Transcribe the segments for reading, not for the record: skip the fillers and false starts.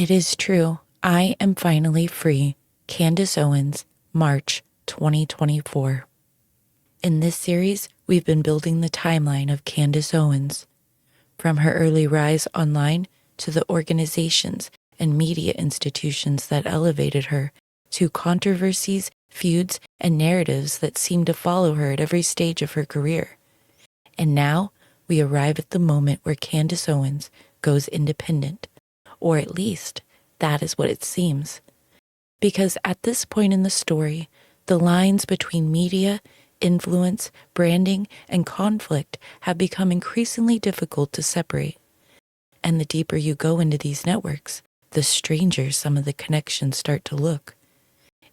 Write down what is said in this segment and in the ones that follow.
It is true. I am finally free. Candace Owens, March 2024. In this series, we've been building the timeline of Candace Owens, from her early rise online to the organizations and media institutions that elevated her, to controversies, feuds, and narratives that seemed to follow her at every stage of her career. And now we arrive at the moment where Candace Owens goes independent, or at least that is what it seems. Because at this point in the story, the lines between media, influence, branding, and conflict have become increasingly difficult to separate. And the deeper you go into these networks, the stranger some of the connections start to look.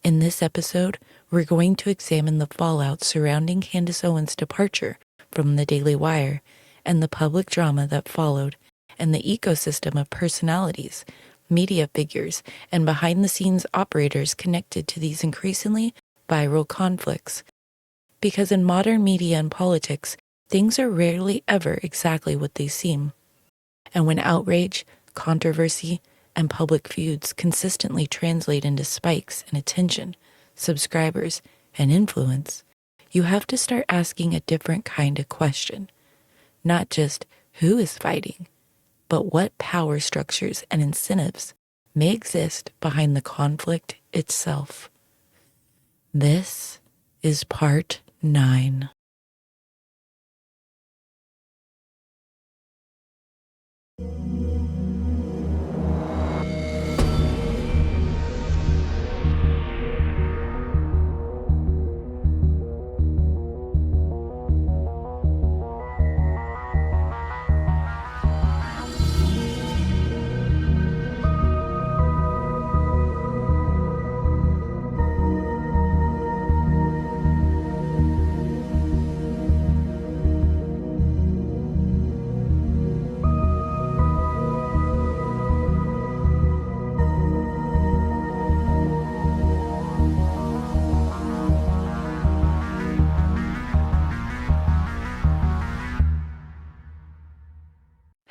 In this episode, we're going to examine the fallout surrounding Candace Owens' departure from the Daily Wire and the public drama that followed, and the ecosystem of personalities, media figures, and behind-the-scenes operators connected to these increasingly viral conflicts. Because in modern media and politics, things are rarely ever exactly what they seem. And when outrage, controversy, and public feuds consistently translate into spikes in attention, subscribers, and influence, you have to start asking a different kind of question. Not just who is fighting, but what power structures and incentives may exist behind the conflict itself. This is part 9.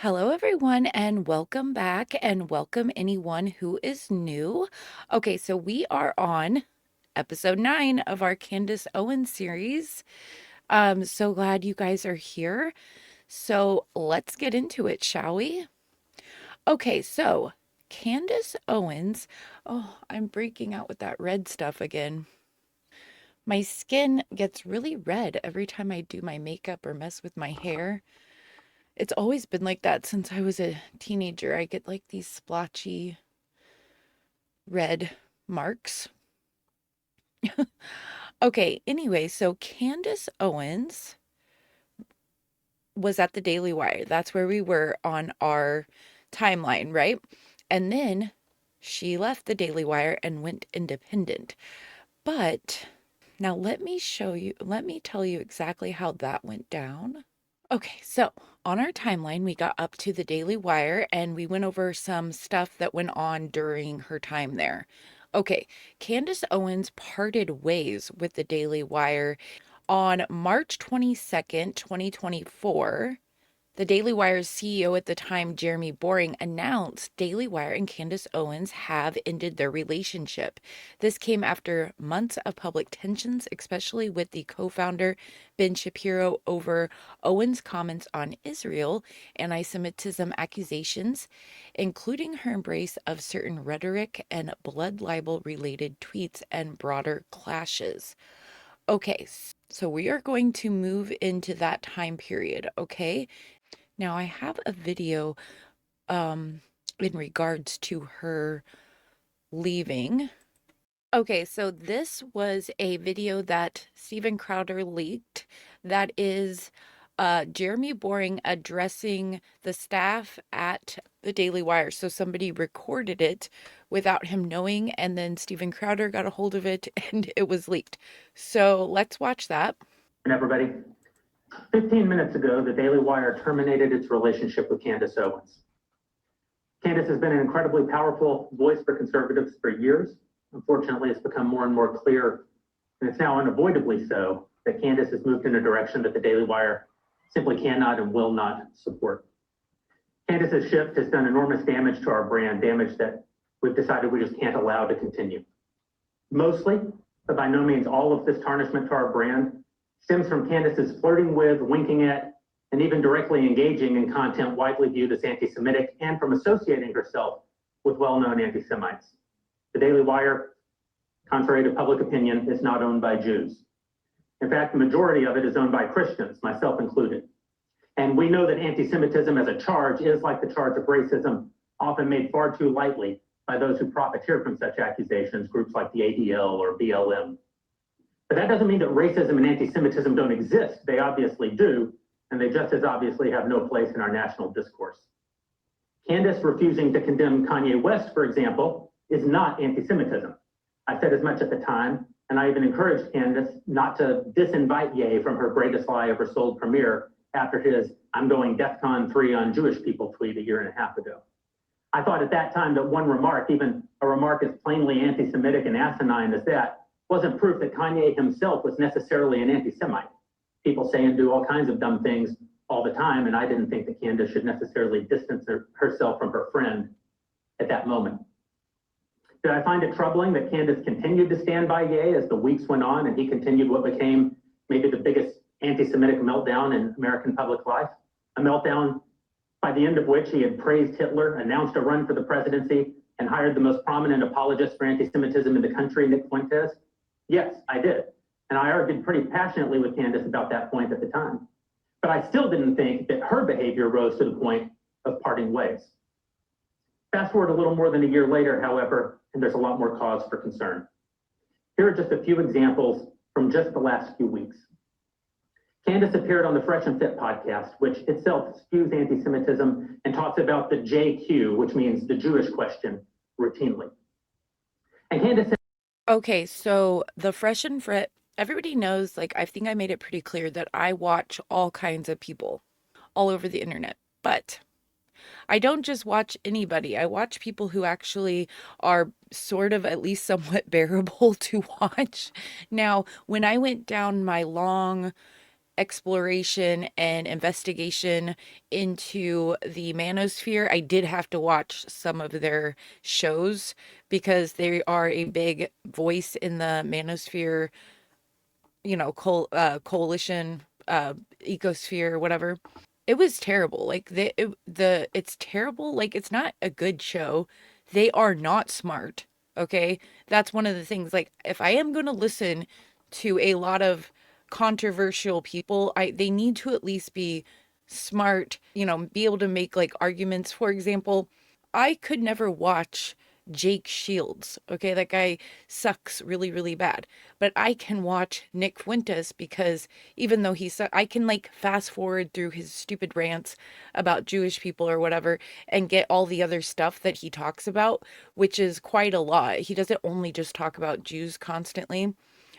Hello, everyone, and welcome back, and welcome anyone who is new. Okay, so we are on episode 9 of our Candace Owens series. So glad you guys are here. So let's get into it, shall we? Okay, so Candace Owens. Oh, I'm breaking out with that red stuff again. My skin gets really red every time I do my makeup or mess with my hair. It's always been like that since I was a teenager. I get like these splotchy red marks. Okay, anyway, so Candace Owens was at the Daily Wire. That's where we were on our timeline, right? And then she left the Daily Wire and went independent. But now let me tell you exactly how that went down. Okay, so on our timeline, we got up to the Daily Wire and we went over some stuff that went on during her time there. Okay, Candace Owens parted ways with the Daily Wire on March 22nd, 2024. The Daily Wire's CEO at the time, Jeremy Boring, announced Daily Wire and Candace Owens have ended their relationship. This came after months of public tensions, especially with the co-founder, Ben Shapiro, over Owens' comments on Israel, anti-Semitism accusations, including her embrace of certain rhetoric and blood libel-related tweets and broader clashes. Okay, so we are going to move into that time period, okay? Now, I have a video in regards to her leaving. Okay, so this was a video that Steven Crowder leaked that is Jeremy Boring addressing the staff at the Daily Wire. So somebody recorded it without him knowing, and then Steven Crowder got a hold of it and it was leaked. So let's watch that. Everybody, 15 minutes ago, the Daily Wire terminated its relationship with Candace Owens. Candace has been an incredibly powerful voice for conservatives for years. Unfortunately, it's become more and more clear, and it's now unavoidably so, that Candace has moved in a direction that the Daily Wire simply cannot and will not support. Candace's shift has done enormous damage to our brand, damage that we've decided we just can't allow to continue. Mostly, but by no means all of this tarnishment to our brand stems from Candace's flirting with, winking at, and even directly engaging in content widely viewed as anti-Semitic, and from associating herself with well-known anti-Semites. The Daily Wire, contrary to public opinion, is not owned by Jews. In fact, the majority of it is owned by Christians, myself included. And we know that anti-Semitism as a charge is like the charge of racism, often made far too lightly by those who profiteer from such accusations, groups like the ADL or BLM. But that doesn't mean that racism and anti-Semitism don't exist. They obviously do, and they just as obviously have no place in our national discourse. Candace refusing to condemn Kanye West, for example, is not anti-Semitism. I said as much at the time, and I even encouraged Candace not to disinvite Ye from her Greatest Lie Ever Sold premiere after his "I'm going DEFCON 3 on Jewish people" tweet a year and a half ago. I thought at that time that one remark, even a remark as plainly anti-Semitic and asinine as that, wasn't proof that Kanye himself was necessarily an anti-Semite. People say and do all kinds of dumb things all the time, and I didn't think that Candace should necessarily distance herself from her friend at that moment. Did I find it troubling that Candace continued to stand by Ye as the weeks went on and he continued what became maybe the biggest anti-Semitic meltdown in American public life? A meltdown by the end of which he had praised Hitler, announced a run for the presidency, and hired the most prominent apologist for anti-Semitism in the country, Nick Fuentes? Yes, I did. And I argued pretty passionately with Candace about that point at the time. But I still didn't think that her behavior rose to the point of parting ways. Fast forward a little more than a year later, however, and there's a lot more cause for concern. Here are just a few examples from just the last few weeks. Candace appeared on the Fresh and Fit podcast, which itself spews anti-Semitism and talks about the JQ, which means the Jewish question, routinely. And Candace said, Okay, so the Fresh and Fit, everybody knows, like, I think I made it pretty clear that I watch all kinds of people all over the internet, but I don't just watch anybody. I watch people who actually are sort of at least somewhat bearable to watch. Now, when I went down my long exploration and investigation into the manosphere, I did have to watch some of their shows because they are a big voice in the manosphere, coalition, ecosphere, whatever. It was terrible. Like it's terrible. Like it's not a good show. They are not smart. Okay. That's one of the things. Like if I am going to listen to a lot of controversial people, they need to at least be smart, be able to make like arguments. For example, I could never watch Jake Shields. Okay, that guy sucks really, really bad. But I can watch Nick Fuentes because even though I can like fast forward through his stupid rants about Jewish people or whatever and get all the other stuff that he talks about, which is quite a lot. He doesn't only just talk about Jews constantly,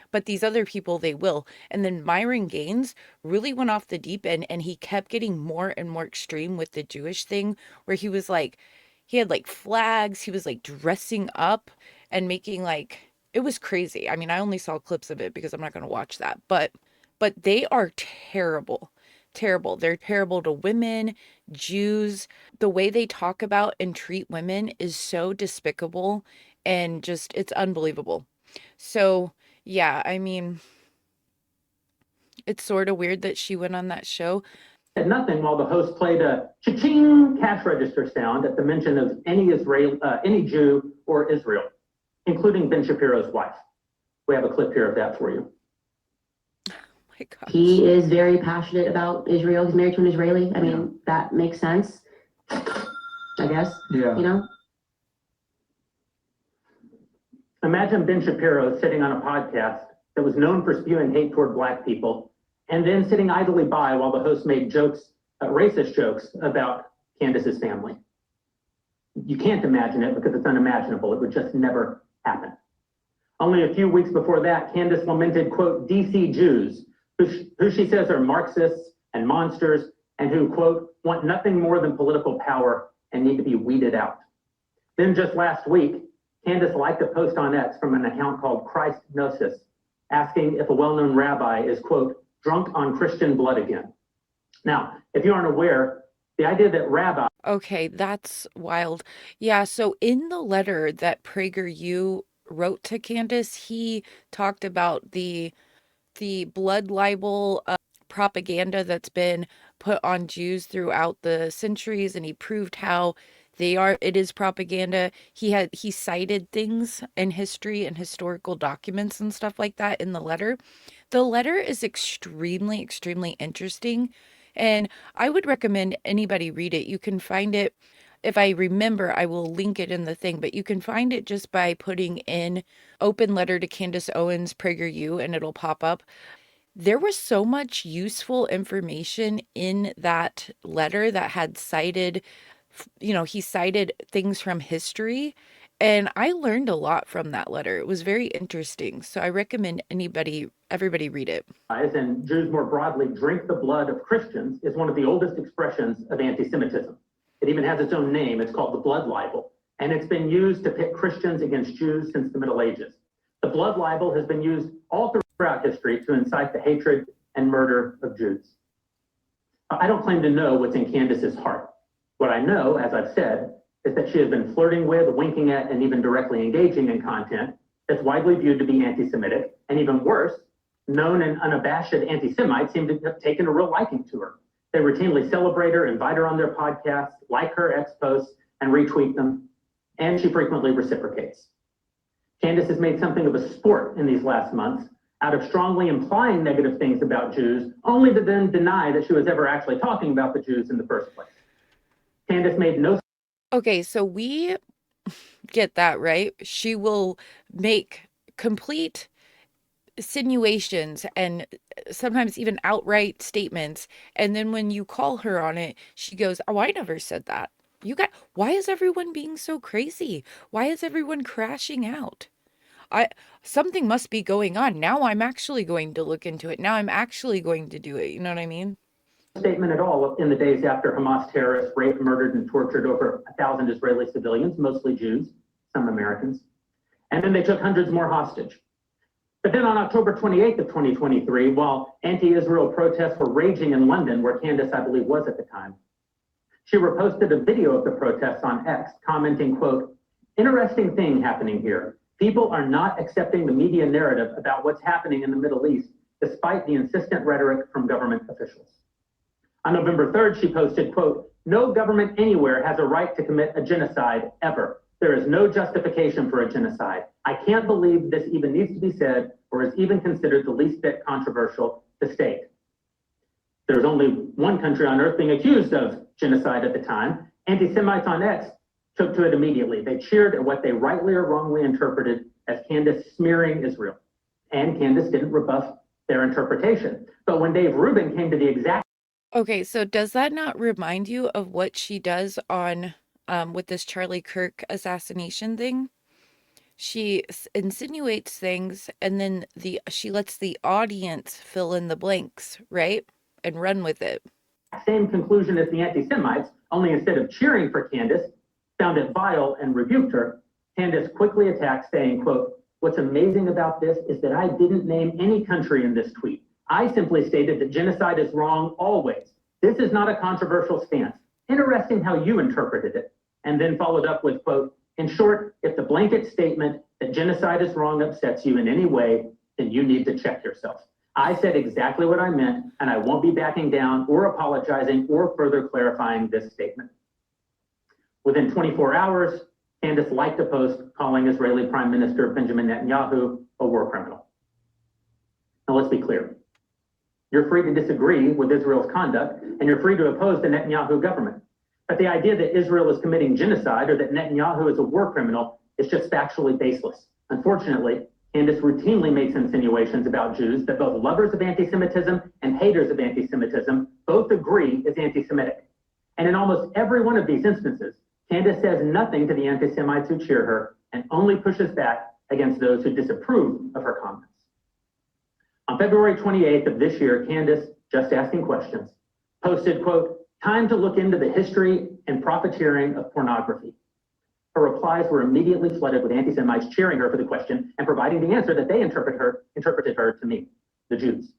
but these other people, they will. And then Myron Gaines really went off the deep end and he kept getting more and more extreme with the Jewish thing, where he had like flags, he was like dressing up and making like, it was crazy. I mean, I only saw clips of it because I'm not going to watch that, but they are terrible. Terrible. They're terrible to women, Jews. The way they talk about and treat women is so despicable and just, it's unbelievable. So, yeah, I mean, it's sort of weird that she went on that show. Said nothing while the host played a cha-ching cash register sound at the mention of any Jew or Israel, including Ben Shapiro's wife. We have a clip here of that for you. Oh my gosh. He is very passionate about Israel. He's married to an Israeli. I mean, that makes sense, I guess. Yeah. Imagine Ben Shapiro sitting on a podcast that was known for spewing hate toward Black people, and then sitting idly by while the host made jokes, racist jokes about Candace's family. You can't imagine it because it's unimaginable. It would just never happen. Only a few weeks before that, Candace lamented, quote, DC Jews, who she says are Marxists and monsters, and who, quote, want nothing more than political power and need to be weeded out. Then just last week, Candace liked a post on X from an account called Christ Gnosis, asking if a well-known rabbi is, quote, drunk on Christian blood again. Now, if you aren't aware, The idea that rabbis Okay, that's wild. Yeah, so in the letter that PragerU wrote to Candace, he talked about the blood libel propaganda that's been put on Jews throughout the centuries, and he proved how it is propaganda. He cited things in history and historical documents and stuff like that in the letter. The letter is extremely, extremely interesting, and I would recommend anybody read it. You can find it, if I remember, I will link it in the thing, but you can find it just by putting in open letter to Candace Owens, PragerU, and it'll pop up. There was so much useful information in that letter that had cited, he cited things from history. And I learned a lot from that letter. It was very interesting. So I recommend everybody read it. and Jews more broadly drink the blood of Christians is one of the oldest expressions of anti-Semitism. It even has its own name. It's called the blood libel, and it's been used to pit Christians against Jews since the Middle Ages. The blood libel has been used all throughout history to incite the hatred and murder of Jews. I don't claim to know what's in Candace's heart. What I know, as I've said, is that she has been flirting with, winking at, and even directly engaging in content that's widely viewed to be anti-Semitic, and even worse, known and unabashed anti-Semites seem to have taken a real liking to her. They routinely celebrate her, invite her on their podcasts, like her ex posts, and retweet them, and she frequently reciprocates. Candace has made something of a sport in these last months out of strongly implying negative things about Jews, only to then deny that she was ever actually talking about the Jews in the first place. Candace made no... Okay, so we get that, right? She will make complete insinuations and sometimes even outright statements. And then when you call her on it, she goes, "Oh, I never said that. Why is everyone being so crazy? Why is everyone crashing out? Something must be going on. Now I'm actually going to look into it. Now I'm actually going to do it." You know what I mean? Statement at all in the days after Hamas terrorists raped, murdered, and tortured over 1,000 Israeli civilians, mostly Jews, some Americans. And then they took hundreds more hostage. But then on October 28th of 2023, while anti-Israel protests were raging in London, where Candace, I believe, was at the time, she reposted a video of the protests on X, commenting, quote, "Interesting thing happening here. People are not accepting the media narrative about what's happening in the Middle East, despite the insistent rhetoric from government officials." On November 3rd, she posted, quote, "No government anywhere has a right to commit a genocide ever. There is no justification for a genocide. I can't believe this even needs to be said or is even considered the least bit controversial to state." There's only one country on earth being accused of genocide at the time. Anti-Semites on X took to it immediately. They cheered at what they rightly or wrongly interpreted as Candace smearing Israel. And Candace didn't rebuff their interpretation. But when Dave Rubin came to the exact... Okay, so does that not remind you of what she does on with this Charlie Kirk assassination thing? She insinuates things and then she lets the audience fill in the blanks, right? And run with it. Same conclusion as the anti-Semites, only instead of cheering for Candace, found it vile and rebuked her, Candace quickly attacked, saying, quote, "What's amazing about this is that I didn't name any country in this tweet. I simply stated that genocide is wrong always. This is not a controversial stance. Interesting how you interpreted it." And then followed up with, quote, "In short, if the blanket statement that genocide is wrong upsets you in any way, then you need to check yourself. I said exactly what I meant, and I won't be backing down or apologizing or further clarifying this statement." Within 24 hours, Candace liked a post calling Israeli Prime Minister Benjamin Netanyahu a war criminal. Now let's be clear. You're free to disagree with Israel's conduct, and you're free to oppose the Netanyahu government. But the idea that Israel is committing genocide or that Netanyahu is a war criminal is just factually baseless. Unfortunately, Candace routinely makes insinuations about Jews that both lovers of anti-Semitism and haters of anti-Semitism both agree is anti-Semitic. And in almost every one of these instances, Candace says nothing to the anti-Semites who cheer her and only pushes back against those who disapprove of her comments. On February 28th of this year, Candace, just asking questions, posted, quote, "Time to look into the history and profiteering of pornography." Her replies were immediately flooded with anti-Semites cheering her for the question and providing the answer that they interpreted her to mean, the Jews.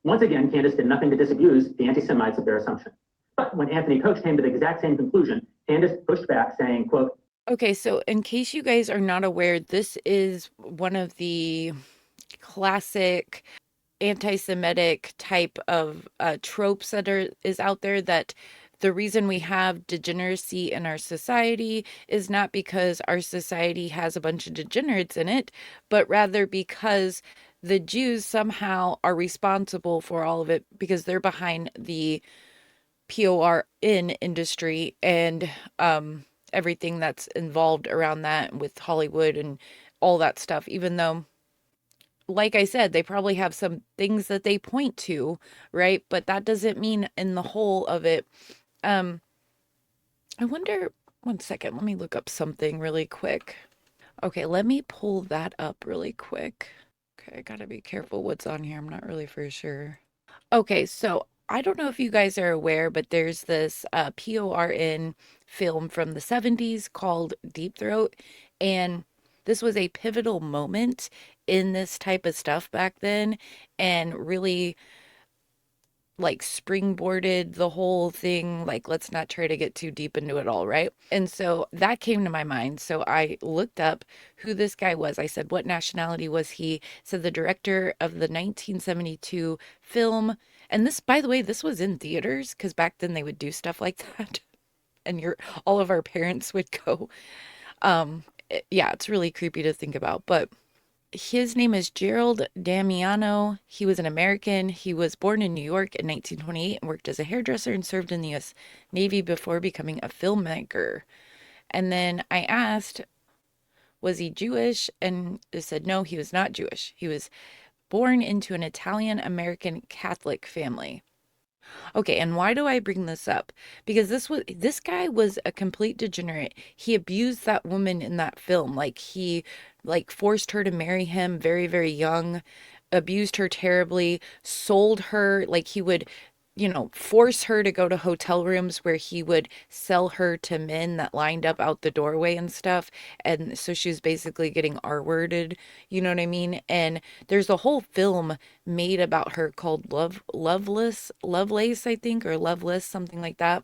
Once again, Candace did nothing to disabuse the anti-Semites of their assumption. But when Anthony Koch came to the exact same conclusion, Candace pushed back, saying, quote, Okay, so in case you guys are not aware, this is one of the classic anti-Semitic type of tropes that is out there, that the reason we have degeneracy in our society is not because our society has a bunch of degenerates in it, but rather because the Jews somehow are responsible for all of it because they're behind the PORN industry and everything that's involved around that with Hollywood and all that stuff, even though, like I said, they probably have some things that they point to, right? But that doesn't mean in the whole of it. Um, I wonder, one second, let me look up something really quick. Okay, let me pull that up really quick. Okay, I gotta be careful what's on here. I'm not really for sure. Okay, so I don't know if you guys are aware, but there's this PORN film from the 70s called Deep Throat. And this was a pivotal moment in this type of stuff back then and really like springboarded the whole thing. Like, let's not try to get too deep into it all, right? And so that came to my mind. So I looked up who this guy was. I said, what nationality was he? Said the director of the 1972 film. And this, by the way, this was in theaters because back then they would do stuff like that. And all of our parents would go. Yeah, it's really creepy to think about, but his name is Gerald Damiano. He was an American. He was born in New York in 1928 and worked as a hairdresser and served in the U.S. Navy before becoming a filmmaker. And then I asked, was he Jewish? And they said, no, he was not Jewish. He was born into an Italian American Catholic family. Okay, and why do I bring this up? Because this guy was a complete degenerate. He abused that woman in that film. Like he forced her to marry him very, very young, abused her terribly, sold her, like he would, force her to go to hotel rooms where he would sell her to men that lined up out the doorway and stuff. And so she was basically getting R-worded, you know what I mean? And there's a whole film made about her called Lovelace, I think, or Loveless, something like that.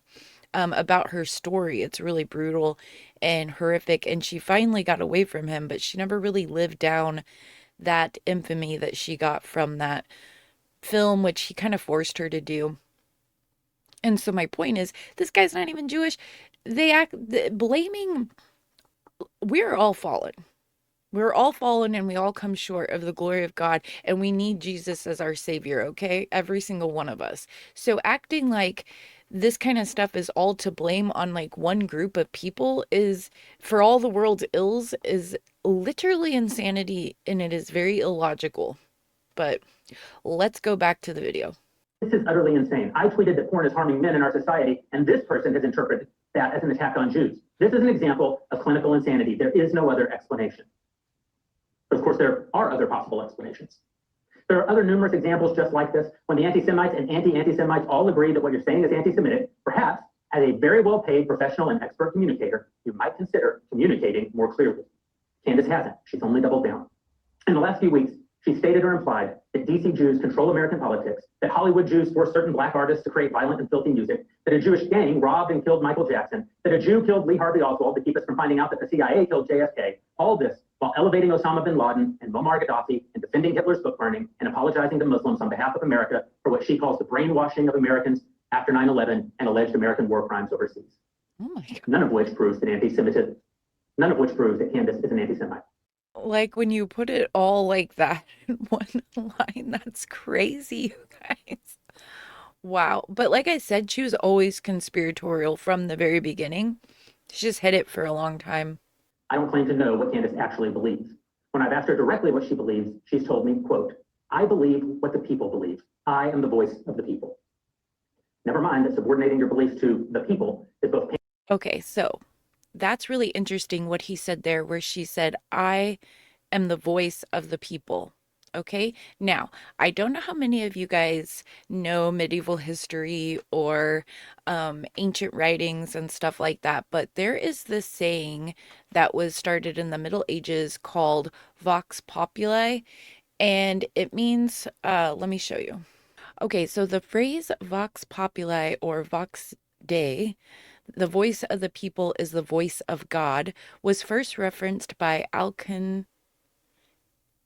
About her story. It's really brutal and horrific. And she finally got away from him, but she never really lived down that infamy that she got from that film, which he kind of forced her to do. And so my point is, this guy's not even Jewish. Blaming, we're all fallen. We're all fallen and we all come short of the glory of God, and we need Jesus as our savior, okay? Every single one of us. So acting like this kind of stuff is all to blame on like one group of people is, for all the world's ills, is literally insanity, and it is very illogical. But let's go back to the video. this is utterly insane. I tweeted that porn is harming men in our society, and this person has interpreted that as an attack on Jews. This is an example of clinical insanity. There is no other explanation. But of course, there are other possible explanations. There are other numerous examples just like this, when the anti-Semites and anti-Semites all agree that what you're saying is anti-Semitic. Perhaps, as a very well-paid professional and expert communicator, you might consider communicating more clearly. Candace hasn't. She's only doubled down. In the last few weeks, she stated or implied that DC Jews control American politics, that Hollywood Jews force certain black artists to create violent and filthy music, that a Jewish gang robbed and killed Michael Jackson, that a Jew killed Lee Harvey Oswald to keep us from finding out that the CIA killed JFK. All this while elevating Osama bin Laden and Muammar Gaddafi and defending Hitler's book burning and apologizing to Muslims on behalf of America for what she calls the brainwashing of Americans after 9/11 and alleged American war crimes overseas. Oh my God. None of which proves that anti-Semitism, none of which proves that Candace is an anti-Semite. Like when you put it all like that in one line, that's crazy, you guys. Wow. But like I said, she was always conspiratorial from the very beginning. She just hid it for a long time. I don't claim to know what Candace actually believes. When I've asked her directly what she believes, she's told me, quote, I believe what the people believe. I am the voice of the people. Never mind that subordinating your beliefs to the people is both painful. Okay, so that's really interesting what he said there, where she said, I am the voice of the people. Okay, now I don't know how many of you guys know medieval history or ancient writings and stuff like that, but there is this saying that was started in the Middle Ages called Vox Populi, and it means, let me show you. Okay, so the phrase Vox Populi or Vox day, the voice of the people is the voice of God, was first referenced by Alcuin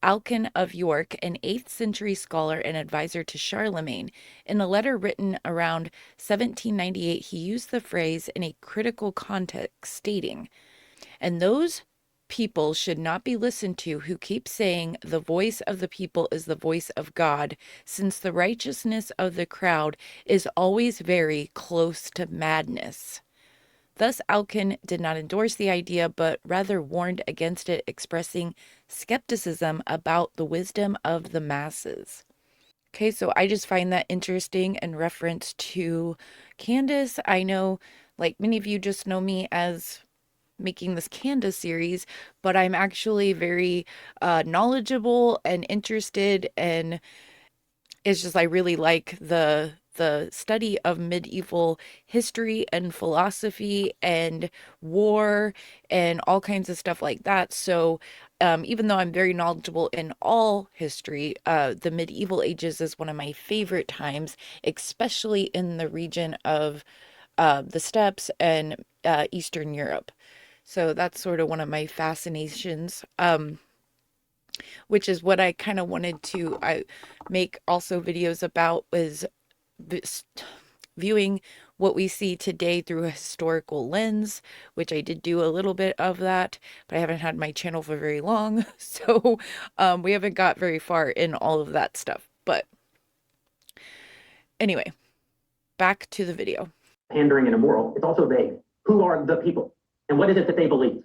of York, an 8th century scholar and advisor to Charlemagne. In a letter written around 1798, he used the phrase in a critical context, stating, "And those people should not be listened to who keep saying the voice of the people is the voice of God, since the righteousness of the crowd is always very close to madness." Thus, Alcuin did not endorse the idea, but rather warned against it, expressing skepticism about the wisdom of the masses. Okay, so I just find that interesting in reference to Candace. I know, like, many of you just know me as making this Candace series, but I'm actually very knowledgeable and interested, and it's just I really like the study of medieval history and philosophy and war and all kinds of stuff like that. So even though I'm very knowledgeable in all history, the medieval ages is one of my favorite times, especially in the region of the steppes and Eastern Europe. So that's sort of one of my fascinations, which is what I kind of wanted to make also videos about, is this, viewing what we see today through a historical lens, which I did do a little bit of that, but I haven't had my channel for very long. So we haven't got very far in all of that stuff. But anyway, back to the video. Pandering and immoral, it's also vague. Who are the people? And what is it that they believe?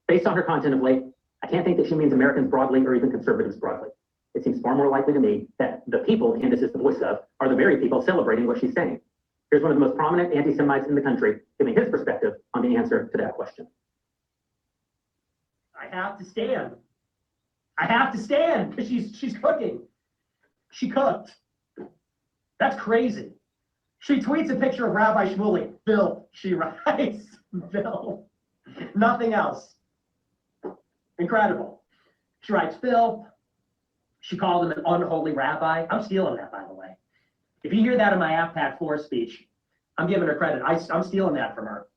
Based on her content of late, I can't think that she means Americans broadly or even conservatives broadly. It seems far more likely to me that the people Candace is the voice of are the very people celebrating what she's saying. Here's one of the most prominent anti-Semites in the country giving his perspective on the answer to that question. I have to stand. I have to stand because she's cooking. She cooked. That's crazy. She tweets a picture of Rabbi Shmuley. Bill, she writes. Bill. Nothing else. Incredible. She writes Bill. She called him an unholy rabbi. I'm stealing that, by the way. If you hear that in my AFPAC 4 speech, I'm giving her credit. I'm stealing that from her.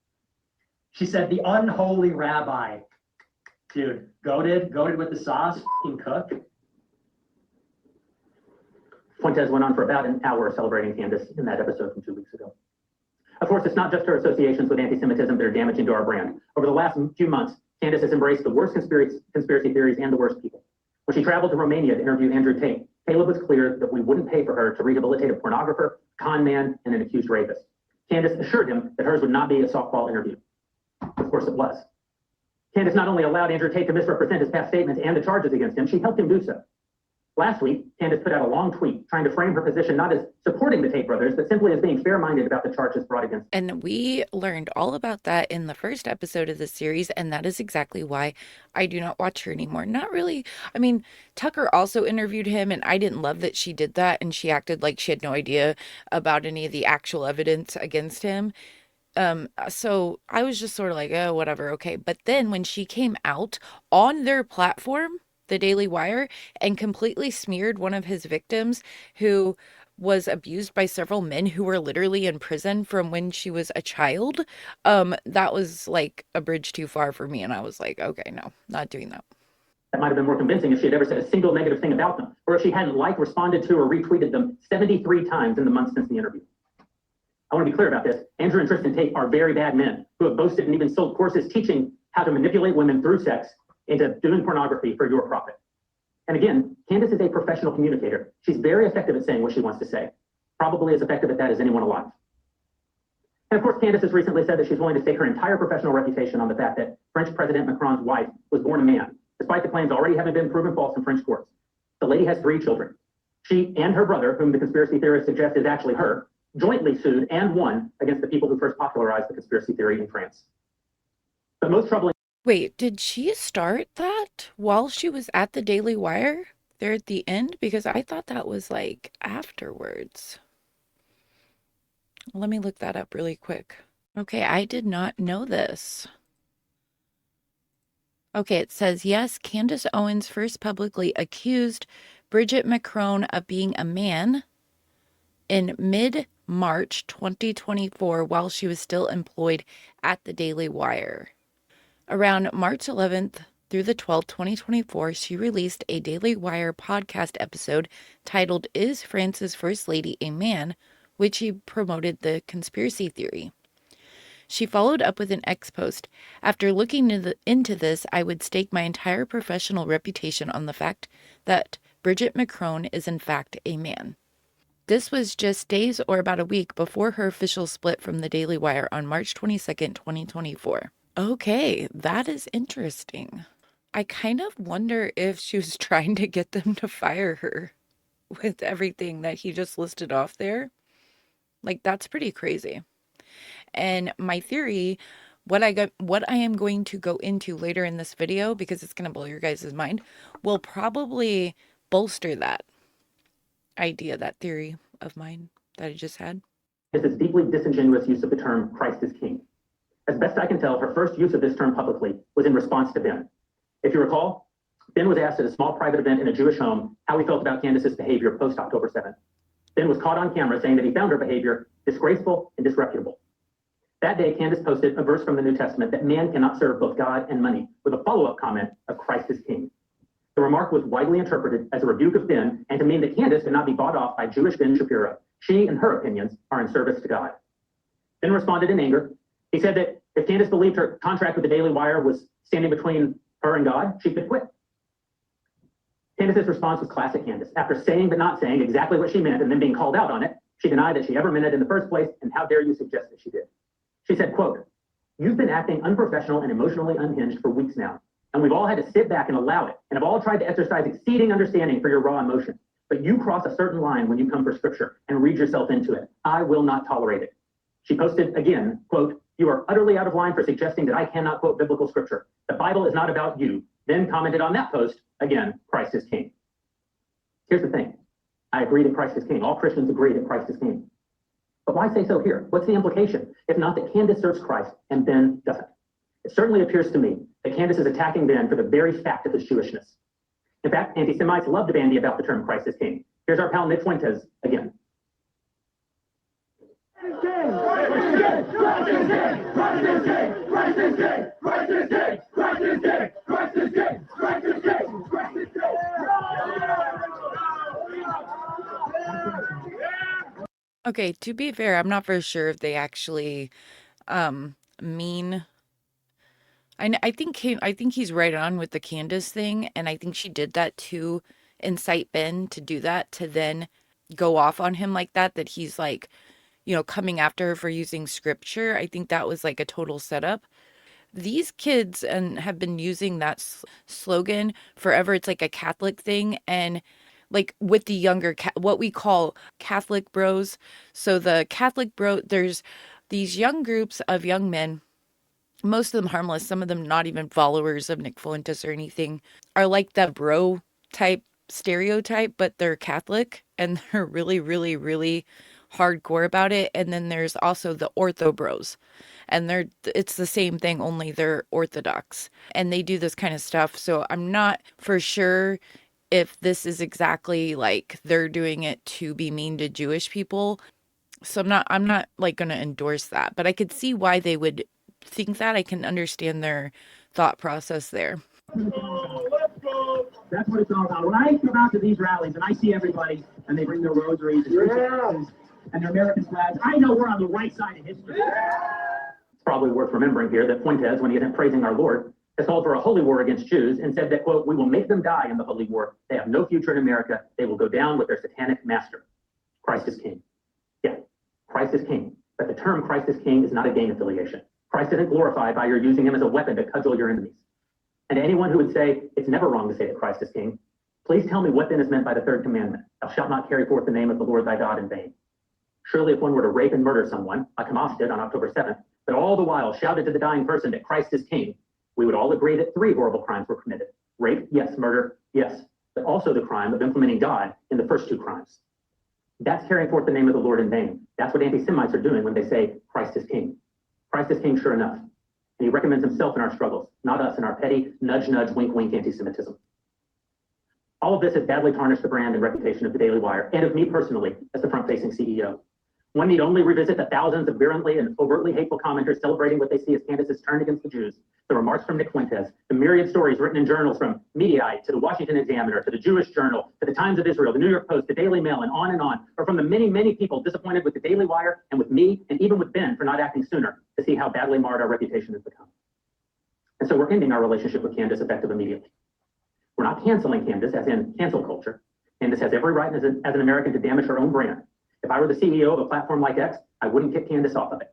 She said the unholy rabbi. Dude, goated with the sauce, fucking cook. Fuentes went on for about an hour celebrating Candace in that episode from 2 weeks ago. Of course, it's not just her associations with anti-Semitism that are damaging to our brand. Over the last few months, Candace has embraced the worst conspiracy theories and the worst people. When she traveled to Romania to interview Andrew Tate, Caleb was clear that we wouldn't pay for her to rehabilitate a pornographer, con man, and an accused rapist. Candace assured him that hers would not be a softball interview. Of course it was. Candace not only allowed Andrew Tate to misrepresent his past statements and the charges against him, she helped him do so. Last week, Candace put out a long tweet trying to frame her position not as supporting the Tate brothers, but simply as being fair-minded about the charges brought against them. And we learned all about that in the first episode of the series, and that is exactly why I do not watch her anymore. Not really. I mean, Tucker also interviewed him, and I didn't love that she did that, and she acted like she had no idea about any of the actual evidence against him. So I was just sort of like, oh, whatever, okay. But then when she came out on their platform, the Daily Wire, and completely smeared one of his victims who was abused by several men who were literally in prison from when she was a child, that was like a bridge too far for me. And I was like, okay, no, not doing that. That might have been more convincing if she had ever said a single negative thing about them, or if she hadn't responded to, or retweeted them 73 times in the months since the interview. I want to be clear about this. Andrew and Tristan Tate are very bad men who have boasted and even sold courses teaching how to manipulate women through sex into doing pornography for your profit. And again, Candace is a professional communicator. She's very effective at saying what she wants to say, probably as effective at that as anyone alive. And of course, Candace has recently said that she's willing to stake her entire professional reputation on the fact that French President Macron's wife was born a man, despite the claims already having been proven false in French courts. The lady has 3 children. She and her brother, whom the conspiracy theorists suggest is actually her, jointly sued and won against the people who first popularized the conspiracy theory in France. But most troubling. Wait, did she start that while she was at the Daily Wire there at the end? Because I thought that was like afterwards. Let me look that up really quick. Okay, I did not know this. Okay, it says, yes, Candace Owens first publicly accused Bridget Macron of being a man in mid-March 2024 while she was still employed at the Daily Wire. Around March 11th through the 12th, 2024, she released a Daily Wire podcast episode titled "Is France's First Lady a Man?", which she promoted the conspiracy theory. She followed up with an X post. After looking into this, I would stake my entire professional reputation on the fact that Brigitte Macron is in fact a man. This was just days or about a week before her official split from the Daily Wire on March 22nd, 2024. Okay, that is interesting. I kind of wonder if she was trying to get them to fire her with everything that he just listed off there. Like, that's pretty crazy. And my theory, what I am going to go into later in this video, because it's going to blow your guys' mind, will probably bolster that idea, that theory of mine that I just had. It's this deeply disingenuous use of the term Christ is King. As best I can tell, her first use of this term publicly was in response to Ben. If you recall, Ben was asked at a small private event in a Jewish home how he felt about Candace's behavior post-October 7th. Ben was caught on camera saying that he found her behavior disgraceful and disreputable. That day, Candace posted a verse from the New Testament that man cannot serve both God and money, with a follow-up comment of Christ is King. The remark was widely interpreted as a rebuke of Ben and to mean that Candace could not be bought off by Jewish Ben Shapiro. She and her opinions are in service to God. Ben responded in anger. He said that if Candace believed her contract with the Daily Wire was standing between her and God, she could quit. Candace's response was classic Candace. After saying but not saying exactly what she meant and then being called out on it, she denied that she ever meant it in the first place, and how dare you suggest that she did. She said, quote, "You've been acting unprofessional and emotionally unhinged for weeks now, and we've all had to sit back and allow it, and have all tried to exercise exceeding understanding for your raw emotion. But you cross a certain line when you come for scripture and read yourself into it. I will not tolerate it." She posted again, quote, "You are utterly out of line for suggesting that I cannot quote biblical scripture. The Bible is not about you." Then commented on that post, again, Christ is King. Here's the thing. I agree that Christ is King. All Christians agree that Christ is King. But why say so here? What's the implication? If not that Candace serves Christ and Ben doesn't. It certainly appears to me that Candace is attacking Ben for the very fact of his Jewishness. In fact, anti-Semites love to bandy about the term Christ is King. Here's our pal Nick Fuentes again. Okay, to be fair, I'm not for sure if they actually mean. I think he's right on with the Candace thing, and I think she did that to incite Ben to do that, to then go off on him like that, that he's like, coming after her for using scripture. I think that was like a total setup. These kids have been using that slogan forever. It's like a Catholic thing, and like with the younger, what we call Catholic bros. So the Catholic bro, there's these young groups of young men, most of them harmless, some of them not even followers of Nick Fuentes or anything, are like the bro type stereotype, but they're Catholic and they're really, really, really hardcore about it. And then there's also the ortho bros, and it's the same thing, only they're Orthodox and they do this kind of stuff. So I'm not for sure if this is exactly like they're doing it to be mean to Jewish people. So I'm not like going to endorse that, but I could see why they would think that. I can understand their thought process there. That's what it's all about. When I come out to these rallies and I see everybody and they bring their rosaries and their American flags, I know we're on the right side of history. It's probably worth remembering here that Fuentes, when he isn't praising our Lord, has called for a holy war against Jews and said that, quote, "We will make them die in the holy war. They have no future in America. They will go down with their satanic master." Christ is King. Yeah, Christ is King. But the term Christ is King is not a gang affiliation. Christ isn't glorified by your using him as a weapon to cudgel your enemies. And to anyone who would say it's never wrong to say that Christ is King, please tell me what then is meant by the third commandment: "Thou shalt not carry forth the name of the Lord thy God in vain." Surely if one were to rape and murder someone, like Hamas did on October 7th, but all the while shouted to the dying person that Christ is King, we would all agree that 3 horrible crimes were committed. Rape, yes. Murder, yes. But also the crime of implementing God in the first 2 crimes. That's carrying forth the name of the Lord in vain. That's what anti-Semites are doing when they say Christ is King. Christ is King, sure enough. And he recommends himself in our struggles, not us in our petty nudge, nudge, wink, wink anti-Semitism. All of this has badly tarnished the brand and reputation of the Daily Wire and of me personally as the front-facing CEO. One need only revisit the thousands of virulently and overtly hateful commenters celebrating what they see as Candace's turn against the Jews, the remarks from Nick Fuentes, the myriad stories written in journals from Mediaite to the Washington Examiner to the Jewish Journal to the Times of Israel, the New York Post, the Daily Mail, and on, or from the many, many people disappointed with the Daily Wire and with me and even with Ben for not acting sooner to see how badly marred our reputation has become. And so we're ending our relationship with Candace effective immediately. We're not canceling Candace, as in cancel culture. Candace has every right as an American to damage her own brand. If I were the CEO of a platform like X, I wouldn't kick Candace off of it.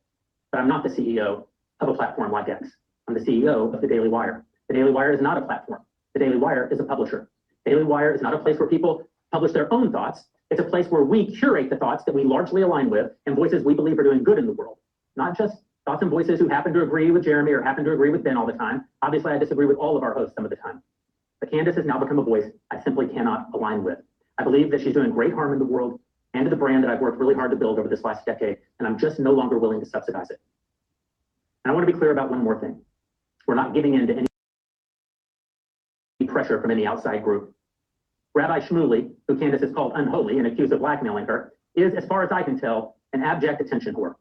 But I'm not the CEO of a platform like X. I'm the CEO of the Daily Wire. The Daily Wire is not a platform. The Daily Wire is a publisher. Daily Wire is not a place where people publish their own thoughts. It's a place where we curate the thoughts that we largely align with and voices we believe are doing good in the world, not just thoughts and voices who happen to agree with Jeremy or happen to agree with Ben all the time. Obviously, I disagree with all of our hosts some of the time. But Candace has now become a voice I simply cannot align with. I believe that she's doing great harm in the world and to the brand that I've worked really hard to build over this last decade, and I'm just no longer willing to subsidize it. And I want to be clear about one more thing. We're not giving in to any pressure from any outside group. Rabbi Shmuley, who Candace has called unholy and accused of blackmailing her, is, as far as I can tell, an abject attention whore.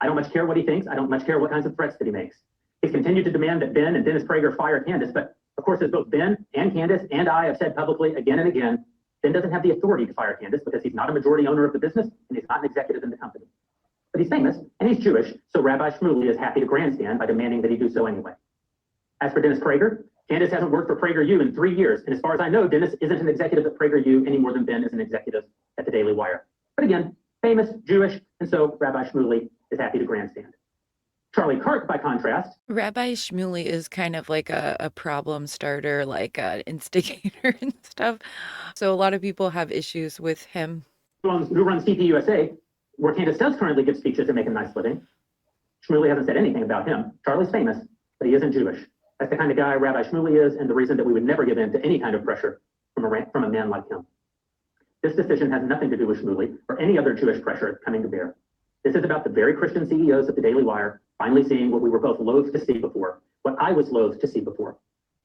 I don't much care what he thinks. I don't much care what kinds of threats that he makes. He's continued to demand that Ben and Dennis Prager fire Candace, but of course, as both Ben and Candace and I have said publicly again and again, Ben doesn't have the authority to fire Candace because he's not a majority owner of the business and he's not an executive in the company. But he's famous and he's Jewish, so Rabbi Shmuley is happy to grandstand by demanding that he do so anyway. As for Dennis Prager, Candace hasn't worked for PragerU in 3 years, and as far as I know, Dennis isn't an executive at PragerU any more than Ben is an executive at the Daily Wire. But again, famous, Jewish, and so Rabbi Shmuley is happy to grandstand. Charlie Kirk, by contrast, Rabbi Shmuley is kind of like a problem starter, like an instigator and stuff. So a lot of people have issues with him. who runs TPUSA, where Candace does currently give speeches and make a nice living. Shmuley hasn't said anything about him. Charlie's famous, but he isn't Jewish. That's the kind of guy Rabbi Shmuley is, and the reason that we would never give in to any kind of pressure from a man like him. This decision has nothing to do with Shmuley or any other Jewish pressure coming to bear. This is about the very Christian CEOs of the Daily Wire finally seeing what we were both loath to see before, what I was loath to see before,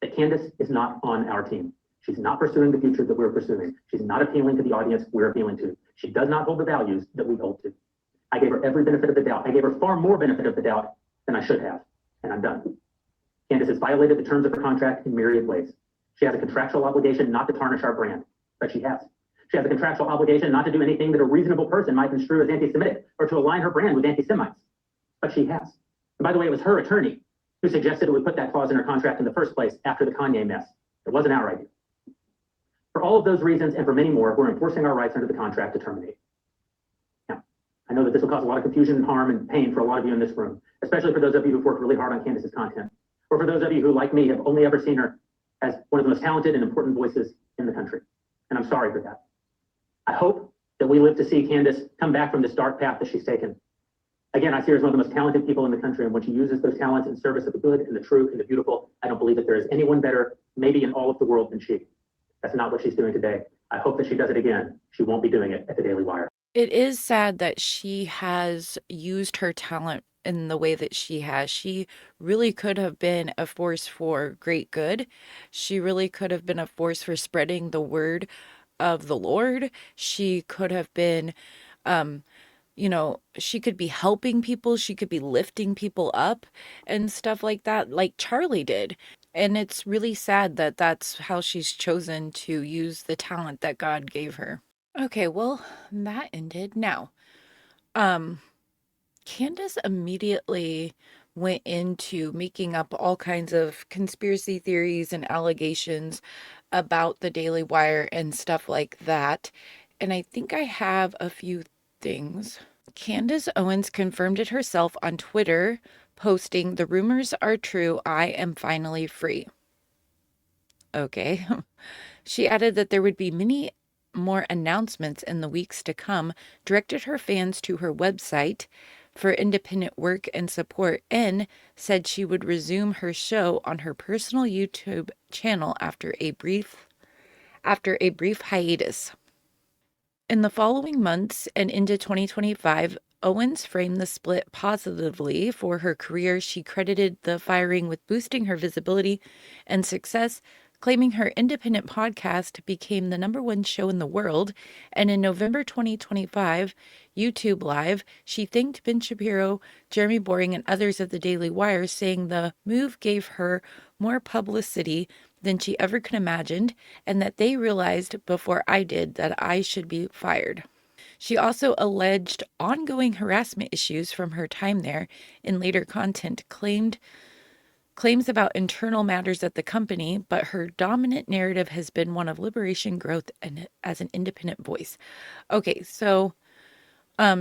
that Candace is not on our team. She's not pursuing the future that we're pursuing. She's not appealing to the audience we're appealing to. She does not hold the values that we hold to. I gave her every benefit of the doubt. I gave her far more benefit of the doubt than I should have, and I'm done. Candace has violated the terms of her contract in myriad ways. She has a contractual obligation not to tarnish our brand, but she has. She has a contractual obligation not to do anything that a reasonable person might construe as anti-Semitic or to align her brand with anti-Semites, but she has. And by the way, it was her attorney who suggested that we put that clause in her contract in the first place after the Kanye mess. It wasn't our idea. For all of those reasons and for many more, we're enforcing our rights under the contract to terminate. Now, I know that this will cause a lot of confusion and harm and pain for a lot of you in this room, especially for those of you who've worked really hard on Candace's content, or for those of you who, like me, have only ever seen her as one of the most talented and important voices in the country. And I'm sorry for that. I hope that we live to see Candace come back from this dark path that she's taken. Again, I see her as one of the most talented people in the country, and when she uses those talents in service of the good and the true and the beautiful, I don't believe that there is anyone better, maybe in all of the world, than she. That's not what she's doing today. I hope that she does it again. She won't be doing it at the Daily Wire. It is sad that she has used her talent in the way that she has. She really could have been a force for great good. She really could have been a force for spreading the word of the Lord. She could have been, she could be helping people. She could be lifting people up and stuff like that, like Charlie did. And it's really sad that that's how she's chosen to use the talent that God gave her. Okay, well, that ended. Now, Candace immediately went into making up all kinds of conspiracy theories and allegations about the Daily Wire and stuff like that. And I think I have a few things. Candace Owens confirmed it herself on Twitter, posting, "The rumors are true. I am finally free." Okay. She added that there would be many more announcements in the weeks to come, directed her fans to her website for independent work and support, and said she would resume her show on her personal YouTube channel after a brief hiatus. In the following months and into 2025, Owens framed the split positively for her career. She credited the firing with boosting her visibility and success, claiming her independent podcast became the #1 show in the world. And in November 2025, YouTube Live, she thanked Ben Shapiro, Jeremy Boring, and others at the Daily Wire, saying the move gave her more publicity than she ever could imagine, and that they realized before I did that I should be fired. She also alleged ongoing harassment issues from her time there in later content, claims about internal matters at the company, but her dominant narrative has been one of liberation, growth, and as an independent voice. Okay, so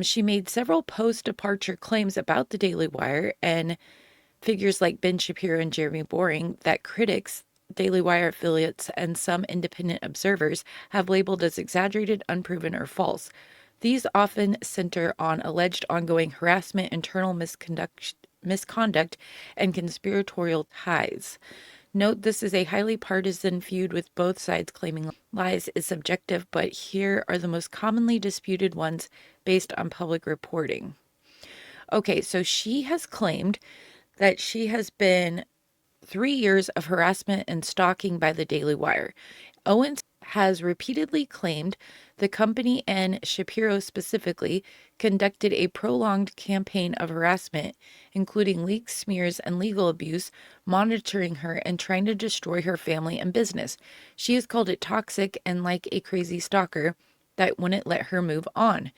she made several post-departure claims about the Daily Wire and figures like Ben Shapiro and Jeremy Boring that critics, Daily Wire affiliates, and some independent observers have labeled as exaggerated, unproven, or false. These often center on alleged ongoing harassment, internal misconduct, and conspiratorial ties. Note this is a highly partisan feud with both sides claiming lies is subjective, but here are the most commonly disputed ones based on public reporting. Okay, so she has claimed that she has been 3 years of harassment and stalking by the Daily Wire. Owens has repeatedly claimed the company, and Shapiro specifically, conducted a prolonged campaign of harassment, including leaks, smears, and legal abuse, monitoring her and trying to destroy her family and business. She has called it toxic and like a crazy stalker that wouldn't let her move on.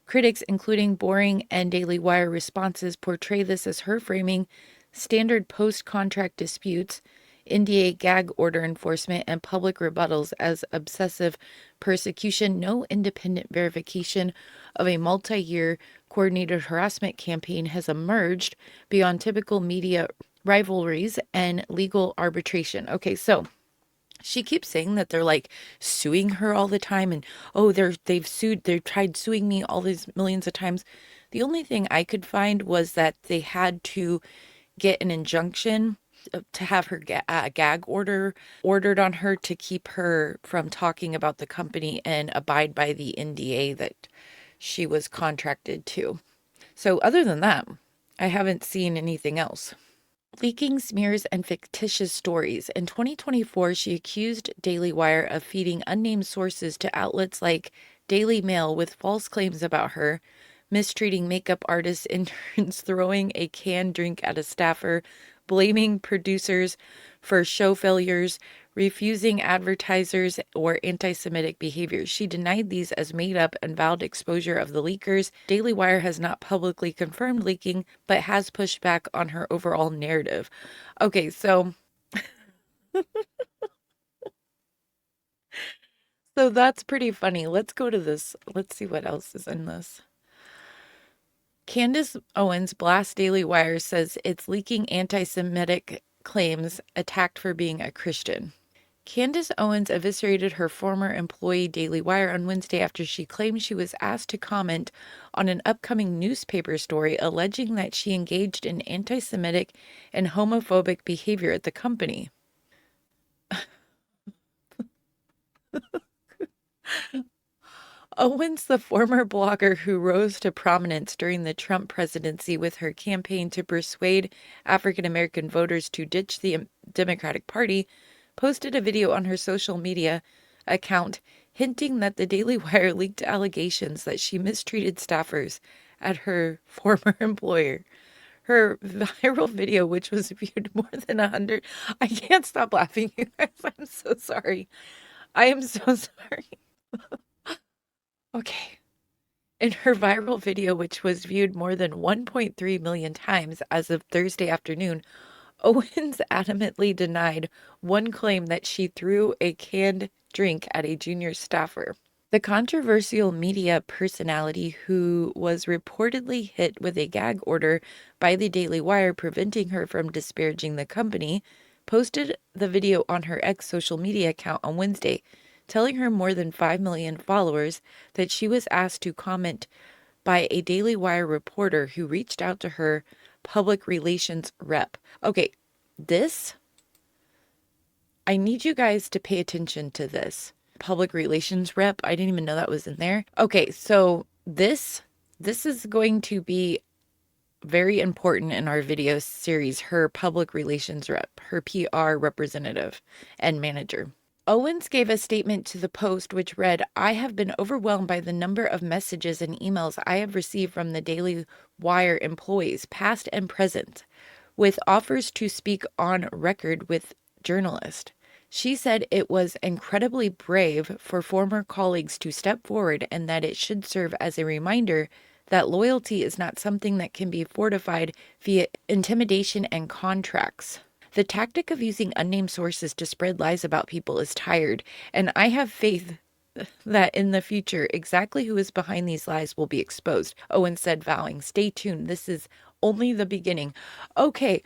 Critics, including Boring and Daily Wire responses, portray this as her framing standard post-contract disputes, NDA gag order enforcement, and public rebuttals as obsessive persecution. No independent verification of a multi-year coordinated harassment campaign has emerged beyond typical media rivalries and legal arbitration. Okay, so she keeps saying that they're like suing her all the time, and they've tried suing me all these millions of times. The only thing I could find was that they had to get an injunction to have her gag order ordered on her to keep her from talking about the company and abide by the NDA that she was contracted to. So other than that, I haven't seen anything else. Leaking smears and fictitious stories. In 2024, she accused Daily Wire of feeding unnamed sources to outlets like Daily Mail with false claims about her, mistreating makeup artist interns, throwing a canned drink at a staffer, blaming producers for show failures, refusing advertisers, or anti-Semitic behavior. She denied these as made up and vowed exposure of the leakers. Daily Wire has not publicly confirmed leaking, but has pushed back on her overall narrative. Okay, so that's pretty funny. Let's go to this. Let's see what else is in this. Candace Owens blasts Daily Wire, says it's leaking anti-Semitic claims, attacked for being a Christian. Candace Owens eviscerated her former employee Daily Wire on Wednesday after she claimed she was asked to comment on an upcoming newspaper story alleging that she engaged in anti-Semitic and homophobic behavior at the company. Owens, the former blogger who rose to prominence during the Trump presidency with her campaign to persuade African-American voters to ditch the Democratic Party, posted a video on her social media account hinting that the Daily Wire leaked allegations that she mistreated staffers at her former employer. Her viral video, which was viewed more than 100... I can't stop laughing, you guys. I'm so sorry. I am so sorry. Okay. In her viral video, which was viewed more than 1.3 million times as of Thursday afternoon, Owens adamantly denied one claim that she threw a canned drink at a junior staffer. The controversial media personality, who was reportedly hit with a gag order by the Daily Wire preventing her from disparaging the company, posted the video on her X social media account on Wednesday, telling her more than 5 million followers that she was asked to comment by a Daily Wire reporter who reached out to her public relations rep. Okay, I need you guys to pay attention to this. Public relations rep, I didn't even know that was in there. Okay, so this is going to be very important in our video series, her public relations rep, her PR representative and manager. Owens gave a statement to the Post which read, "I have been overwhelmed by the number of messages and emails I have received from the Daily Wire employees, past and present, with offers to speak on record with journalists." She said it was incredibly brave for former colleagues to step forward and that it should serve as a reminder that loyalty is not something that can be fortified via intimidation and contracts. The tactic of using unnamed sources to spread lies about people is tired, and I have faith that in the future, exactly who is behind these lies will be exposed, Owen said, vowing, "Stay tuned. This is only the beginning." Okay.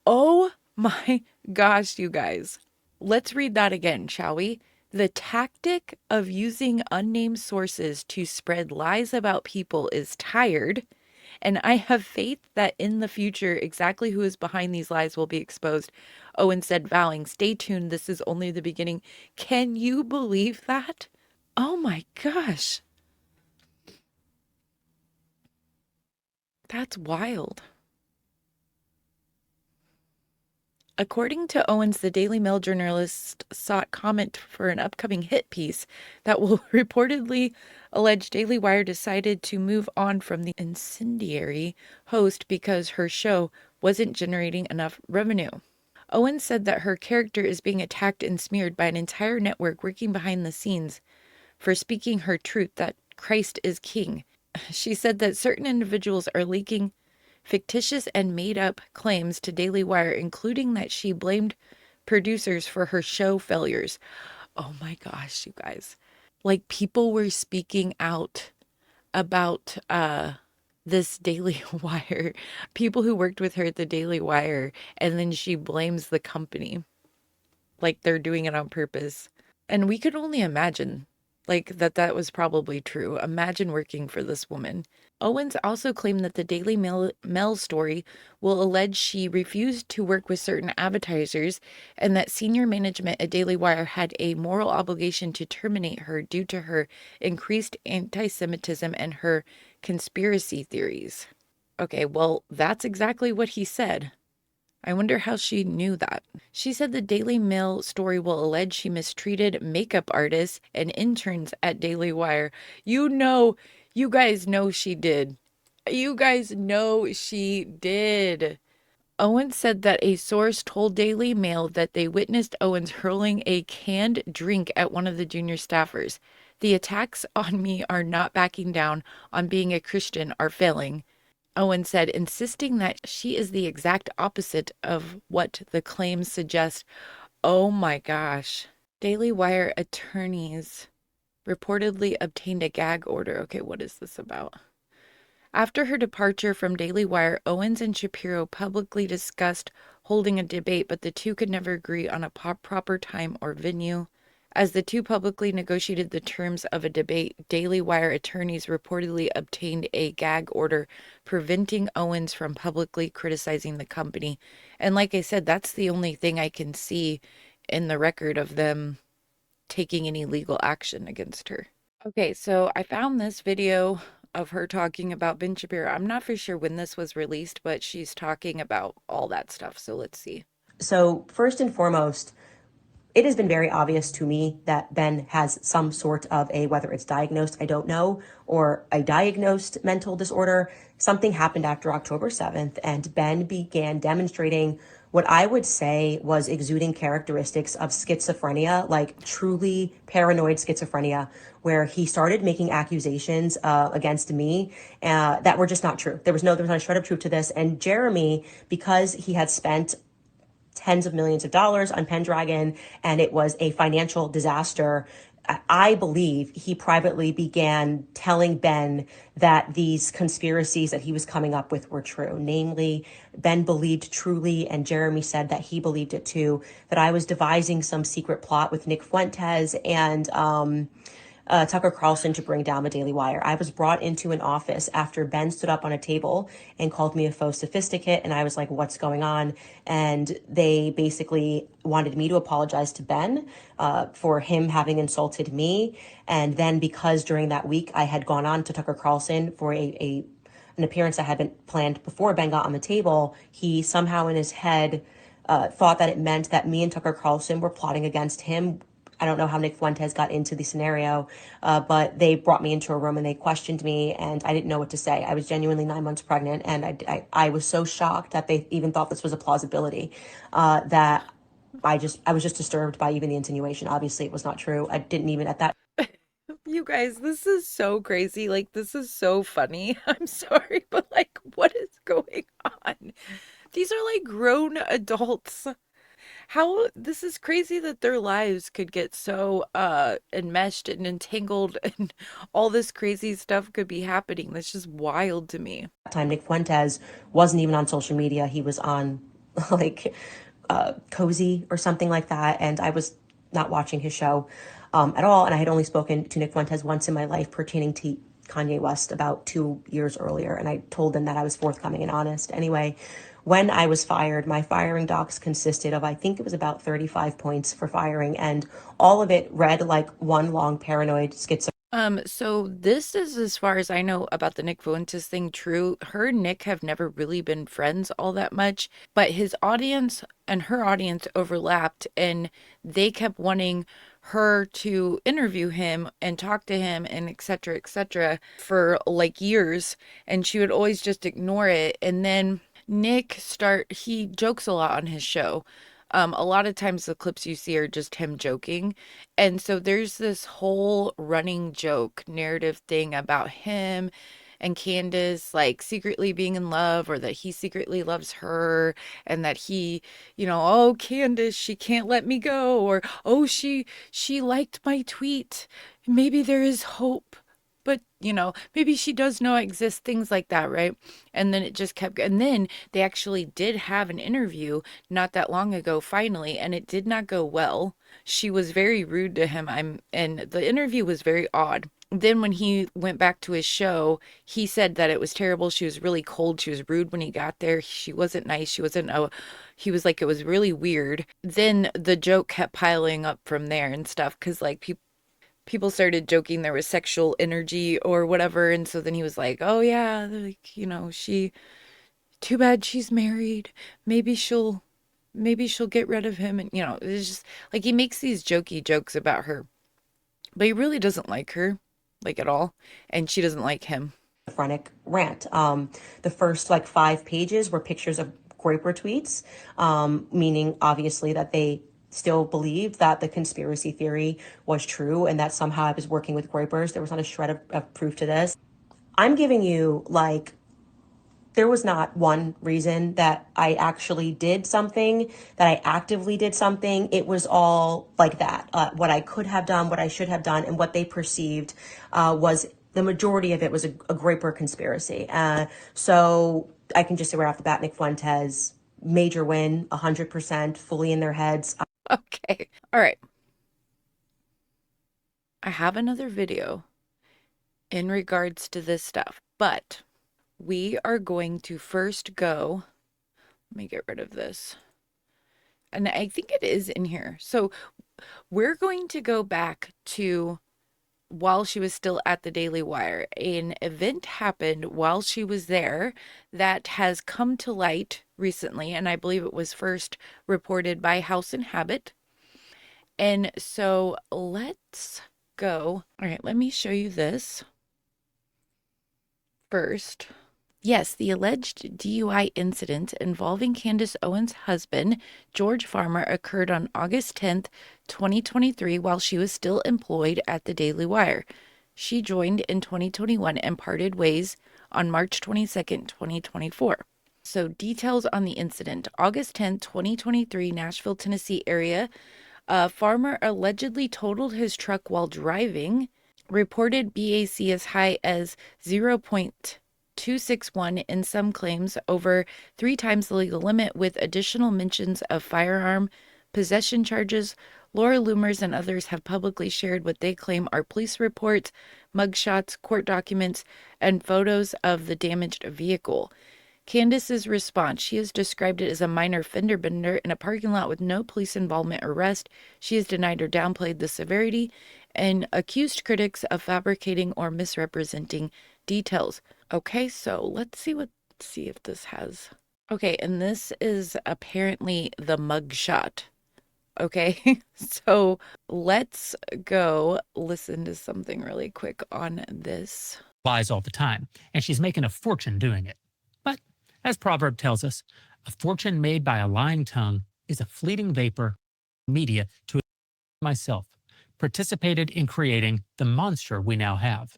Oh my gosh, you guys. Let's read that again, shall we? The tactic of using unnamed sources to spread lies about people is tired, and I have faith that in the future, exactly who is behind these lies will be exposed, Owen said, vowing, "Stay tuned. This is only the beginning." Can you believe that? Oh my gosh. That's wild. According to Owens, the Daily Mail journalist sought comment for an upcoming hit piece that will reportedly allege Daily Wire decided to move on from the incendiary host because her show wasn't generating enough revenue. Owens said that her character is being attacked and smeared by an entire network working behind the scenes for speaking her truth that Christ is king. She said that certain individuals are leaking fictitious and made-up claims to Daily Wire, including that she blamed producers for her show failures. Oh my gosh, you guys. Like, people were speaking out about this Daily Wire, people who worked with her at the Daily Wire, and then she blames the company. Like they're doing it on purpose. And we could only imagine like that was probably true. Imagine working for this woman. Owens also claimed that the Daily Mail story will allege she refused to work with certain advertisers and that senior management at Daily Wire had a moral obligation to terminate her due to her increased anti-Semitism and her conspiracy theories. Okay, well, that's exactly what he said. I wonder how she knew that. She said the Daily Mail story will allege she mistreated makeup artists and interns at Daily Wire. You guys know she did. You guys know she did. Owens said that a source told Daily Mail that they witnessed Owens hurling a canned drink at one of the junior staffers. "The attacks on me are not backing down on being a Christian are failing," Owen said, insisting that she is the exact opposite of what the claims suggest. Oh my gosh. Daily Wire attorneys reportedly obtained a gag order. Okay, what is this about? After her departure from Daily Wire, Owens and Shapiro publicly discussed holding a debate, but the two could never agree on a proper time or venue. As the two publicly negotiated the terms of a debate, Daily Wire attorneys reportedly obtained a gag order preventing Owens from publicly criticizing the company. And like I said, that's the only thing I can see in the record of them taking any legal action against her. Okay, so I found this video of her talking about Ben Shapiro. I'm not for sure when this was released, but she's talking about all that stuff. So let's see. So first and foremost, it has been very obvious to me that Ben has some sort of whether it's diagnosed, I don't know, or a diagnosed mental disorder. Something happened after October 7th, and Ben began demonstrating what I would say was exuding characteristics of schizophrenia, like truly paranoid schizophrenia, where he started making accusations against me that were just not true. There was not a shred of truth to this. And Jeremy, because he had spent tens of millions of dollars on Pendragon, and it was a financial disaster, I believe he privately began telling Ben that these conspiracies that he was coming up with were true. Namely, Ben believed truly, and Jeremy said that he believed it too, that I was devising some secret plot with Nick Fuentes and Tucker Carlson to bring down the Daily Wire. I was brought into an office after Ben stood up on a table and called me a faux sophisticate, and I was like, what's going on? And they basically wanted me to apologize to Ben for him having insulted me. And then because during that week I had gone on to Tucker Carlson for a an appearance that had been planned before Ben got on the table, he somehow in his head thought that it meant that me and Tucker Carlson were plotting against him. I don't know how Nick Fuentes got into the scenario, but they brought me into a room and they questioned me, and I didn't know what to say. I was genuinely 9 months pregnant, and I was so shocked that they even thought this was a plausibility, that I was just disturbed by even the insinuation. Obviously, it was not true. I didn't even at that You guys, this is so crazy. Like, this is so funny. I'm sorry, but like, what is going on? These are like grown adults. How this is crazy that their lives could get so enmeshed and entangled and all this crazy stuff could be happening. That's just wild to me. time, Nick Fuentes wasn't even on social media. He was on like Cozy or something like that, and I was not watching his show at all. And I had only spoken to Nick Fuentes once in my life pertaining to Kanye West about 2 years earlier, and I told him that I was forthcoming and honest. Anyway, when I was fired, my firing docs consisted of, I think it was about 35 points for firing, and all of it read like one long paranoid schizo. So this is, as far as I know about the Nick Fuentes thing, true. Her and Nick have never really been friends all that much, but his audience and her audience overlapped, and they kept wanting her to interview him and talk to him and et cetera, for like years, and she would always just ignore it. And then he jokes a lot on his show. A lot of times the clips you see are just him joking. And so there's this whole running joke narrative thing about him and Candace like secretly being in love, or that he secretly loves her, and that oh, Candace, she can't let me go, or oh, she liked my tweet. Maybe there is hope. But, maybe she does know I exist, things like that, right? And then it just kept, and then they actually did have an interview not that long ago, finally, and it did not go well. She was very rude to him. And the interview was very odd. Then when he went back to his show, he said that it was terrible. She was really cold. She was rude when he got there. She wasn't nice. He was like, it was really weird. Then the joke kept piling up from there and stuff, because like people started joking there was sexual energy or whatever. And so then he was like, oh yeah, like, too bad she's married. Maybe she'll get rid of him. And, it's just like, he makes these jokey jokes about her, but he really doesn't like her, like, at all. And she doesn't like him. Schizophrenic rant. The first like 5 pages were pictures of Groyper tweets, meaning obviously that they still believed that the conspiracy theory was true and that somehow I was working with Groypers. There was not a shred of proof to this. I'm giving you like, there was not one reason that I actually did something, that I actively did something. It was all like that. What I could have done, what I should have done, and what they perceived was the majority of it was a Groyper conspiracy. So I can just say right off the bat, Nick Fuentes, major win, 100%, fully in their heads. Okay. All right. I have another video in regards to this stuff, but we are going to first go. Let me get rid of this. And I think it is in here. So we're going to go back to while she was still at the Daily Wire. An event happened while she was there that has come to light recently, and I believe it was first reported by House and Habit. And so let's go. All right, let me show you this first. Yes, the alleged DUI incident involving Candace Owens' husband, George Farmer, occurred on August 10th, 2023, while she was still employed at the Daily Wire. She joined in 2021 and parted ways on March 22nd, 2024. So details on the incident. August 10th, 2023, Nashville, Tennessee area. Farmer allegedly totaled his truck while driving. Reported BAC as high as 0.261 in some claims, over 3 times the legal limit, with additional mentions of firearm possession charges. Laura Loomers and others have publicly shared what they claim are police reports, mugshots, court documents, and photos of the damaged vehicle. Candace's response: she has described it as a minor fender bender in a parking lot with no police involvement or arrest. She has denied or downplayed the severity and accused critics of fabricating or misrepresenting details. Okay, so let's see if this has. Okay, and this is apparently the mugshot. Okay, so let's go listen to something really quick on this. Lies all the time, and she's making a fortune doing it. But, as Proverb tells us, a fortune made by a lying tongue is a fleeting vapor. Media, to myself, participated in creating the monster we now have.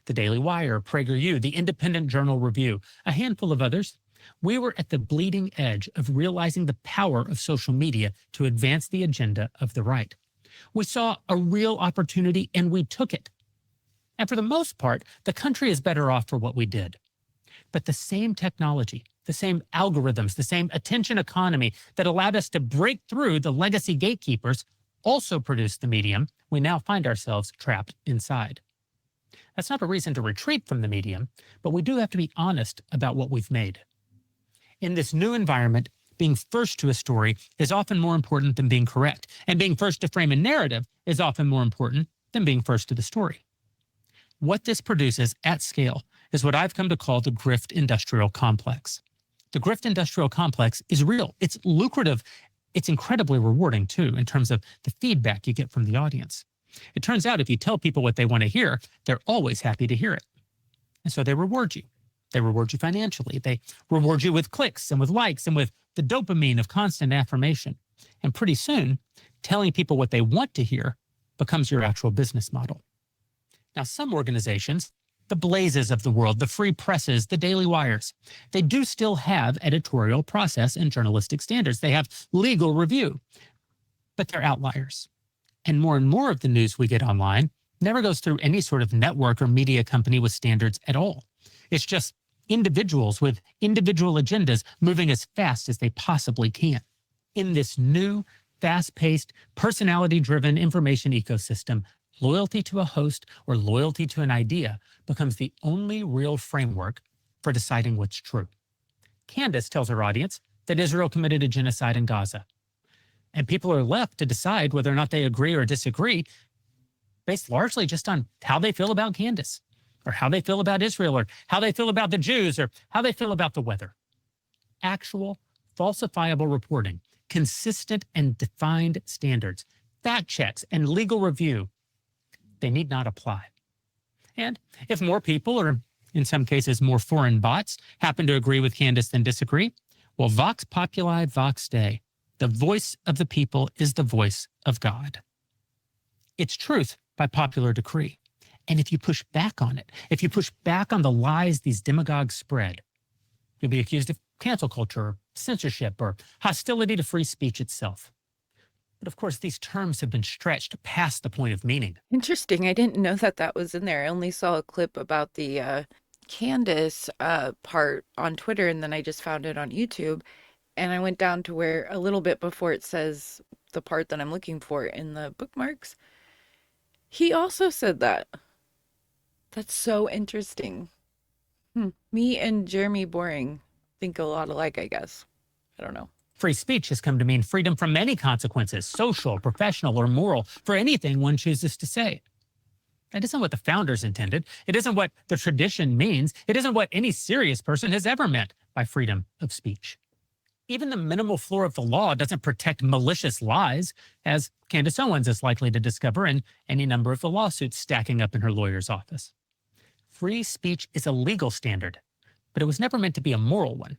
The Daily Wire, PragerU, the Independent Journal Review, a handful of others. We were at the bleeding edge of realizing the power of social media to advance the agenda of the right. We saw a real opportunity and we took it. And for the most part, the country is better off for what we did. But the same technology, the same algorithms, the same attention economy that allowed us to break through the legacy gatekeepers also produced the medium we now find ourselves trapped inside. That's not a reason to retreat from the medium, but we do have to be honest about what we've made. In this new environment, being first to a story is often more important than being correct, and being first to frame a narrative is often more important than being first to the story. What this produces at scale is what I've come to call the grift industrial complex. The grift industrial complex is real. It's lucrative. It's incredibly rewarding, too, in terms of the feedback you get from the audience. It turns out if you tell people what they want to hear, they're always happy to hear it. And so they reward you. They reward you financially. They reward you with clicks and with likes and with the dopamine of constant affirmation. And pretty soon, telling people what they want to hear becomes your actual business model. Now, some organizations, the Blazes of the world, the free presses, the Daily Wires, they do still have editorial process and journalistic standards. They have legal review, but they're outliers. And more of the news we get online never goes through any sort of network or media company with standards at all. It's just individuals with individual agendas moving as fast as they possibly can. In this new, fast-paced, personality-driven information ecosystem, loyalty to a host or loyalty to an idea becomes the only real framework for deciding what's true. Candace tells her audience that Israel committed a genocide in Gaza. And people are left to decide whether or not they agree or disagree based largely just on how they feel about Candace, or how they feel about Israel, or how they feel about the Jews, or how they feel about the weather. Actual, falsifiable reporting, consistent and defined standards, fact checks, and legal review, they need not apply. And if more people, or in some cases more foreign bots, happen to agree with Candace than disagree, well, vox populi, vox dei. The voice of the people is the voice of God. It's truth by popular decree. And if you push back on it, if you push back on the lies these demagogues spread, you'll be accused of cancel culture, or censorship, or hostility to free speech itself. But of course, these terms have been stretched past the point of meaning. Interesting. I didn't know that was in there. I only saw a clip about the Candace part on Twitter, and then I just found it on YouTube. And I went down to where a little bit before it says the part that I'm looking for in the bookmarks. He also said that. That's so interesting. Me and Jeremy Boring think a lot alike, I guess. I don't know. Free speech has come to mean freedom from any consequences, social, professional, or moral, for anything one chooses to say. That isn't what the founders intended. It isn't what the tradition means. It isn't what any serious person has ever meant by freedom of speech. Even the minimal floor of the law doesn't protect malicious lies, as Candace Owens is likely to discover in any number of the lawsuits stacking up in her lawyer's office. Free speech is a legal standard, but it was never meant to be a moral one.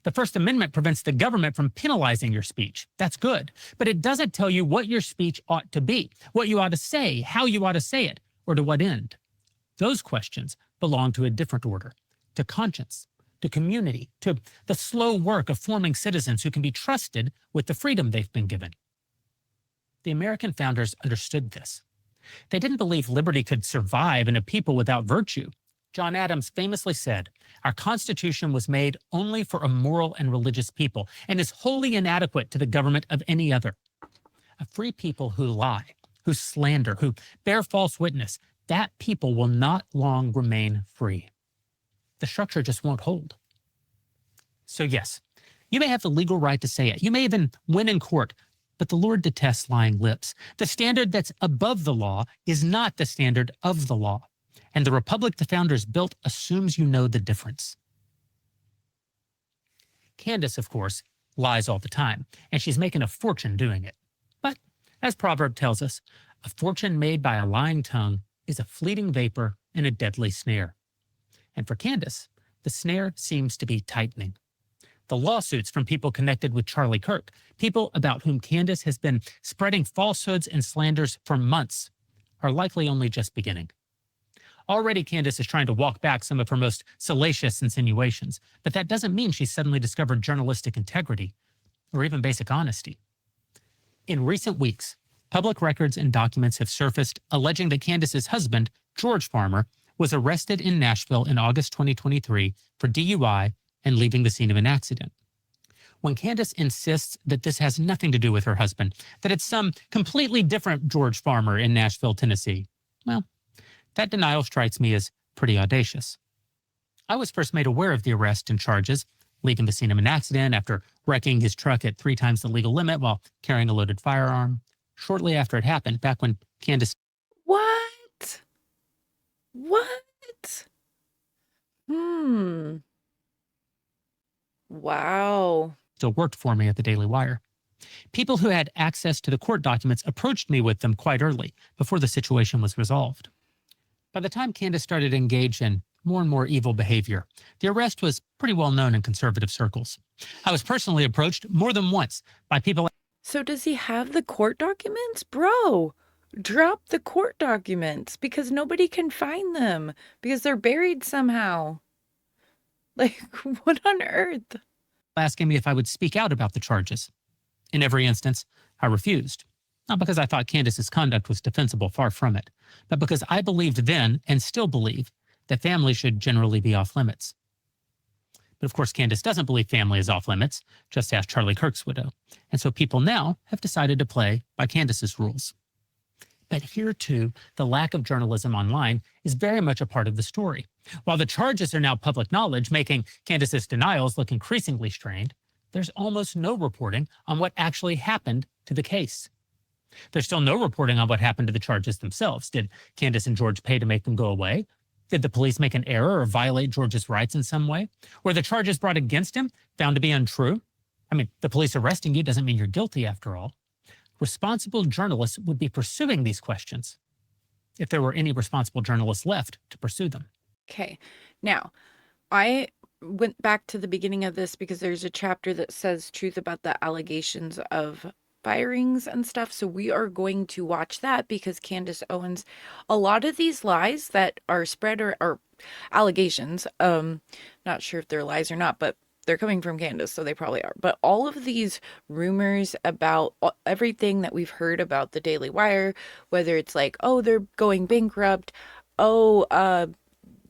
The First Amendment prevents the government from penalizing your speech. That's good, but it doesn't tell you what your speech ought to be, what you ought to say, how you ought to say it, or to what end. Those questions belong to a different order, to conscience, to community, to the slow work of forming citizens who can be trusted with the freedom they've been given. The American founders understood this. They didn't believe liberty could survive in a people without virtue. John Adams famously said, "Our Constitution was made only for a moral and religious people and is wholly inadequate to the government of any other." A free people who lie, who slander, who bear false witness, that people will not long remain free. The structure just won't hold. So yes, you may have the legal right to say it. You may even win in court, but the Lord detests lying lips. The standard that's above the law is not the standard of the law. And the republic the founders built assumes you know the difference. Candace, of course, lies all the time, and she's making a fortune doing it. But, as proverb tells us, a fortune made by a lying tongue is a fleeting vapor and a deadly snare. And for Candace, the snare seems to be tightening. The lawsuits from people connected with Charlie Kirk, people about whom Candace has been spreading falsehoods and slanders for months, are likely only just beginning. Already, Candace is trying to walk back some of her most salacious insinuations, but that doesn't mean she's suddenly discovered journalistic integrity or even basic honesty. In recent weeks, public records and documents have surfaced alleging that Candace's husband, George Farmer, was arrested in Nashville in August 2023 for DUI and leaving the scene of an accident. When Candace insists that this has nothing to do with her husband, that it's some completely different George Farmer in Nashville, Tennessee, well, that denial strikes me as pretty audacious. I was first made aware of the arrest and charges, leaving the scene of an accident after wrecking his truck at 3 times the legal limit while carrying a loaded firearm, shortly after it happened, back when Candace... What? Wow. still worked for me at the Daily Wire. People who had access to the court documents approached me with them quite early, before the situation was resolved. By the time Candace started to engage in more and more evil behavior, the arrest was pretty well known in conservative circles. I was personally approached more than once by people... So does he have the court documents? Bro, drop the court documents because nobody can find them because they're buried somehow. Like, what on earth? asking me if I would speak out about the charges. In every instance, I refused. Not because I thought Candace's conduct was defensible, far from it, but because I believed then, and still believe, that family should generally be off limits. But of course, Candace doesn't believe family is off limits, just ask Charlie Kirk's widow. And so people now have decided to play by Candace's rules. But here, too, the lack of journalism online is very much a part of the story. While the charges are now public knowledge, making Candace's denials look increasingly strained, there's almost no reporting on what actually happened to the case. There's still no reporting on what happened to the charges themselves. Did Candace and George pay to make them go away? Did the police make an error or violate George's rights in some way? Were the charges brought against him found to be untrue? I mean, the police arresting you doesn't mean you're guilty after all. Responsible journalists would be pursuing these questions if there were any responsible journalists left to pursue them. Okay, now, I went back to the beginning of this because there's a chapter that says truth about the allegations of firings and stuff. So we are going to watch that because Candace Owens, a lot of these lies that are spread or allegations, not sure if they're lies or not, but they're coming from Candace, so they probably are. But all of these rumors about everything that we've heard about the Daily Wire, whether it's like, oh, they're going bankrupt, oh,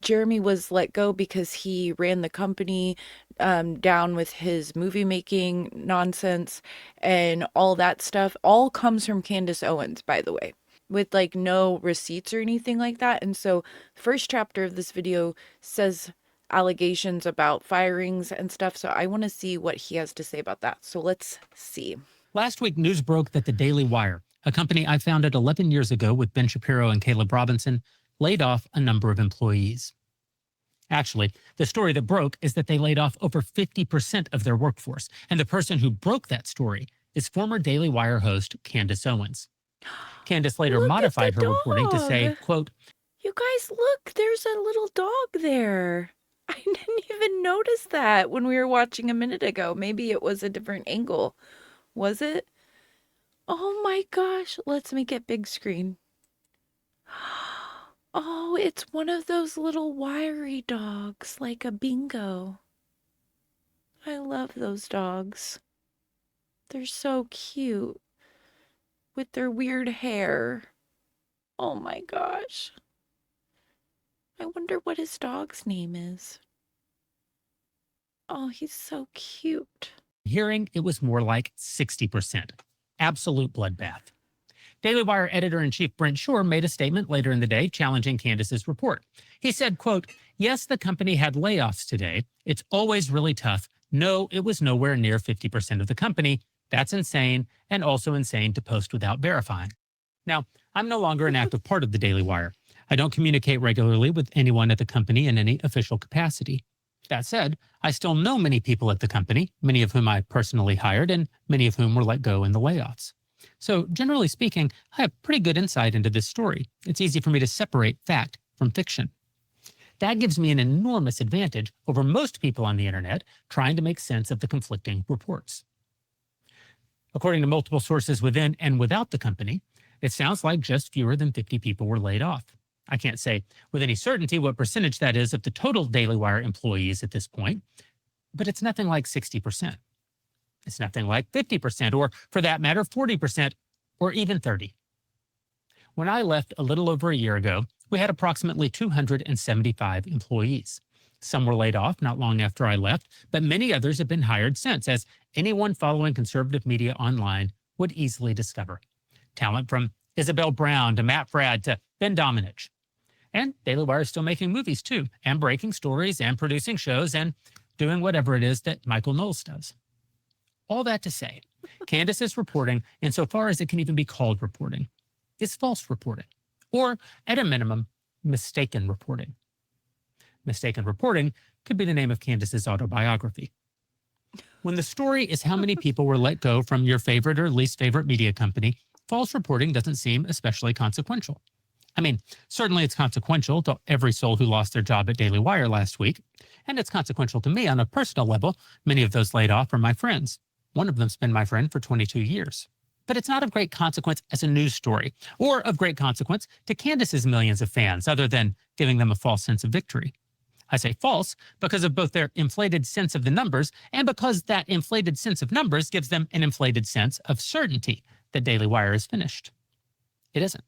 Jeremy was let go because he ran the company down with his movie making nonsense and all that stuff, all comes from Candace Owens, by the way, with like no receipts or anything like that. And so first chapter of this video says allegations about firings and stuff. So I want to see what he has to say about that. So let's see. Last week, news broke that the Daily Wire, a company I founded 11 years ago with Ben Shapiro and Caleb Robinson, laid off a number of employees. Actually, the story that broke is that they laid off over 50% of their workforce. And the person who broke that story is former Daily Wire host Candace Owens. Candace later modified her reporting to say, quote, "You guys, look, there's a little dog there. I didn't even notice that when we were watching a minute ago. Maybe it was a different angle. Was it? Oh my gosh. Let's make it big screen. Oh, it's one of those little wiry dogs, like a Bingo. I love those dogs. They're so cute with their weird hair. Oh my gosh. I wonder what his dog's name is. Oh, he's so cute. Hearing it was more like 60%. Absolute bloodbath. Daily Wire editor-in-chief Brent Shore made a statement later in the day challenging Candace's report. He said, quote, "Yes, the company had layoffs today. It's always really tough. No, it was nowhere near 50% of the company. That's insane, and also insane to post without verifying." Now, I'm no longer an active part of the Daily Wire. I don't communicate regularly with anyone at the company in any official capacity. That said, I still know many people at the company, many of whom I personally hired and many of whom were let go in the layoffs. So generally speaking, I have pretty good insight into this story. It's easy for me to separate fact from fiction. That gives me an enormous advantage over most people on the internet trying to make sense of the conflicting reports. According to multiple sources within and without the company, it sounds like just fewer than 50 people were laid off. I can't say with any certainty what percentage that is of the total Daily Wire employees at this point, but it's nothing like 60%. It's nothing like 50%, or for that matter, 40%, or even 30%. When I left a little over a year ago, we had approximately 275 employees. Some were laid off not long after I left, but many others have been hired since, as anyone following conservative media online would easily discover. Talent from Isabel Brown to Matt Fradd to Ben Domenech. And Daily Wire is still making movies too, and breaking stories and producing shows and doing whatever it is that Michael Knowles does. All that to say, Candace's reporting, insofar as it can even be called reporting, is false reporting, or at a minimum, mistaken reporting. Mistaken reporting could be the name of Candace's autobiography. When the story is how many people were let go from your favorite or least favorite media company, false reporting doesn't seem especially consequential. I mean, certainly it's consequential to every soul who lost their job at Daily Wire last week, and it's consequential to me on a personal level. Many of those laid off are my friends. One of them's been my friend for 22 years. But it's not of great consequence as a news story, or of great consequence to Candace's millions of fans, other than giving them a false sense of victory. I say false because of both their inflated sense of the numbers and because that inflated sense of numbers gives them an inflated sense of certainty that Daily Wire is finished. It isn't.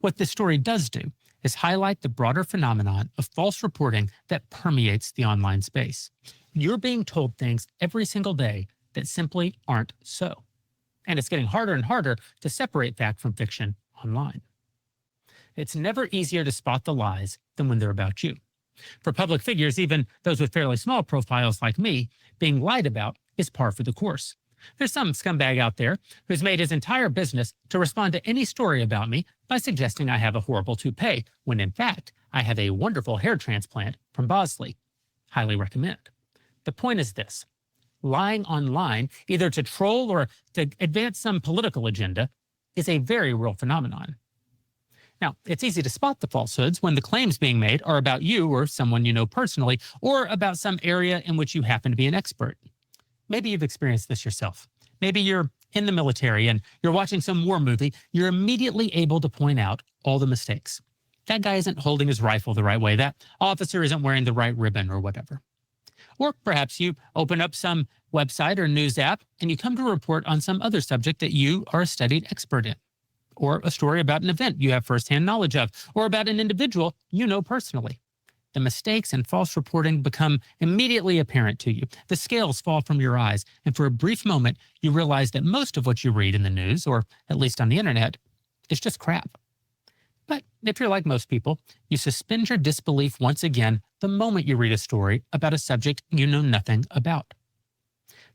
What this story does do is highlight the broader phenomenon of false reporting that permeates the online space. You're being told things every single day that simply aren't so. And it's getting harder and harder to separate fact from fiction online. It's never easier to spot the lies than when they're about you. For public figures, even those with fairly small profiles like me, being lied about is par for the course. There's some scumbag out there who's made his entire business to respond to any story about me by suggesting I have a horrible toupee, when in fact, I have a wonderful hair transplant from Bosley. Highly recommend. The point is this: lying online, either to troll or to advance some political agenda, is a very real phenomenon. Now, it's easy to spot the falsehoods when the claims being made are about you or someone you know personally, or about some area in which you happen to be an expert. Maybe you've experienced this yourself. Maybe you're in the military and you're watching some war movie. You're immediately able to point out all the mistakes. That guy isn't holding his rifle the right way. That officer isn't wearing the right ribbon or whatever. Or perhaps you open up some website or news app and you come to report on some other subject that you are a studied expert in. Or a story about an event you have firsthand knowledge of, or about an individual you know personally. The mistakes and false reporting become immediately apparent to you. The scales fall from your eyes, and for a brief moment, you realize that most of what you read in the news, or at least on the internet, is just crap. But if you're like most people, you suspend your disbelief once again the moment you read a story about a subject you know nothing about.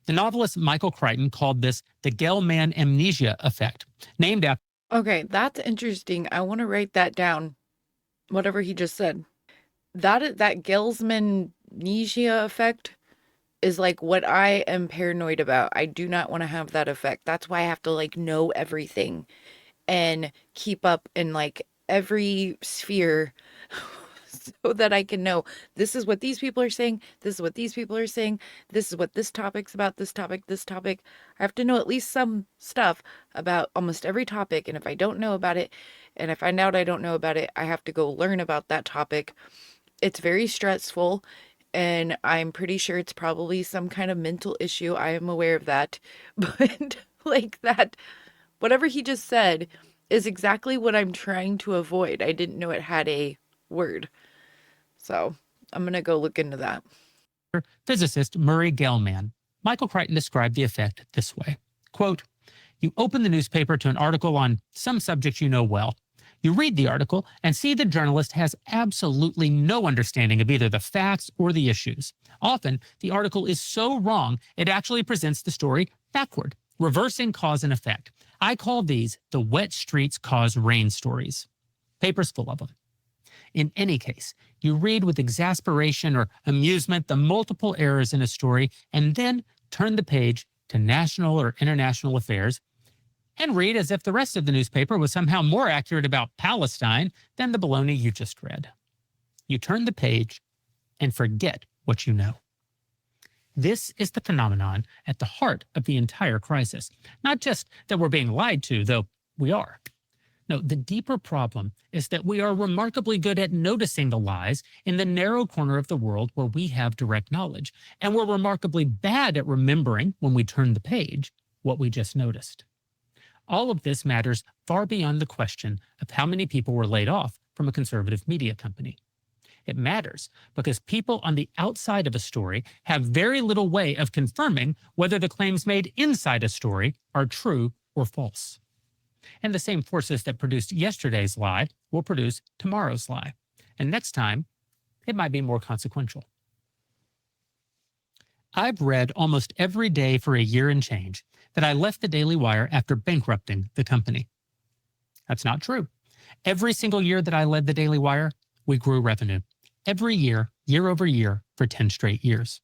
The novelist Michael Crichton called this the Gell-Mann amnesia effect, named after... Okay, that's interesting. I want to write that down. Whatever he just said. That Gell-Mann amnesia effect is like what I am paranoid about. I do not want to have that effect. That's why I have to like know everything and keep up in like every sphere so that I can know this is what these people are saying, this is what these people are saying, this is what this topic's about, this topic. I have to know at least some stuff about almost every topic, and if I don't know about it, and I find out I don't know about it, I have to go learn about that topic. It's very stressful, and I'm pretty sure it's probably some kind of mental issue. I am aware of that, but like that, whatever he just said is exactly what I'm trying to avoid. I didn't know it had a word. So I'm going to go look into that. Physicist Murray Gell-Mann. Michael Crichton described the effect this way. Quote, you open the newspaper to an article on some subject you know well. You read the article and see the journalist has absolutely no understanding of either the facts or the issues. Often, the article is so wrong, it actually presents the story backward, reversing cause and effect. I call these the wet streets cause rain stories. Paper's full of them. In any case, you read with exasperation or amusement the multiple errors in a story and then turn the page to national or international affairs and read as if the rest of the newspaper was somehow more accurate about Palestine than the baloney you just read. You turn the page and forget what you know. This is the phenomenon at the heart of the entire crisis. Not just that we're being lied to, though we are. No, the deeper problem is that we are remarkably good at noticing the lies in the narrow corner of the world where we have direct knowledge, and we're remarkably bad at remembering, when we turn the page, what we just noticed. All of this matters far beyond the question of how many people were laid off from a conservative media company. It matters because people on the outside of a story have very little way of confirming whether the claims made inside a story are true or false. And the same forces that produced yesterday's lie will produce tomorrow's lie. And next time, it might be more consequential. I've read almost every day for a year and change that I left the Daily Wire after bankrupting the company. That's not true. Every single year that I led the Daily Wire, we grew revenue. Every year, year over year, for 10 straight years.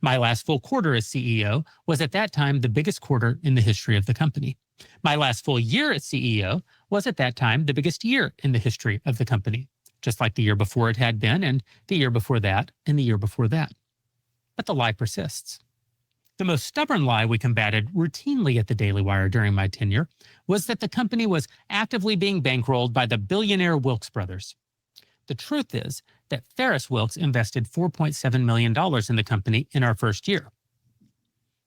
My last full quarter as CEO was at that time the biggest quarter in the history of the company. My last full year as CEO was at that time the biggest year in the history of the company, just like the year before it had been, and the year before that, and the year before that. But the lie persists. The most stubborn lie we combated routinely at the Daily Wire during my tenure was that the company was actively being bankrolled by the billionaire Wilkes brothers. The truth is that Ferris Wilkes invested $4.7 million in the company in our first year.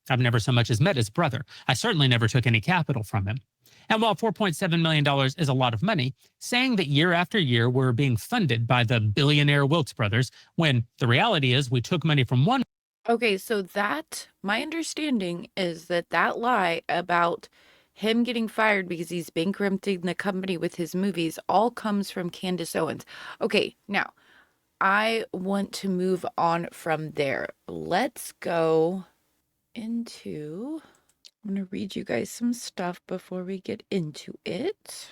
I've never so much as met his brother. I certainly never took any capital from him. And while $4.7 million is a lot of money, saying that year after year we're being funded by the billionaire Wilkes brothers, when the reality is we took money from one. Okay, so my understanding is that lie about him getting fired because he's bankrupting the company with his movies all comes from Candace Owens. Okay, now, I want to move on from there. Let's go into... I'm going to read you guys some stuff before we get into it.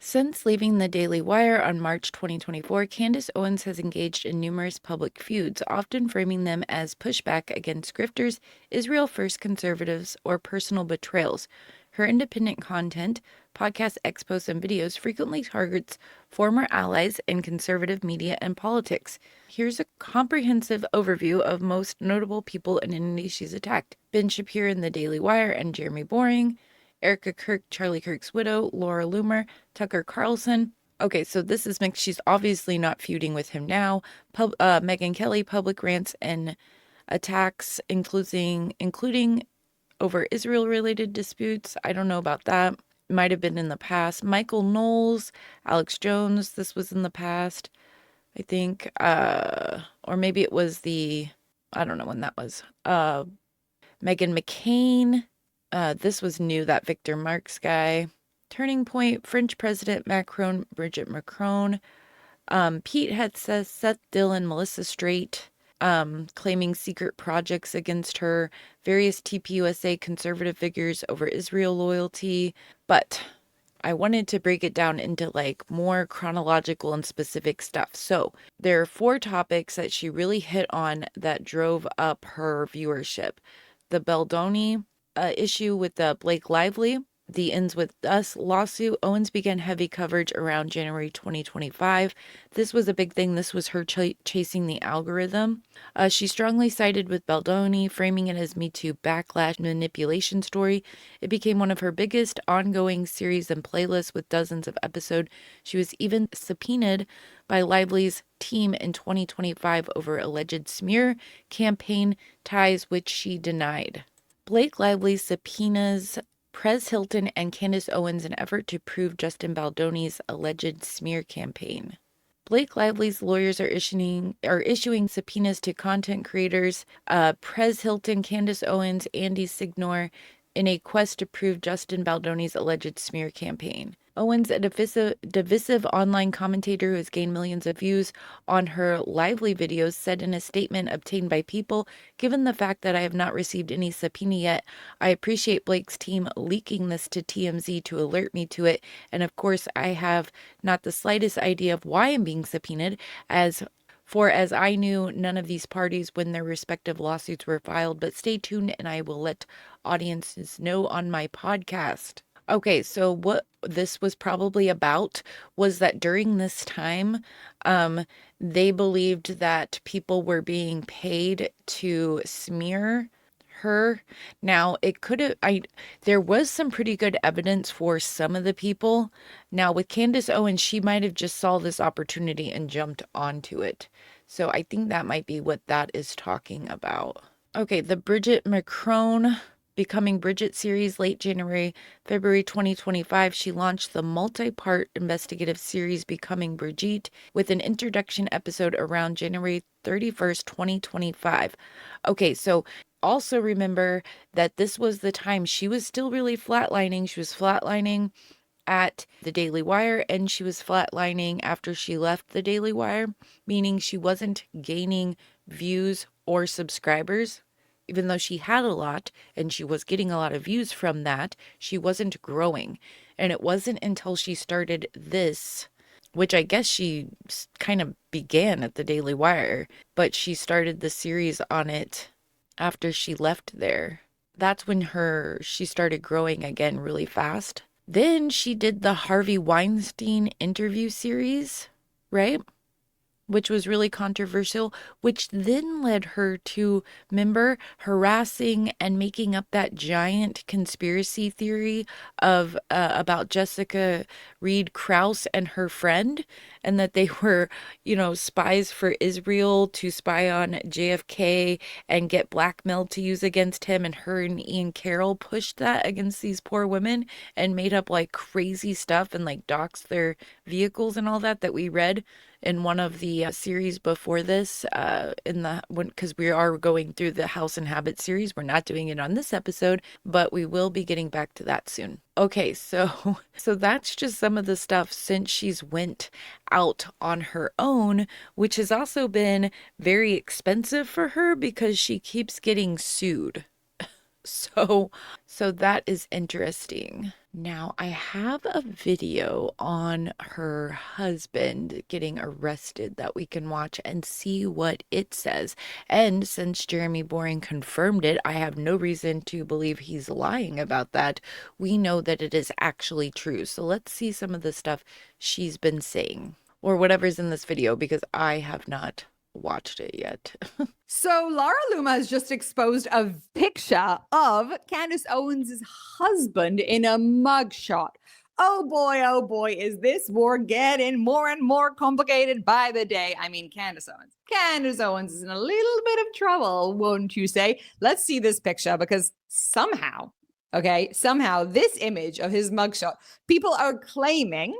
Since leaving the Daily Wire on March 2024, Candace Owens has engaged in numerous public feuds, often framing them as pushback against grifters, Israel-first conservatives, or personal betrayals. Her independent content, podcasts, expos, and videos frequently targets former allies in conservative media and politics. Here's a comprehensive overview of most notable people and entities she's attacked. Ben Shapiro in the Daily Wire and Jeremy Boring, Erica Kirk, Charlie Kirk's widow, Laura Loomer, Tucker Carlson. Okay, so this is mixed. She's obviously not feuding with him now. Megyn Kelly, public rants and attacks, including over Israel-related disputes. I don't know about that. Might have been in the past. Michael Knowles, Alex Jones. This was in the past, I think. Or maybe it was I don't know when that was. Meghan McCain. This was new, that Victor Marx guy. Turning Point, French President Macron, Brigitte Macron. Pete Hegseth, Seth Dillon, Melissa Straight, claiming secret projects against her. Various TPUSA conservative figures over Israel loyalty. But I wanted to break it down into more chronological and specific stuff. So there are 4 topics that she really hit on that drove up her viewership. The Baldoni issue with the Blake Lively, the Ends With Us lawsuit. Owens began heavy coverage around January 2025. This was a big thing. This was her chasing the algorithm. She strongly sided with Baldoni, framing it as Me Too backlash manipulation story. It became one of her biggest ongoing series and playlists with dozens of episodes. She was even subpoenaed by Lively's team in 2025 over alleged smear campaign ties, which she denied. Blake Lively subpoenas Prez Hilton and Candace Owens in effort to prove Justin Baldoni's alleged smear campaign. Blake Lively's lawyers are issuing subpoenas to content creators Prez Hilton, Candace Owens, Andy Signor in a quest to prove Justin Baldoni's alleged smear campaign. Owens, a divisive online commentator who has gained millions of views on her lively videos, said in a statement obtained by People, "Given the fact that I have not received any subpoena yet, I appreciate Blake's team leaking this to TMZ to alert me to it. And of course, I have not the slightest idea of why I'm being subpoenaed, as I knew none of these parties when their respective lawsuits were filed. But stay tuned and I will let audiences know on my podcast." Okay, so what this was probably about was that during this time, they believed that people were being paid to smear her. Now, there was some pretty good evidence for some of the people. Now, with Candace Owens, she might have just saw this opportunity and jumped onto it. So I think that might be what that is talking about. Okay, the Bridget Macron Becoming Bridget series, late February 2025, she launched the multi-part investigative series Becoming Brigitte with an introduction episode around January 31st, 2025. Okay, so also remember that this was the time she was still really flatlining. She was flatlining at the Daily Wire, and she was flatlining after she left the Daily Wire, meaning she wasn't gaining views or subscribers. Even though she had a lot and she was getting a lot of views from that, she wasn't growing. And it wasn't until she started this, which I guess she kind of began at the Daily Wire, but she started the series on it after she left there. That's when she started growing again really fast. Then she did the Harvey Weinstein interview series, right? Which was really controversial, which then led her to, remember, harassing and making up that giant conspiracy theory of about Jessica Reed Krause and her friend, and that they were, spies for Israel to spy on JFK and get blackmailed to use against him. And her and Ian Carroll pushed that against these poor women and made up like crazy stuff and like doxed their vehicles and all that we read in one of the series before this, because we are going through the House and Habit series. We're not doing it on this episode, but we will be getting back to that soon. Okay, so that's just some of the stuff since she's went out on her own, which has also been very expensive for her because she keeps getting sued. So that is interesting. Now, I have a video on her husband getting arrested that we can watch and see what it says. And since Jeremy Boring confirmed it, I have no reason to believe he's lying about that. We know that it is actually true. So let's see some of the stuff she's been saying, or whatever's in this video, because I have not watched it yet. So Lara Luma has just exposed a picture of Candace Owens' husband in a mugshot. Oh boy, is this war getting more and more complicated by the day. I mean, Candace Owens is in a little bit of trouble, won't you say? Let's see this picture, because somehow this image of his mugshot, people are claiming,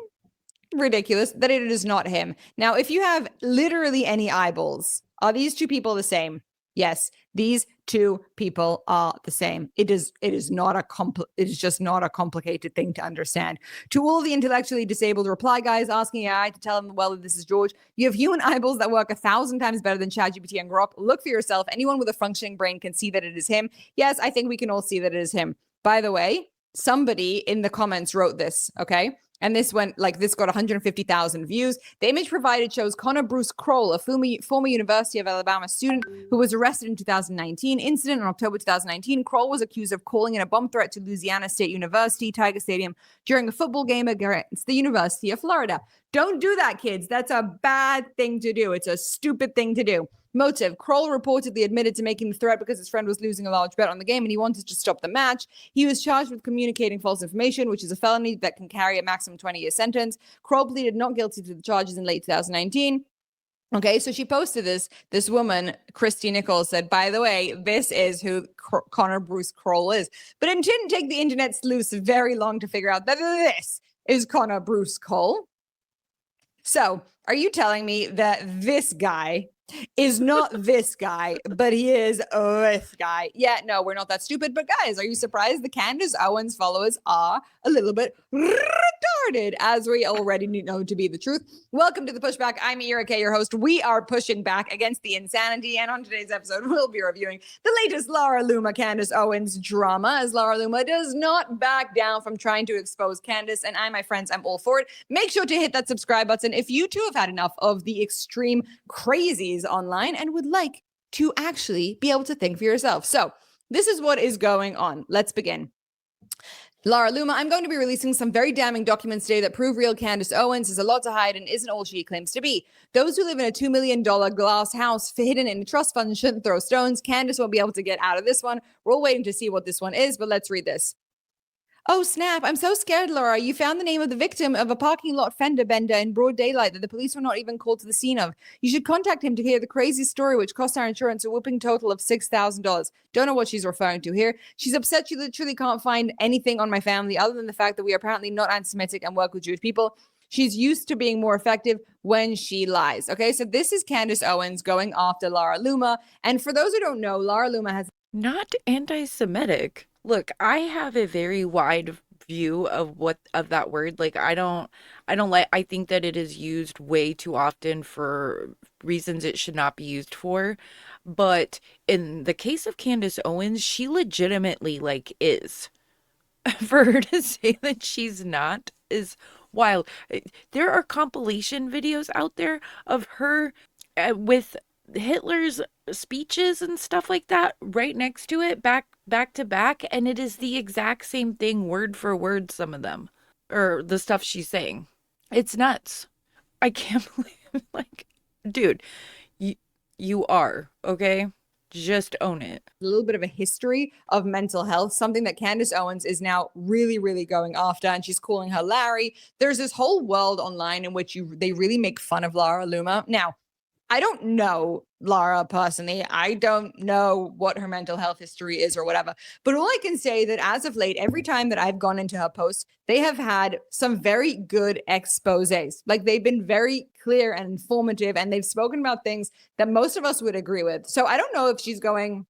ridiculous, that it is not him. Now, if you have literally any eyeballs, are these two people the same? Yes, these two people are the same. It is just not a complicated thing to understand. To all the intellectually disabled reply guys asking AI to tell them, well, this is George, you have human eyeballs that work 1,000 times better than ChatGPT and Grok. Look for yourself. Anyone with a functioning brain can see that it is him. Yes, I think we can all see that it is him. By the way, somebody in the comments wrote this, okay? And this got 150,000 views. The image provided shows Connor Bruce Kroll, a former University of Alabama student who was arrested in 2019. Incident in October 2019. Kroll was accused of calling in a bomb threat to Louisiana State University, Tiger Stadium, during a football game against the University of Florida. Don't do that, kids. That's a bad thing to do. It's a stupid thing to do. Motive. Kroll reportedly admitted to making the threat because his friend was losing a large bet on the game and he wanted to stop the match. He was charged with communicating false information, which is a felony that can carry a maximum 20-year sentence. Kroll pleaded not guilty to the charges in late 2019. Okay, so she posted this woman, Christy Nichols, said, by the way, this is who Connor Bruce Kroll is. But it didn't take the internet sleuths very long to figure out that this is Connor Bruce Kroll. So are you telling me that this guy is not this guy, but he is this guy. Yeah, no, we're not that stupid. But guys, are you surprised the Candace Owens followers are a little bit retarded, as we already know to be the truth? Welcome to the Pushback. I'm Erika, your host. We are pushing back against the insanity, and on today's episode, we'll be reviewing the latest Laura Loomer Candace Owens drama, as Laura Loomer does not back down from trying to expose Candace. And I, my friends, I'm all for it. Make sure to hit that subscribe button if you too have had enough of the extreme crazies online and would like to actually be able to think for yourself. So this is what is going on. Let's begin. Laura Loomer, I'm going to be releasing some very damning documents today that prove real Candace Owens has a lot to hide and isn't all she claims to be. Those who live in a $2 million glass house hidden in a trust fund shouldn't throw stones. Candace won't be able to get out of this one. We're all waiting to see what this one is, but let's read this. Oh, snap. I'm so scared, Laura. You found the name of the victim of a parking lot fender bender in broad daylight that the police were not even called to the scene of. You should contact him to hear the crazy story, which cost our insurance a whooping total of $6,000. Don't know what she's referring to here. She's upset she literally can't find anything on my family other than the fact that we are apparently not anti-Semitic and work with Jewish people. She's used to being more effective when she lies. Okay, so this is Candace Owens going after Laura Loomer. And for those who don't know, Laura Loomer has Not anti-Semitic. Look, I have a very wide view of that word. Like I don't like, I think that it is used way too often for reasons it should not be used for. But in the case of Candace Owens, she legitimately like is. For her to say that she's not is wild. There are compilation videos out there of her with Hitler's speeches and stuff like that right next to it, back to back, and it is the exact same thing word for word, some of them, or the stuff she's saying. It's nuts. I can't believe, like, dude, you are, okay? Just own it. A little bit of a history of mental health, something that Candace Owens is now really, really going after, and she's calling her Larry. There's this whole world online in which they really make fun of Laura Loomer. Now, I don't know Laura personally. I don't know what her mental health history is or whatever. But all I can say that as of late, every time that I've gone into her posts, they have had some very good exposés. Like they've been very clear and informative, and they've spoken about things that most of us would agree with. So I don't know if she's going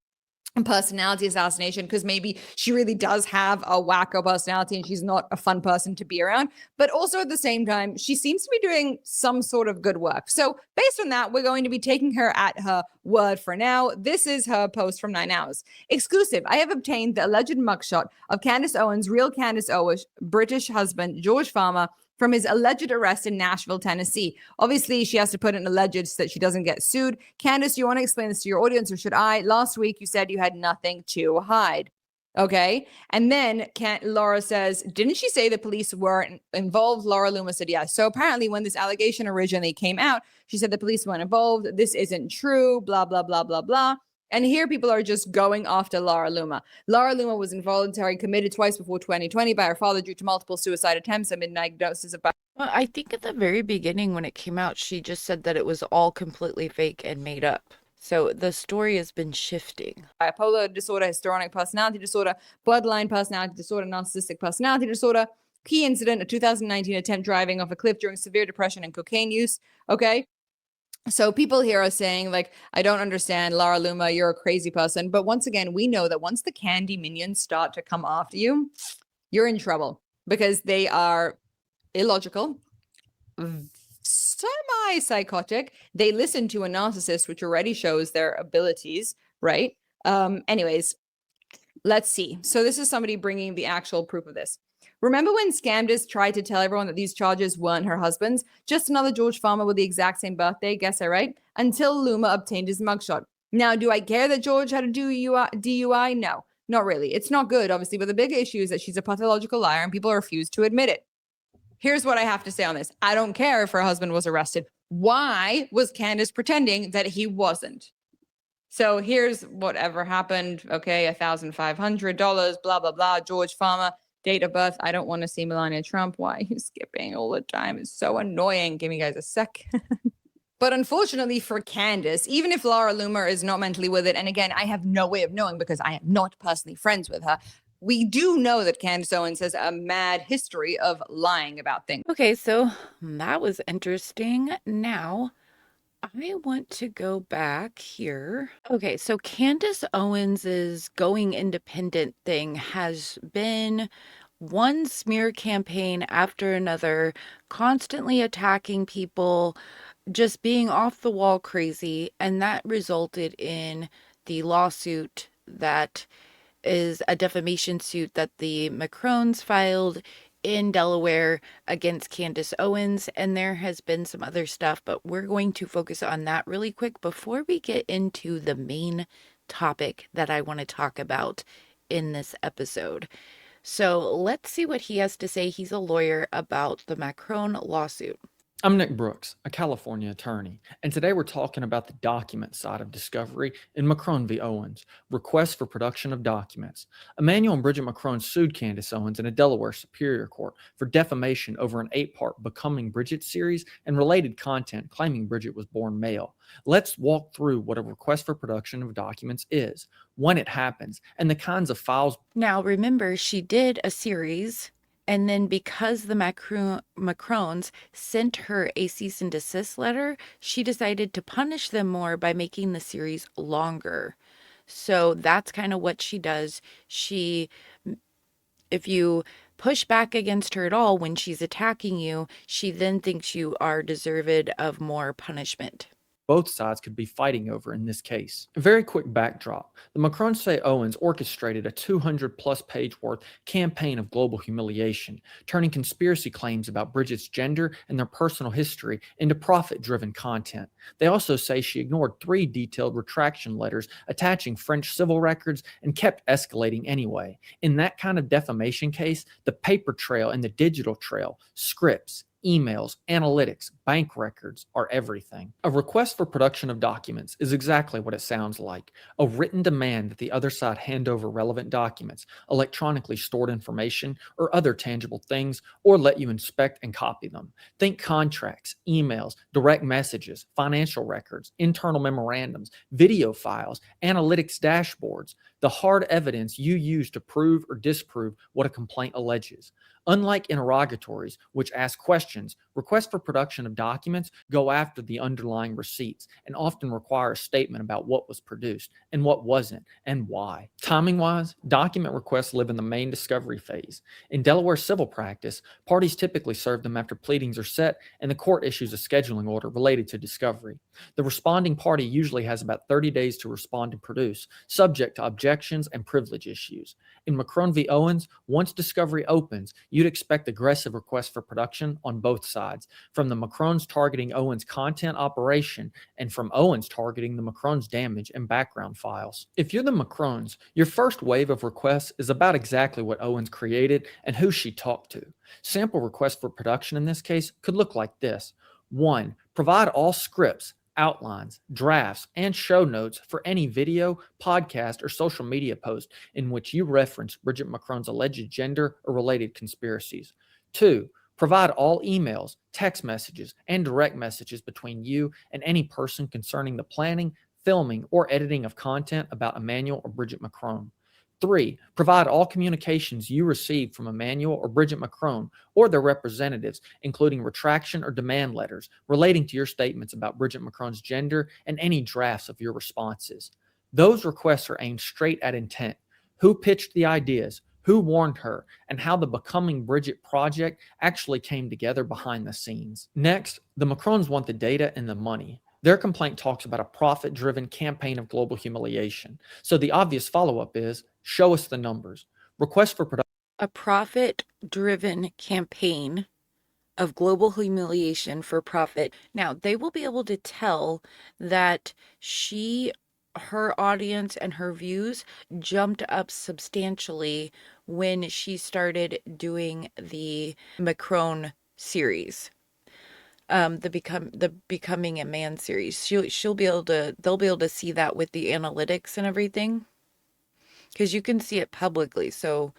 personality assassination because maybe she really does have a wacko personality and she's not a fun person to be around, but also at the same time she seems to be doing some sort of good work. So based on that, we're going to be taking her at her word for now. This is her post from 9 hours. Exclusive. I have obtained the alleged mugshot of Candace Owens' real Candace Owens British husband George Farmer from his alleged arrest in Nashville, Tennessee. Obviously, she has to put in alleged so that she doesn't get sued. Candace, you want to explain this to your audience, or should I? Last week, you said you had nothing to hide. Okay. And then Laura says, didn't she say the police weren't involved? Laura Loomer said yes. So apparently when this allegation originally came out, she said the police weren't involved. This isn't true, blah, blah, blah, blah, blah. And here people are just going after Laura Loomer. Laura Loomer was involuntarily committed twice before 2020 by her father due to multiple suicide attempts amid diagnosis of... Well, I think at the very beginning when it came out, she just said that it was all completely fake and made up. So the story has been shifting. Bipolar disorder, histrionic personality disorder, borderline personality disorder, narcissistic personality disorder, key incident, a 2019 attempt driving off a cliff during severe depression and cocaine use. Okay. So people here are saying, like, I don't understand, Laura Loomer, you're a crazy person. But once again, we know that once the candy minions start to come after you, you're in trouble because they are illogical, semi-psychotic. They listen to a narcissist, which already shows their abilities, right? Anyways, let's see. So this is somebody bringing the actual proof of this. Remember when Scamdis tried to tell everyone that these charges weren't her husband's? Just another George Farmer with the exact same birthday, guess I right? Until Loomer obtained his mugshot. Now, do I care that George had a DUI? No, not really. It's not good, obviously, but the bigger issue is that she's a pathological liar and people refuse to admit it. Here's what I have to say on this. I don't care if her husband was arrested. Why was Candace pretending that he wasn't? So here's whatever happened. Okay, $1,500, blah, blah, blah. George Farmer. Date of birth. I don't want to see Melania Trump. Why are you skipping all the time? It's so annoying. Give me guys a sec. But unfortunately for Candace, even if Laura Loomer is not mentally with it, and again, I have no way of knowing because I am not personally friends with her, we do know that Candace Owens has a mad history of lying about things. Okay, so that was interesting. Now, I want to go back here. Okay, so Candace Owens's going independent thing has been one smear campaign after another, constantly attacking people, just being off the wall crazy, and that resulted in the lawsuit that is a defamation suit that the Macrones filed in Delaware against Candace Owens. And there has been some other stuff, but we're going to focus on that really quick before we get into the main topic that I want to talk about in this episode. So let's see what he has to say. He's a lawyer about the Macron lawsuit. I'm Nick Brooks, a California attorney, and today we're talking about the document side of discovery in Macron v. Owens, request for production of documents. Emmanuel and Bridget Macron sued Candace Owens in a Delaware Superior Court for defamation over an 8-part Becoming Bridget series and related content claiming Bridget was born male. Let's walk through what a request for production of documents is, when it happens, and the kinds of files. Now, remember, she did a series, and then because the Macrones sent her a cease and desist letter, she decided to punish them more by making the series longer. So that's kind of what she does. If you push back against her at all when she's attacking you, she then thinks you are deserved of more punishment. Both sides could be fighting over in this case. A very quick backdrop. The Macrons say Owens orchestrated a 200-plus page worth campaign of global humiliation, turning conspiracy claims about Bridget's gender and their personal history into profit-driven content. They also say she ignored 3 detailed retraction letters attaching French civil records and kept escalating anyway. In that kind of defamation case, the paper trail and the digital trail, scripts, emails, analytics, bank records are everything. A request for production of documents is exactly what it sounds like. A written demand that the other side hand over relevant documents, electronically stored information, or other tangible things, or let you inspect and copy them. Think contracts, emails, direct messages, financial records, internal memorandums, video files, analytics dashboards, the hard evidence you use to prove or disprove what a complaint alleges. Unlike interrogatories, which ask questions, requests for production of documents go after the underlying receipts and often require a statement about what was produced and what wasn't and why. Timing-wise, document requests live in the main discovery phase. In Delaware civil practice, parties typically serve them after pleadings are set and the court issues a scheduling order related to discovery. The responding party usually has about 30 days to respond and produce, subject to objections and privilege issues. In Macron v. Owens, once discovery opens, you'd expect aggressive requests for production on both sides, from the Macrons targeting Owens' content operation and from Owens targeting the Macrons' damage and background files. If you're the Macrons, your first wave of requests is about exactly what Owens created and who she talked to. Sample requests for production in this case could look like this. 1. Provide all scripts, outlines, drafts, and show notes for any video, podcast, or social media post in which you reference Bridget Macron's alleged gender or related conspiracies. 2. Provide all emails, text messages, and direct messages between you and any person concerning the planning, filming, or editing of content about Emmanuel or Bridget Macron. 3. Provide all communications you received from Emmanuel or Bridget Macron or their representatives, including retraction or demand letters relating to your statements about Bridget Macron's gender and any drafts of your responses. Those requests are aimed straight at intent. Who pitched the ideas, who warned her, and how the Becoming Bridget project actually came together behind the scenes. Next, the Macrons want the data and the money. Their complaint talks about a profit-driven campaign of global humiliation. So the obvious follow-up is, show us the numbers. Request for production. A profit-driven campaign of global humiliation for profit. Now, they will be able to tell that her audience and her views jumped up substantially when she started doing the Macron series. The Becoming a Man series. They'll be able to see that with the analytics and everything, because you can see it publicly. So,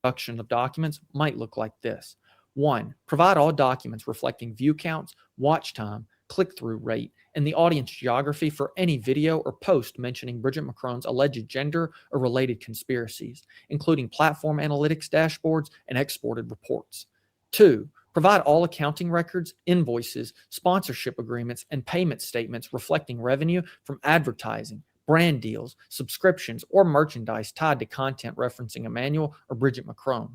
Production of documents might look like this. 1. Provide all documents reflecting view counts, watch time, click-through rate, and the audience geography for any video or post mentioning Bridget Macron's alleged gender or related conspiracies, including platform analytics dashboards and exported reports. 2. Provide all accounting records, invoices, sponsorship agreements, and payment statements reflecting revenue from advertising, brand deals, subscriptions, or merchandise tied to content referencing Emmanuel or Bridget McCrone.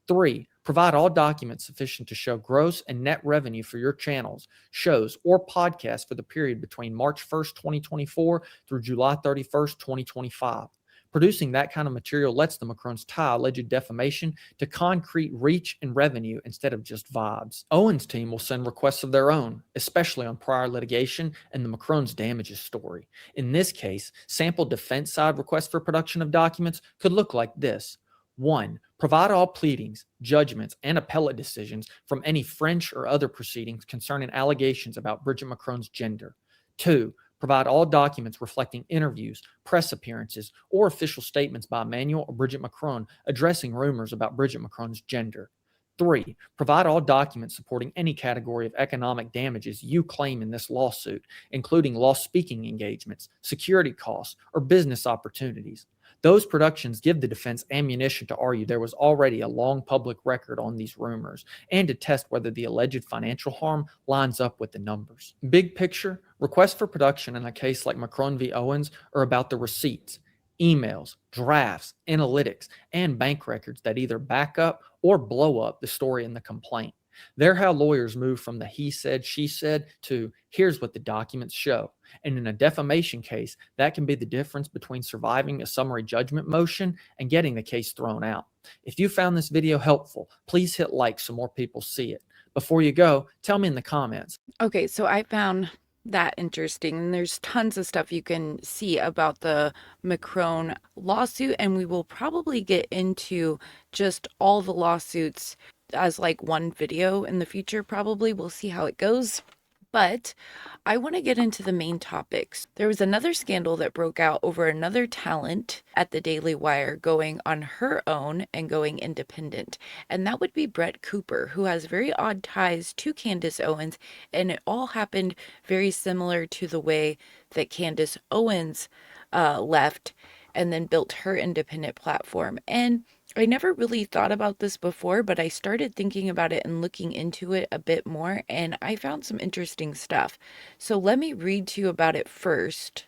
3. Provide all documents sufficient to show gross and net revenue for your channels, shows, or podcasts for the period between March 1st, 2024 through July 31st, 2025. Producing that kind of material lets the McCrones tie alleged defamation to concrete reach and revenue instead of just vibes. Owens' team will send requests of their own, especially on prior litigation and the McCrones' damages story. In this case, sample defense side requests for production of documents could look like this. 1. Provide all pleadings, judgments, and appellate decisions from any French or other proceedings concerning allegations about Bridget McCrone's gender. 2. Provide all documents reflecting interviews, press appearances, or official statements by Emmanuel or Bridget McCrone addressing rumors about Bridget McCrone's gender. 3. Provide all documents supporting any category of economic damages you claim in this lawsuit, including lost speaking engagements, security costs, or business opportunities. Those productions give the defense ammunition to argue there was already a long public record on these rumors and to test whether the alleged financial harm lines up with the numbers. Big picture, requests for production in a case like McCrone v. Owens are about the receipts, emails, drafts, analytics, and bank records that either back up or blow up the story in the complaint. They're how lawyers move from the he said, she said to here's what the documents show. And in a defamation case, that can be the difference between surviving a summary judgment motion and getting the case thrown out. If you found this video helpful, please hit like so more people see it. Before you go, tell me in the comments. Okay, so I found that interesting. And there's tons of stuff you can see about the McCrone lawsuit, and we will probably get into just all the lawsuits as like one video in the future. Probably we'll see how it goes. But I want to get into the main topics. There was another scandal that broke out over another talent at the Daily Wire going on her own and going independent. And that would be Brett Cooper, who has very odd ties to Candace Owens. And it all happened very similar to the way that Candace Owens left and then built her independent platform. And I never really thought about this before, but I started thinking about it and looking into it a bit more, and I found some interesting stuff. So let me read to you about it first,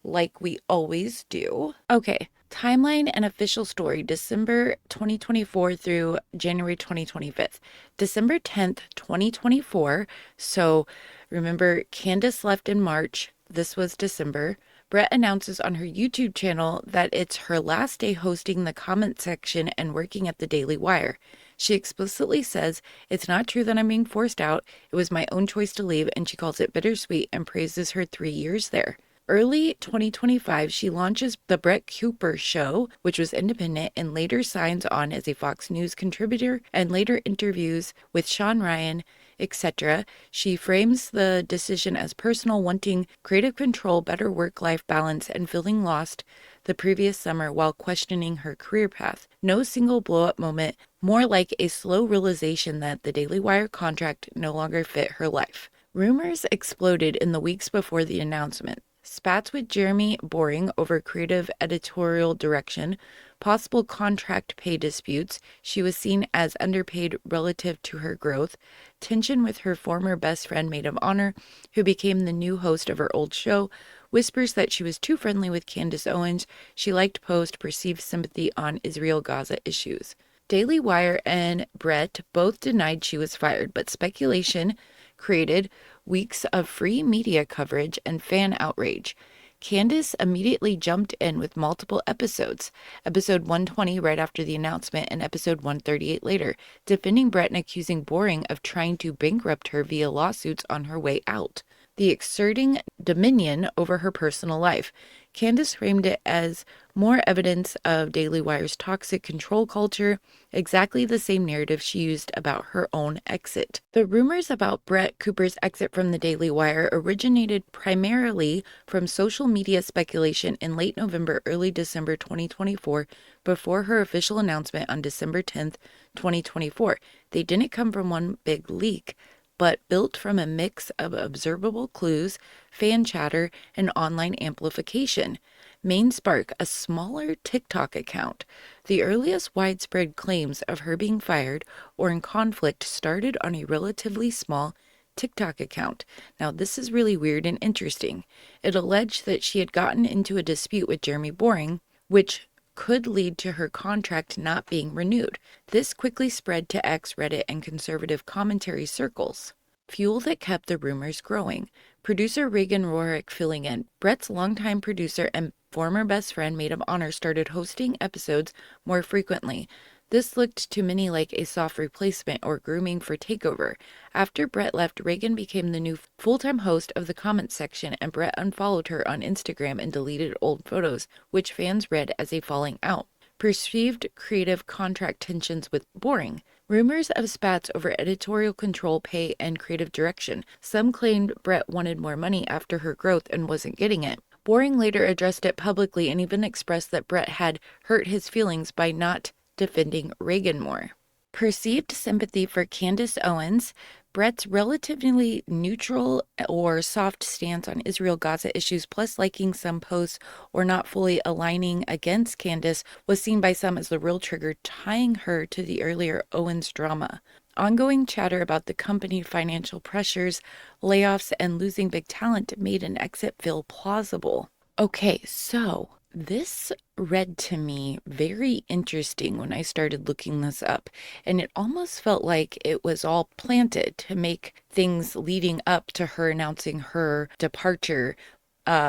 like we always do. Okay, timeline and official story, December 2024 through January 2025. December 10th, 2024. So remember, Candace left in March. This was December. Brett announces on her YouTube channel that it's her last day hosting the comment section and working at the Daily Wire. She explicitly says, "It's not true that I'm being forced out. It was my own choice to leave," and she calls it bittersweet and praises her 3 years there. Early 2025, she launches the Brett Cooper Show, which was independent, and later signs on as a Fox News contributor and later interviews with Sean Ryan, etc. She frames the decision as personal, wanting creative control, better work-life balance, and feeling lost the previous summer while questioning her career path. No single blow-up moment, more like a slow realization that the Daily Wire contract no longer fit her life. Rumors exploded in the weeks before the announcement. Spats with Jeremy Boring over creative editorial direction, possible contract pay disputes, she was seen as underpaid relative to her growth, tension with her former best friend Maid of Honor, who became the new host of her old show, whispers that she was too friendly with Candace Owens, she liked post perceived sympathy on Israel-Gaza issues. Daily Wire and Brett both denied she was fired, but speculation created weeks of free media coverage and fan outrage. Candace immediately jumped in with multiple episodes, episode 120 right after the announcement and episode 138 later, defending Brett and accusing Boring of trying to bankrupt her via lawsuits on her way out. The exerting dominion over her personal life. Candace framed it as more evidence of Daily Wire's toxic control culture, exactly the same narrative she used about her own exit. The rumors about Brett Cooper's exit from the Daily Wire originated primarily from social media speculation in late November, early December 2024, before her official announcement on December 10th, 2024. They didn't come from one big leak, but built from a mix of observable clues, fan chatter, and online amplification. Main spark, a smaller TikTok account. The earliest widespread claims of her being fired or in conflict started on a relatively small TikTok account. Now, this is really weird and interesting. It alleged that she had gotten into a dispute with Jeremy Boring, which could lead to her contract not being renewed. This quickly spread to X, Reddit, and conservative commentary circles. Fuel that kept the rumors growing. Producer Reagan Rorick filling in. Brett's longtime producer and former best friend, maid of honor, started hosting episodes more frequently. This looked to many like a soft replacement or grooming for takeover. After Brett left, Reagan became the new full-time host of the comments section, and Brett unfollowed her on Instagram and deleted old photos, which fans read as a falling out. Perceived creative contract tensions with Boring. Rumors of spats over editorial control, pay, and creative direction. Some claimed Brett wanted more money after her growth and wasn't getting it. Boring later addressed it publicly and even expressed that Brett had hurt his feelings by not defending Reagan more. Perceived sympathy for Candace Owens. Brett's relatively neutral or soft stance on Israel-Gaza issues, plus liking some posts or not fully aligning against Candace, was seen by some as the real trigger tying her to the earlier Owens drama. Ongoing chatter about the company financial pressures, layoffs, and losing big talent made an exit feel plausible. Okay, so this read to me very interesting when I started looking this up, and it almost felt like it was all planted to make things leading up to her announcing her departure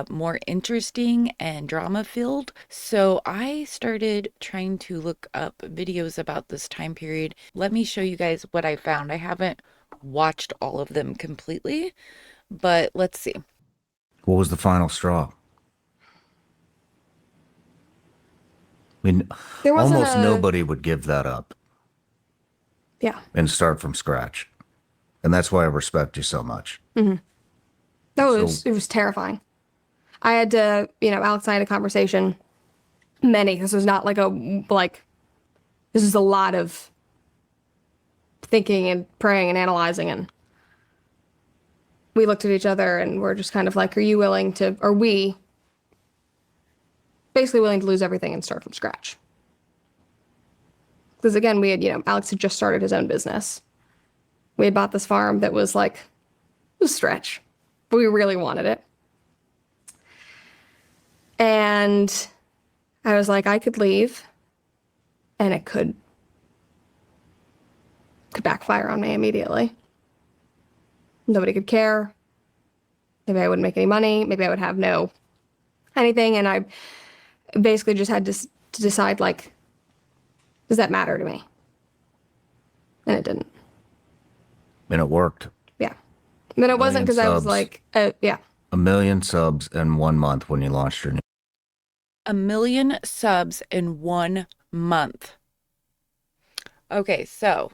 more interesting and drama-filled. So I started trying to look up videos about this time period. Let me show you guys what I found. I haven't watched all of them completely, but let's see. What was the final straw? I mean, almost nobody would give that up. Yeah. And start from scratch. And that's why I respect you so much. Mm-hmm. It was terrifying. I had to, Alex and I had a conversation. This was not this is a lot of thinking and praying and analyzing. And we looked at each other and we're just kind of like, are we basically willing to lose everything and start from scratch? Because again, we had, Alex had just started his own business. We had bought this farm that was it was a stretch, but we really wanted it. And I was like, I could leave and it could backfire on me immediately. Nobody could care. Maybe I wouldn't make any money. Maybe I would have no anything. And I basically just had to decide, does that matter to me? And it didn't. And it worked. Yeah. But it wasn't because I was yeah. 1 million subs in 1 month when you launched your new. 1 million subs in 1 month. Okay, so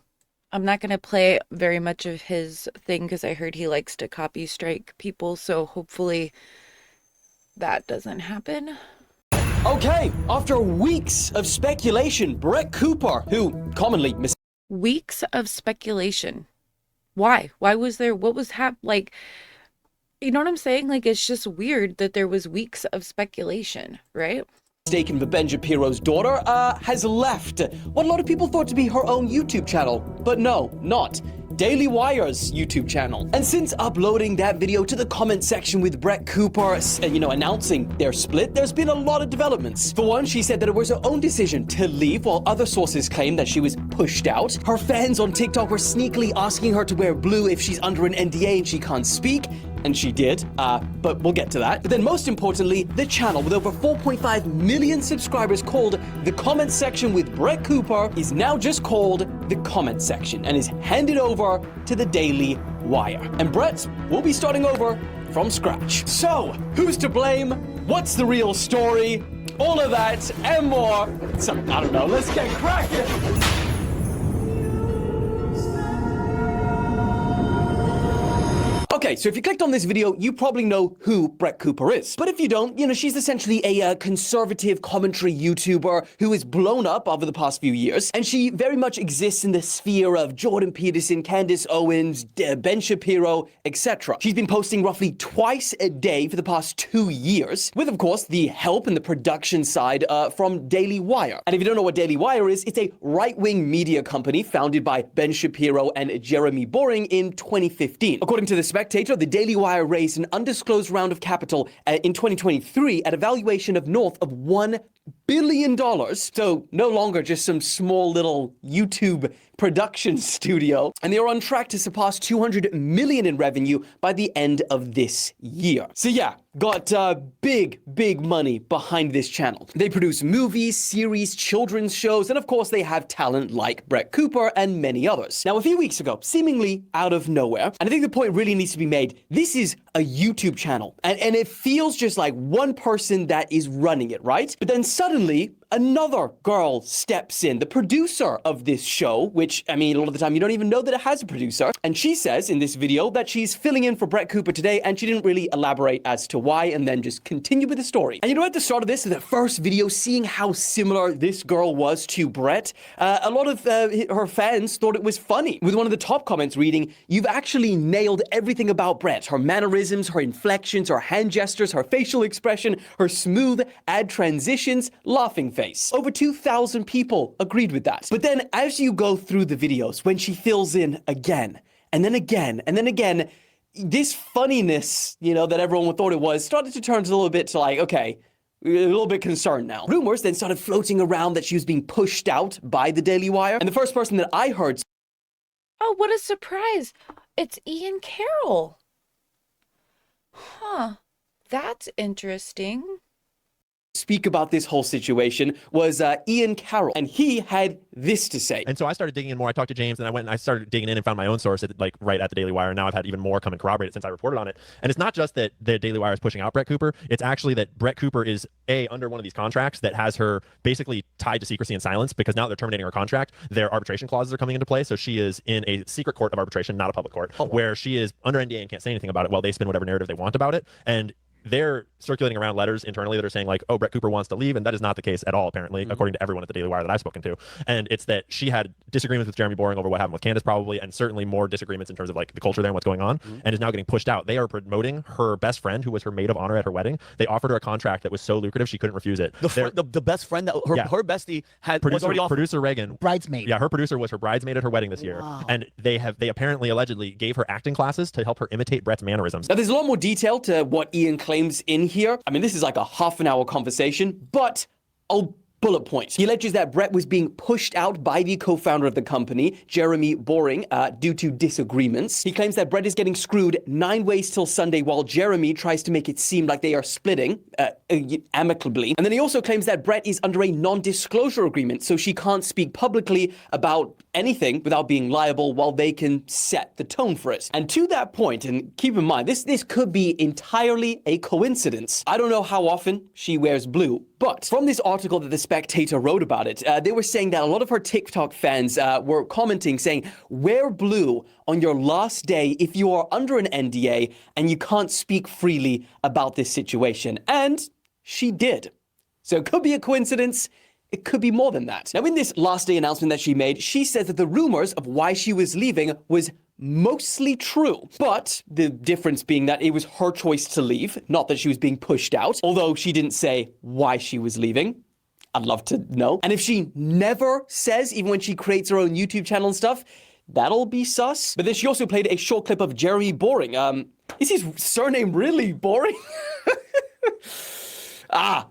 I'm not going to play very much of his thing because I heard he likes to copy strike people. So hopefully that doesn't happen. Okay, after weeks of speculation, Brett Cooper, who commonly Weeks of speculation. Why? Why was there? What was you know what I'm saying? It's just weird that there was weeks of speculation, right? mistaken for Ben Shapiro's daughter, has left what a lot of people thought to be her own YouTube channel. But no, not. Daily Wire's YouTube channel. And since uploading that video to the comment section with Brett Cooper, announcing their split, there's been a lot of developments. For one, she said that it was her own decision to leave, while other sources claim that she was pushed out. Her fans on TikTok were sneakily asking her to wear blue if she's under an NDA and she can't speak. And she did, but we'll get to that. But then most importantly, the channel with over 4.5 million subscribers called The Comment Section with Brett Cooper is now just called The Comment Section and is handed over to the Daily Wire. And Brett will be starting over from scratch. So, who's to blame? What's the real story? All of that and more. So, I don't know, let's get cracking. Okay, so if you clicked on this video, you probably know who Brett Cooper is. But if you don't, you know, she's essentially a conservative commentary YouTuber who has blown up over the past few years. And she very much exists in the sphere of Jordan Peterson, Candace Owens, Ben Shapiro, etc. She's been posting roughly twice a day for the past 2 years, with, of course, the help and the production side from Daily Wire. And if you don't know what Daily Wire is, it's a right-wing media company founded by Ben Shapiro and Jeremy Boring in 2015. According to The Spectator, the Daily Wire raised an undisclosed round of capital in 2023 at a valuation of north of $1 billion. So no longer just some small little YouTube production studio. And they are on track to surpass 200 million in revenue by the end of this year. So yeah, got big money behind this channel. They produce movies, series, children's shows, and of course they have talent like Brett Cooper and many others. Now, a few weeks ago, seemingly out of nowhere, and I think the point really needs to be made, this is a YouTube channel, and it feels just like one person that is running it, right? But then suddenly, another girl steps in, the producer of this show, which, I mean, a lot of the time you don't even know that it has a producer. And she says in this video that she's filling in for Brett Cooper today, and she didn't really elaborate as to why, and then just continue with the story. And you know, at the start of this, the first video, seeing how similar this girl was to Brett, a lot of her fans thought it was funny, with one of the top comments reading, "You've actually nailed everything about Brett. Her mannerisms, her inflections, her hand gestures, her facial expression, her smooth ad transitions, laughing face." Over 2,000 people agreed with that. But then as you go through the videos, when she fills in again, and then again, and then again, this funniness, you know, that everyone thought it was, started to turn a little bit to like, okay, a little bit concerned now. Rumors then started floating around that she was being pushed out by the Daily Wire. And the first person that I heard... Oh, what a surprise. It's Ian Carroll. Huh. That's interesting. speak about this whole situation was Ian Carroll, and he had this to say. And so I started digging in more. I talked to James, and I went and I started digging in and found my own source right at the Daily Wire. And now I've had even more come and corroborate it since I reported on it. And it's not just that the Daily Wire is pushing out Brett Cooper. It's actually that Brett Cooper is under one of these contracts that has her basically tied to secrecy and silence, because now they're terminating her contract. Their arbitration clauses are coming into play. So she is in a secret court of arbitration, not a public court, where she is under NDA and can't say anything about it while they spin whatever narrative they want about it. And they're circulating around letters internally that are saying like, oh, Brett Cooper wants to leave. And that is not the case at all, apparently, according to everyone at the Daily Wire that I've spoken to. And it's that she had disagreements with Jeremy Boring over what happened with Candace, probably, and certainly more disagreements in terms of like the culture there and what's going on, and is now getting pushed out. They are promoting her best friend, who was her maid of honor at her wedding. They offered her a contract that was so lucrative she couldn't refuse it. The best friend that her bestie had was already offered. Producer Reagan, bridesmaid. Yeah, her producer was her bridesmaid at her wedding this year. And they apparently allegedly gave her acting classes to help her imitate Brett's mannerisms. Now, there's a lot more detail to what Ian claims in here. I mean, this is like a half-an-hour conversation, but I'll bullet points. He alleges that Brett was being pushed out by the co-founder of the company, Jeremy Boring, due to disagreements. He claims that Brett is getting screwed 9 ways till Sunday, while Jeremy tries to make it seem like they are splitting amicably. And then he also claims that Brett is under a non-disclosure agreement, so she can't speak publicly about anything without being liable, while they can set the tone for it. And to that point, and keep in mind, this could be entirely a coincidence. I don't know how often she wears blue, but from this article that The Spectator wrote about it, they were saying that a lot of her TikTok fans were commenting saying, wear blue on your last day if you are under an NDA and you can't speak freely about this situation. And she did. So it could be a coincidence. It could be more than that. Now, in this last day announcement that she made, she said that the rumors of why she was leaving was mostly true. But the difference being that it was her choice to leave, not that she was being pushed out, although she didn't say why she was leaving. I'd love to know. And if she never says, even when she creates her own YouTube channel and stuff, that'll be sus. But then she also played a short clip of Jeremy Boring. Is his surname really Boring?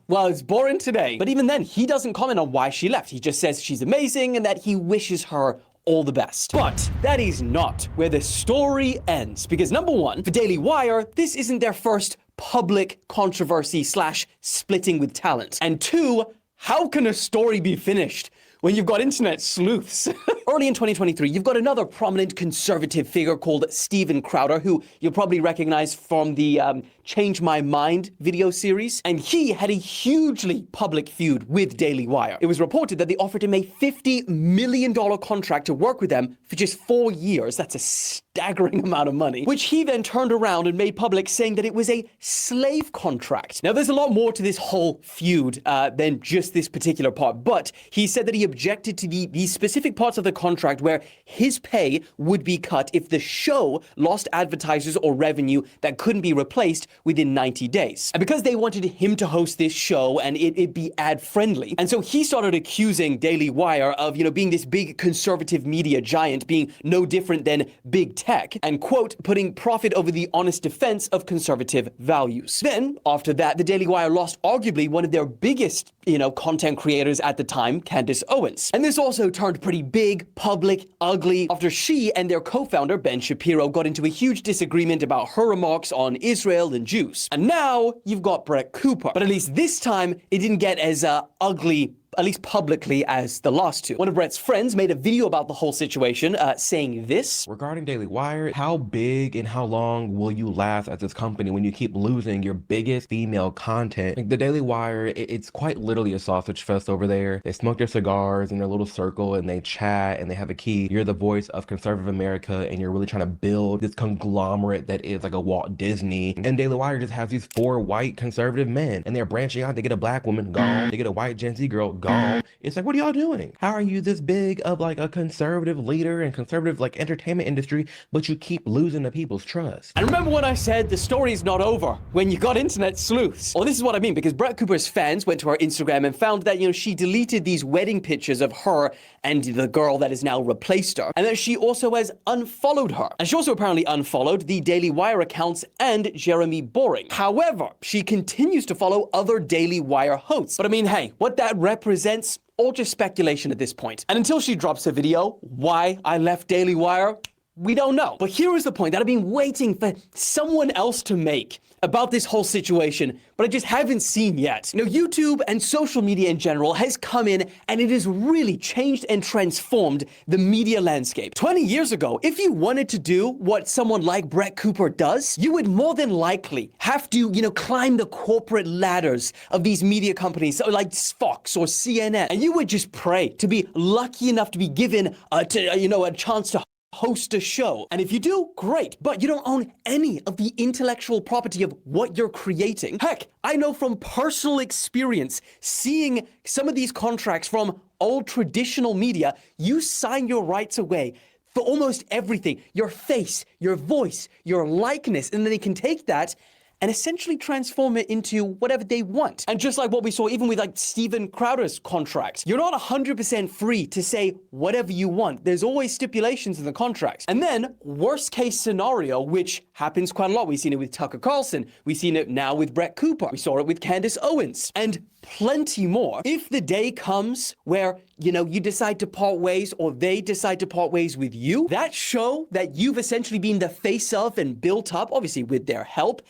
Well, it's boring today. But even then, he doesn't comment on why she left. He just says she's amazing and that he wishes her all the best. But that is not where the story ends. Because number one, for Daily Wire, this isn't their first public controversy / splitting with talent. And two, how can a story be finished when you've got internet sleuths? Early in 2023, you've got another prominent conservative figure called Steven Crowder, who you'll probably recognize from the Change My Mind video series, and he had a hugely public feud with Daily Wire. It was reported that they offered him a $50 million contract to work with them for just 4 years. That's a staggering amount of money, which he then turned around and made public, saying that it was a slave contract. Now, there's a lot more to this whole feud than just this particular part, but he said that he objected to the specific parts of the contract where his pay would be cut if the show lost advertisers or revenue that couldn't be replaced within 90 days. And because they wanted him to host this show and it be ad-friendly, and so he started accusing Daily Wire of, being this big conservative media giant, being no different than big tech, and, quote, putting profit over the honest defense of conservative values. Then, after that, the Daily Wire lost arguably one of their biggest, content creators at the time, Candace Owens. And this also turned pretty big, public, ugly, after she and their co-founder, Ben Shapiro, got into a huge disagreement about her remarks on Israel and Jews. And now, you've got Brett Cooper. But at least this time, it didn't get as ugly, at least publicly, as the last two. One of Brett's friends made a video about the whole situation, saying this. Regarding Daily Wire, how big and how long will you last at this company when you keep losing your biggest female content? Like the Daily Wire, it's quite literally a sausage fest over there. They smoke their cigars in their little circle and they chat and they have a key. You're the voice of conservative America and you're really trying to build this conglomerate that is like a Walt Disney. And Daily Wire just has these 4 white conservative men and they're branching out. They get a black woman, gone. They get a white Gen Z girl, gone. It's like, what are y'all doing? How are you this big of like a conservative leader and conservative like entertainment industry, but you keep losing the people's trust? And remember when I said the story's not over when you got internet sleuths? Well, this is what I mean, because Brett Cooper's fans went to her Instagram and found that, she deleted these wedding pictures of her and the girl that has now replaced her, and that she also has unfollowed her. And she also apparently unfollowed the Daily Wire accounts and Jeremy Boring. However, she continues to follow other Daily Wire hosts. But I mean, hey, what that represents, all just speculation at this point. And until she drops a video, why I left Daily Wire, we don't know. But here is the point that I've been waiting for someone else to make about this whole situation, but I just haven't seen yet. YouTube and social media in general has come in and it has really changed and transformed the media landscape. 20 years ago, if you wanted to do what someone like Brett Cooper does, you would more than likely have to, climb the corporate ladders of these media companies like Fox or CNN, and you would just pray to be lucky enough to be given a chance to host a show. And if you do, great, but you don't own any of the intellectual property of what you're creating. Heck, I know from personal experience, seeing some of these contracts from old traditional media, you sign your rights away for almost everything. Your face, your voice, your likeness, and then they can take that and essentially transform it into whatever they want. And just like what we saw even with like Steven Crowder's contract, you're not 100% free to say whatever you want. There's always stipulations in the contracts. And then worst case scenario, which happens quite a lot. We've seen it with Tucker Carlson. We've seen it now with Brett Cooper. We saw it with Candace Owens and plenty more. If the day comes where, you decide to part ways or they decide to part ways with you, that show that you've essentially been the face of and built up, obviously with their help,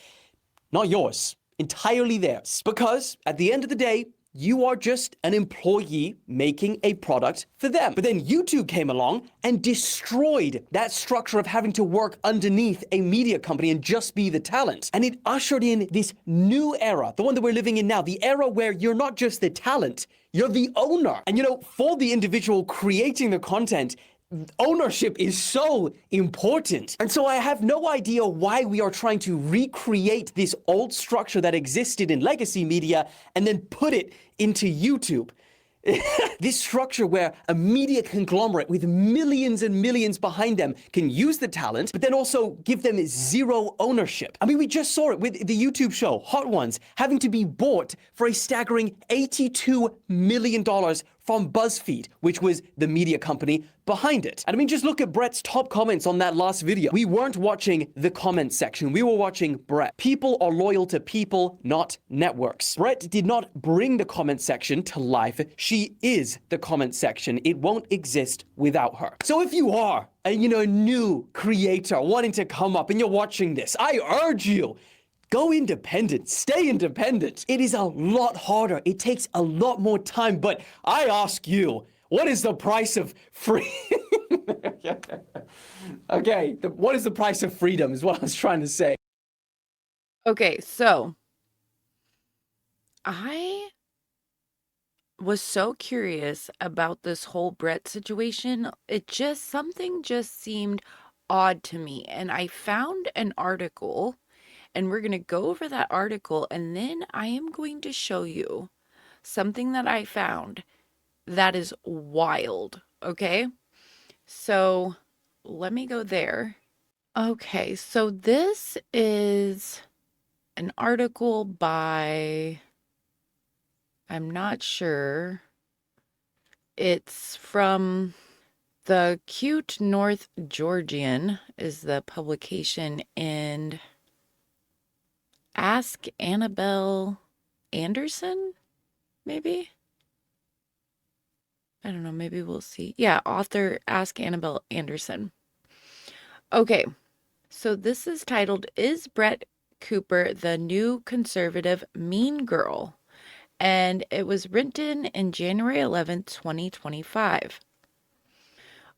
not yours, entirely theirs. Because at the end of the day, you are just an employee making a product for them. But then YouTube came along and destroyed that structure of having to work underneath a media company and just be the talent. And it ushered in this new era, the one that we're living in now, the era where you're not just the talent, you're the owner. And for the individual creating the content, ownership is so important. And so I have no idea why we are trying to recreate this old structure that existed in legacy media and then put it into YouTube. This structure where a media conglomerate with millions and millions behind them can use the talent, but then also give them zero ownership. I mean, we just saw it with the YouTube show, Hot Ones, having to be bought for a staggering $82 million from BuzzFeed, which was the media company behind it. And I mean, just look at Brett's top comments on that last video. We weren't watching the comment section. We were watching Brett. People are loyal to people, not networks. Brett did not bring the comment section to life. She is the comment section. It won't exist without her. So if you are a new creator wanting to come up and you're watching this, I urge you, go independent, stay independent. It is a lot harder. It takes a lot more time, but I ask you, what is the price of free? Okay, what is the price of freedom is what I was trying to say. Okay, so I was so curious about this whole Brett situation. Something just seemed odd to me. And I found an article, and we're going to go over that article, and then I am going to show you something that I found that is wild. Okay, so let me go there. Okay, so this is an article by, I'm not sure. It's from the Cute North Georgian is the publication, and Ask Annabelle Anderson, maybe? I don't know, maybe we'll see. Yeah, author Ask Annabelle Anderson. Okay, so this is titled, Is Brett Cooper the New Conservative Mean Girl? And it was written in January 11th, 2025.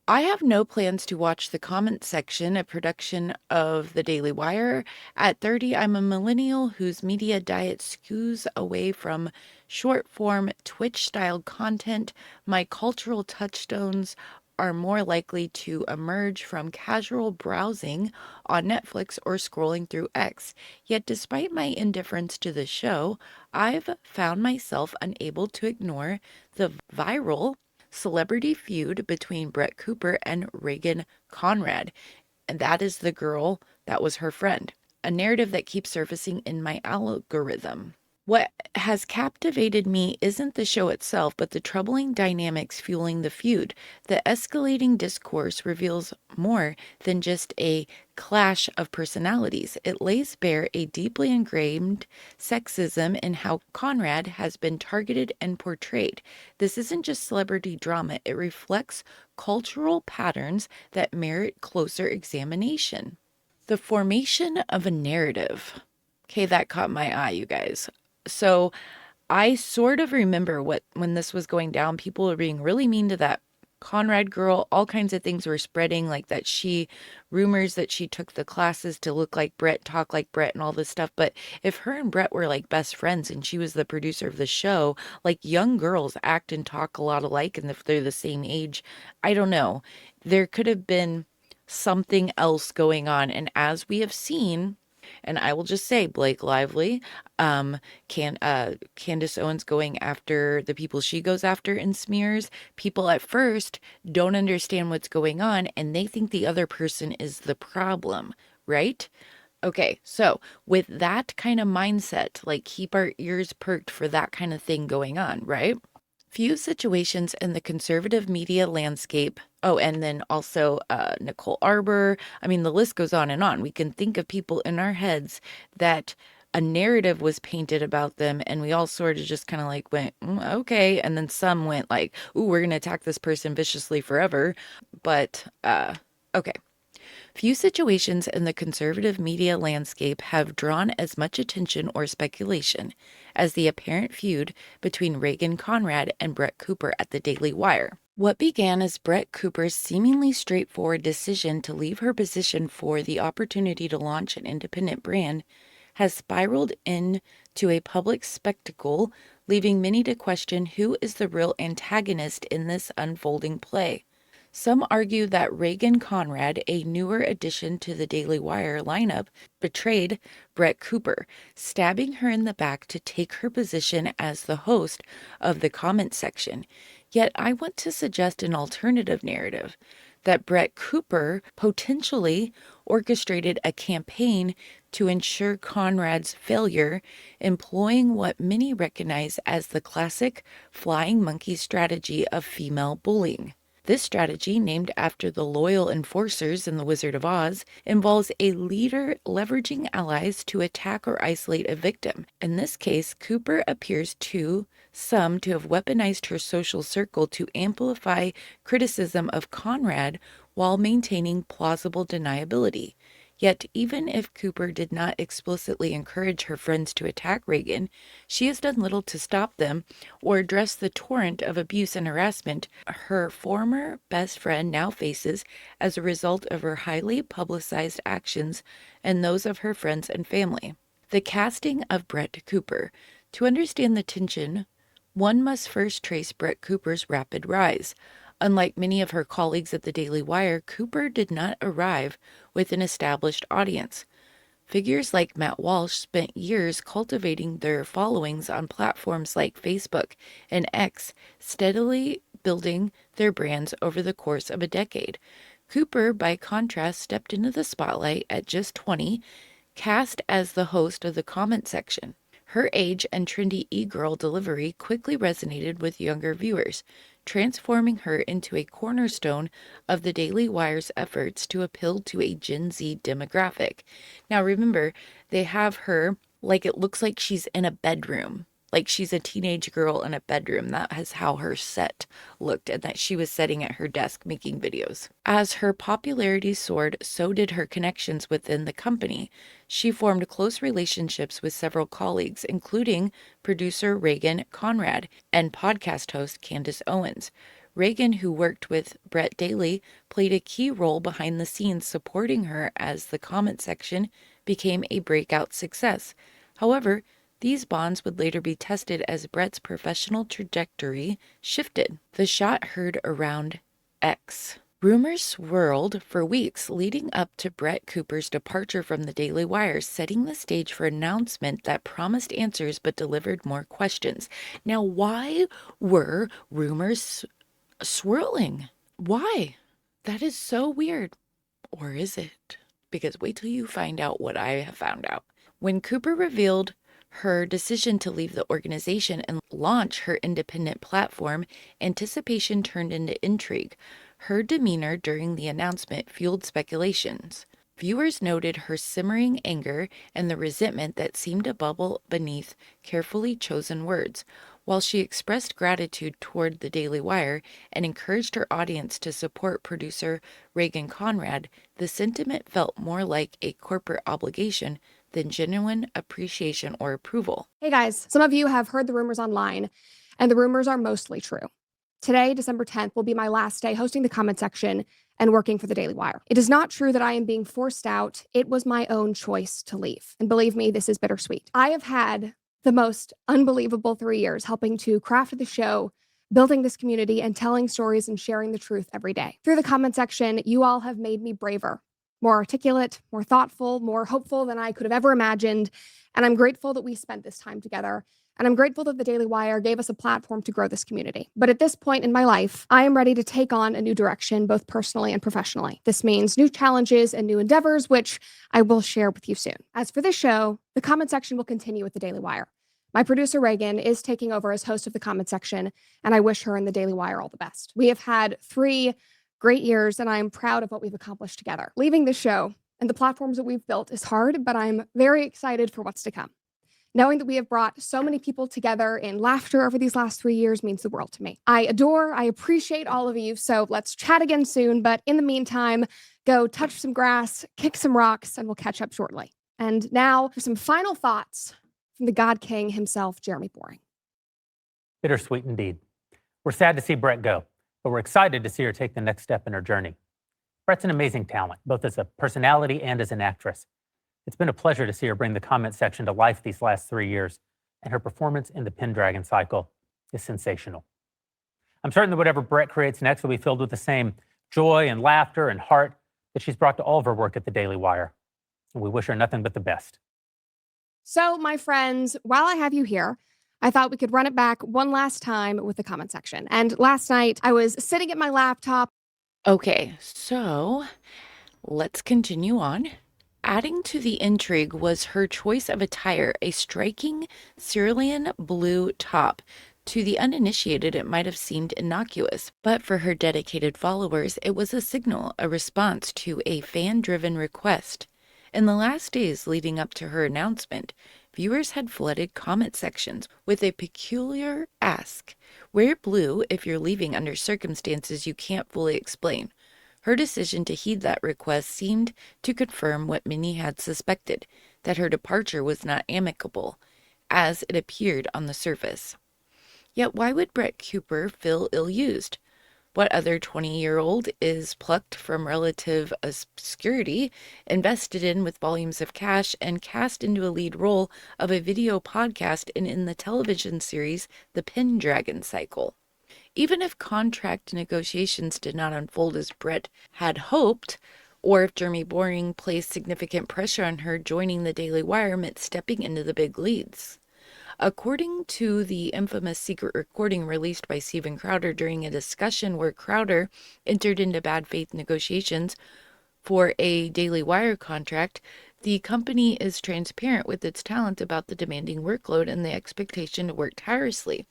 I have no plans to watch the comment section, a production of The Daily Wire. At 30, I'm a millennial whose media diet skews away from short-form Twitch-styled content. My cultural touchstones are more likely to emerge from casual browsing on Netflix or scrolling through X. Yet despite my indifference to the show, I've found myself unable to ignore the viral celebrity feud between Brett Cooper and Reagan Conrad. And that is the girl that was her friend. A narrative that keeps surfacing in my algorithm. What has captivated me isn't the show itself, but the troubling dynamics fueling the feud. The escalating discourse reveals more than just a clash of personalities. It lays bare a deeply ingrained sexism in how Conrad has been targeted and portrayed. This isn't just celebrity drama, it reflects cultural patterns that merit closer examination. The formation of a narrative. Okay, that caught my eye, you guys. So I sort of remember when this was going down, people were being really mean to that Conrad girl. All kinds of things were spreading, like that rumors that she took the classes to look like Brett, talk like Brett, and all this stuff. But if her and Brett were like best friends and she was the producer of the show, like young girls act and talk a lot alike, and if they're the same age, I don't know. There could have been something else going on. And as we have seen, and I will just say Blake Lively, Candace Owens going after the people she goes after in smears. People at first don't understand what's going on and they think the other person is the problem, right? Okay, so with that kind of mindset, like keep our ears perked for that kind of thing going on, right? Few situations in the conservative media landscape. Oh, and then also Nicole Arbor. I mean, the list goes on and on. We can think of people in our heads that a narrative was painted about them, and we all sort of just kind of like went, okay. And then some went like, ooh, we're going to attack this person viciously forever. But, okay. Few situations in the conservative media landscape have drawn as much attention or speculation as the apparent feud between Reagan Conrad and Brett Cooper at the Daily Wire. What began as Brett Cooper's seemingly straightforward decision to leave her position for the opportunity to launch an independent brand has spiraled into a public spectacle, leaving many to question who is the real antagonist in this unfolding play. Some argue that Reagan Conrad, a newer addition to the Daily Wire lineup, betrayed Brett Cooper, stabbing her in the back to take her position as the host of the comment section. Yet I want to suggest an alternative narrative, that Brett Cooper potentially orchestrated a campaign to ensure Conrad's failure, employing what many recognize as the classic flying monkey strategy of female bullying. This strategy, named after the loyal enforcers in The Wizard of Oz, involves a leader leveraging allies to attack or isolate a victim. In this case, Cooper appears to some to have weaponized her social circle to amplify criticism of Conrad while maintaining plausible deniability. Yet, even if Cooper did not explicitly encourage her friends to attack Reagan, she has done little to stop them or address the torrent of abuse and harassment her former best friend now faces as a result of her highly publicized actions and those of her friends and family. The casting of Brett Cooper. To understand the tension, one must first trace Brett Cooper's rapid rise. Unlike many of her colleagues at the Daily Wire, Cooper did not arrive with an established audience. Figures like Matt Walsh spent years cultivating their followings on platforms like Facebook and X, steadily building their brands over the course of a decade. Cooper, by contrast, stepped into the spotlight at just 20, cast as the host of the comment section. Her age and trendy e-girl delivery quickly resonated with younger viewers, transforming her into a cornerstone of the Daily Wire's efforts to appeal to a Gen Z demographic. Now remember, they have her like it looks like she's in a bedroom. Like she's a teenage girl in a bedroom. That is how her set looked, and that she was sitting at her desk making videos. As her popularity soared, so did her connections within the company. She formed close relationships with several colleagues, including producer Reagan Conrad and podcast host Candace Owens. Reagan, who worked with Brett Daly, played a key role behind the scenes supporting her as the comment section became a breakout success. However, these bonds would later be tested as Brett's professional trajectory shifted. The shot heard around X. Rumors swirled for weeks leading up to Brett Cooper's departure from the Daily Wire, setting the stage for an announcement that promised answers but delivered more questions. Now, why were rumors swirling? Why? That is so weird. Or is it? Because wait till you find out what I have found out. When Cooper revealed her decision to leave the organization and launch her independent platform, anticipation turned into intrigue. Her demeanor during the announcement fueled speculations. Viewers noted her simmering anger and the resentment that seemed to bubble beneath carefully chosen words. While she expressed gratitude toward the Daily Wire and encouraged her audience to support producer Reagan Conrad, the sentiment felt more like a corporate obligation than genuine appreciation or approval. Hey guys, some of you have heard the rumors online, and the rumors are mostly true. Today, December 10th, will be my last day hosting the comment section and working for the Daily Wire. It is not true that I am being forced out. It was my own choice to leave. And believe me, this is bittersweet. I have had the most unbelievable 3 years helping to craft the show, building this community, and telling stories and sharing the truth every day. Through the comment section, you all have made me braver, more articulate, more thoughtful, more hopeful than I could have ever imagined. And I'm grateful that we spent this time together. And I'm grateful that the Daily Wire gave us a platform to grow this community. But at this point in my life, I am ready to take on a new direction, both personally and professionally. This means new challenges and new endeavors, which I will share with you soon. As for this show, the comment section will continue with the Daily Wire. My producer, Reagan, is taking over as host of the comment section, and I wish her and the Daily Wire all the best. We have had 3 great years, and I am proud of what we've accomplished together. Leaving this show and the platforms that we've built is hard, but I'm very excited for what's to come. Knowing that we have brought so many people together in laughter over these last 3 years means the world to me. I appreciate all of you, so let's chat again soon, but in the meantime, go touch some grass, kick some rocks, and we'll catch up shortly. And now for some final thoughts from the God King himself, Jeremy Boring. Bittersweet indeed. We're sad to see Brett go, but we're excited to see her take the next step in her journey. Brett's an amazing talent, both as a personality and as an actress. It's been a pleasure to see her bring the comment section to life these last 3 years, and her performance in the Pendragon cycle is sensational. I'm certain that whatever Brett creates next will be filled with the same joy and laughter and heart that she's brought to all of her work at the Daily Wire. And we wish her nothing but the best. So, my friends, while I have you here, I thought we could run it back one last time with the comment section. And last night, I was sitting at my laptop. Okay, so let's continue on. Adding to the intrigue was her choice of attire, a striking cerulean blue top. To the uninitiated, it might have seemed innocuous, but for her dedicated followers, it was a signal, a response to a fan-driven request. In the last days leading up to her announcement, viewers had flooded comment sections with a peculiar ask: wear blue if you're leaving under circumstances you can't fully explain. Her decision to heed that request seemed to confirm what many had suspected, that her departure was not amicable, as it appeared on the surface. Yet why would Brett Cooper feel ill-used? What other 20-year-old is plucked from relative obscurity, invested in with volumes of cash, and cast into a lead role of a video podcast and in the television series The Pendragon Cycle? Even if contract negotiations did not unfold as Brett had hoped, or if Jeremy Boring placed significant pressure on her, joining the Daily Wire meant stepping into the big leads. According to the infamous secret recording released by Steven Crowder during a discussion where Crowder entered into bad faith negotiations for a Daily Wire contract, the company is transparent with its talent about the demanding workload and the expectation to work tirelessly.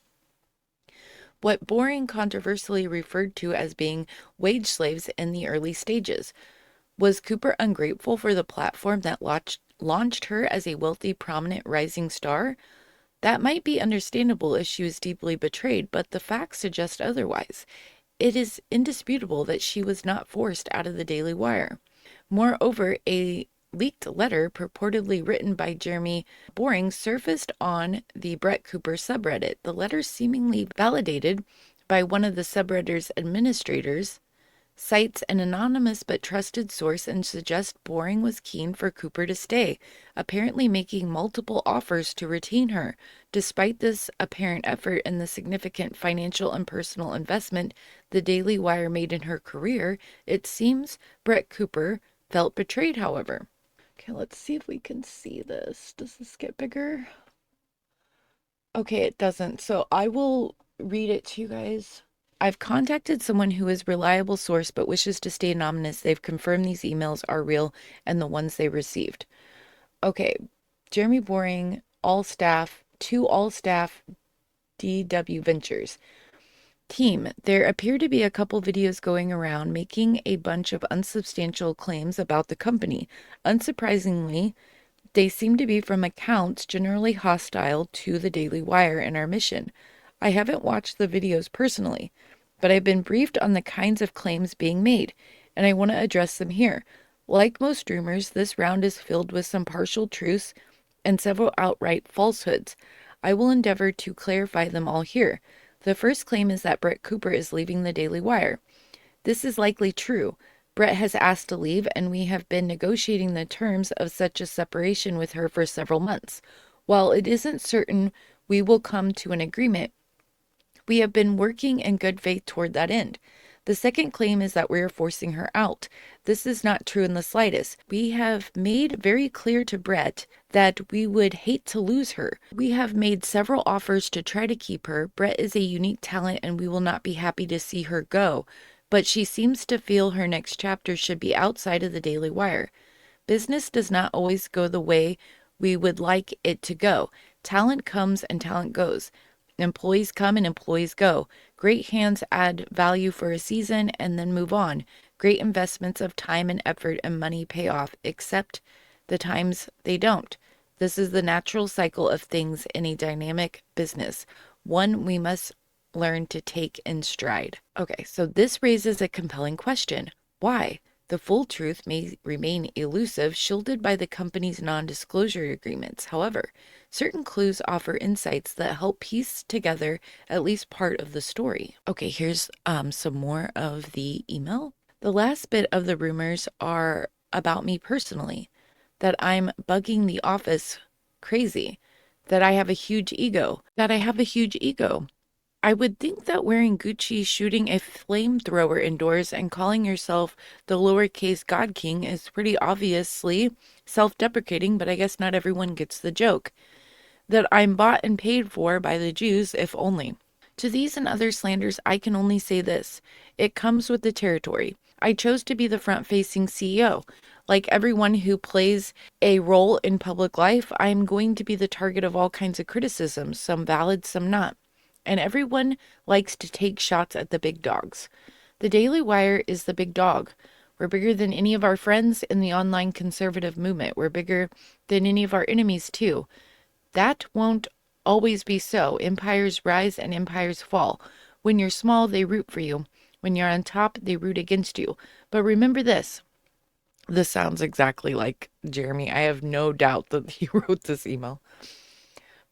What Boring controversially referred to as being wage slaves in the early stages. Was Cooper ungrateful for the platform that launched her as a wealthy, prominent, rising star? That might be understandable if she was deeply betrayed, but the facts suggest otherwise. It is indisputable that she was not forced out of the Daily Wire. Moreover, a leaked letter purportedly written by Jeremy Boring surfaced on the Brett Cooper subreddit. The letter, seemingly validated by one of the subreddit's administrators, cites an anonymous but trusted source and suggests Boring was keen for Cooper to stay, apparently making multiple offers to retain her. Despite this apparent effort and the significant financial and personal investment the Daily Wire made in her career, it seems Brett Cooper felt betrayed, however. Okay, let's see if we can see this. Does this get bigger? Okay, it doesn't. So I will read it to you guys. I've contacted someone who is a reliable source but wishes to stay anonymous. They've confirmed these emails are real and the ones they received. Okay, Jeremy Boring, all staff DW Ventures. Team, there appear to be a couple videos going around making a bunch of unsubstantial claims about the company. Unsurprisingly, they seem to be from accounts generally hostile to the Daily Wire and our mission. I haven't watched the videos personally, but I've been briefed on the kinds of claims being made, and I want to address them here. Like most rumors, this round is filled with some partial truths and several outright falsehoods. I will endeavor to clarify them all here. The first claim is that Brett Cooper is leaving the Daily Wire. This is likely true. Brett has asked to leave, and we have been negotiating the terms of such a separation with her for several months. While it isn't certain we will come to an agreement, we have been working in good faith toward that end. The second claim is that we are forcing her out. This is not true in the slightest. We have made very clear to Brett that we would hate to lose her. We have made several offers to try to keep her. Brett is a unique talent and we will not be happy to see her go. But she seems to feel her next chapter should be outside of the Daily Wire. Business does not always go the way we would like it to go. Talent comes and talent goes. Employees come and employees go. Great hands add value for a season and then move on. Great investments of time and effort and money pay off, except the times they don't. This is the natural cycle of things in a dynamic business, one we must learn to take in stride. Okay, so this raises a compelling question. Why? The full truth may remain elusive, shielded by the company's non-disclosure agreements. However, certain clues offer insights that help piece together at least part of the story. Okay, here's some more of the email. The last bit of the rumors are about me personally, that I'm bugging the office crazy, that I have a huge ego. I would think that wearing Gucci, shooting a flamethrower indoors, and calling yourself the lowercase God King is pretty obviously self-deprecating, but I guess not everyone gets the joke. That I'm bought and paid for by the Jews, if only. To these and other slanders, I can only say this. It comes with the territory. I chose to be the front-facing CEO. Like everyone who plays a role in public life, I'm going to be the target of all kinds of criticisms, some valid, some not. And everyone likes to take shots at the big dogs. The Daily Wire is the big dog. We're bigger than any of our friends in the online conservative movement. We're bigger than any of our enemies, too. That won't always be so. Empires rise and empires fall. When you're small, they root for you. When you're on top, they root against you. But remember this. This sounds exactly like Jeremy. I have no doubt that he wrote this email.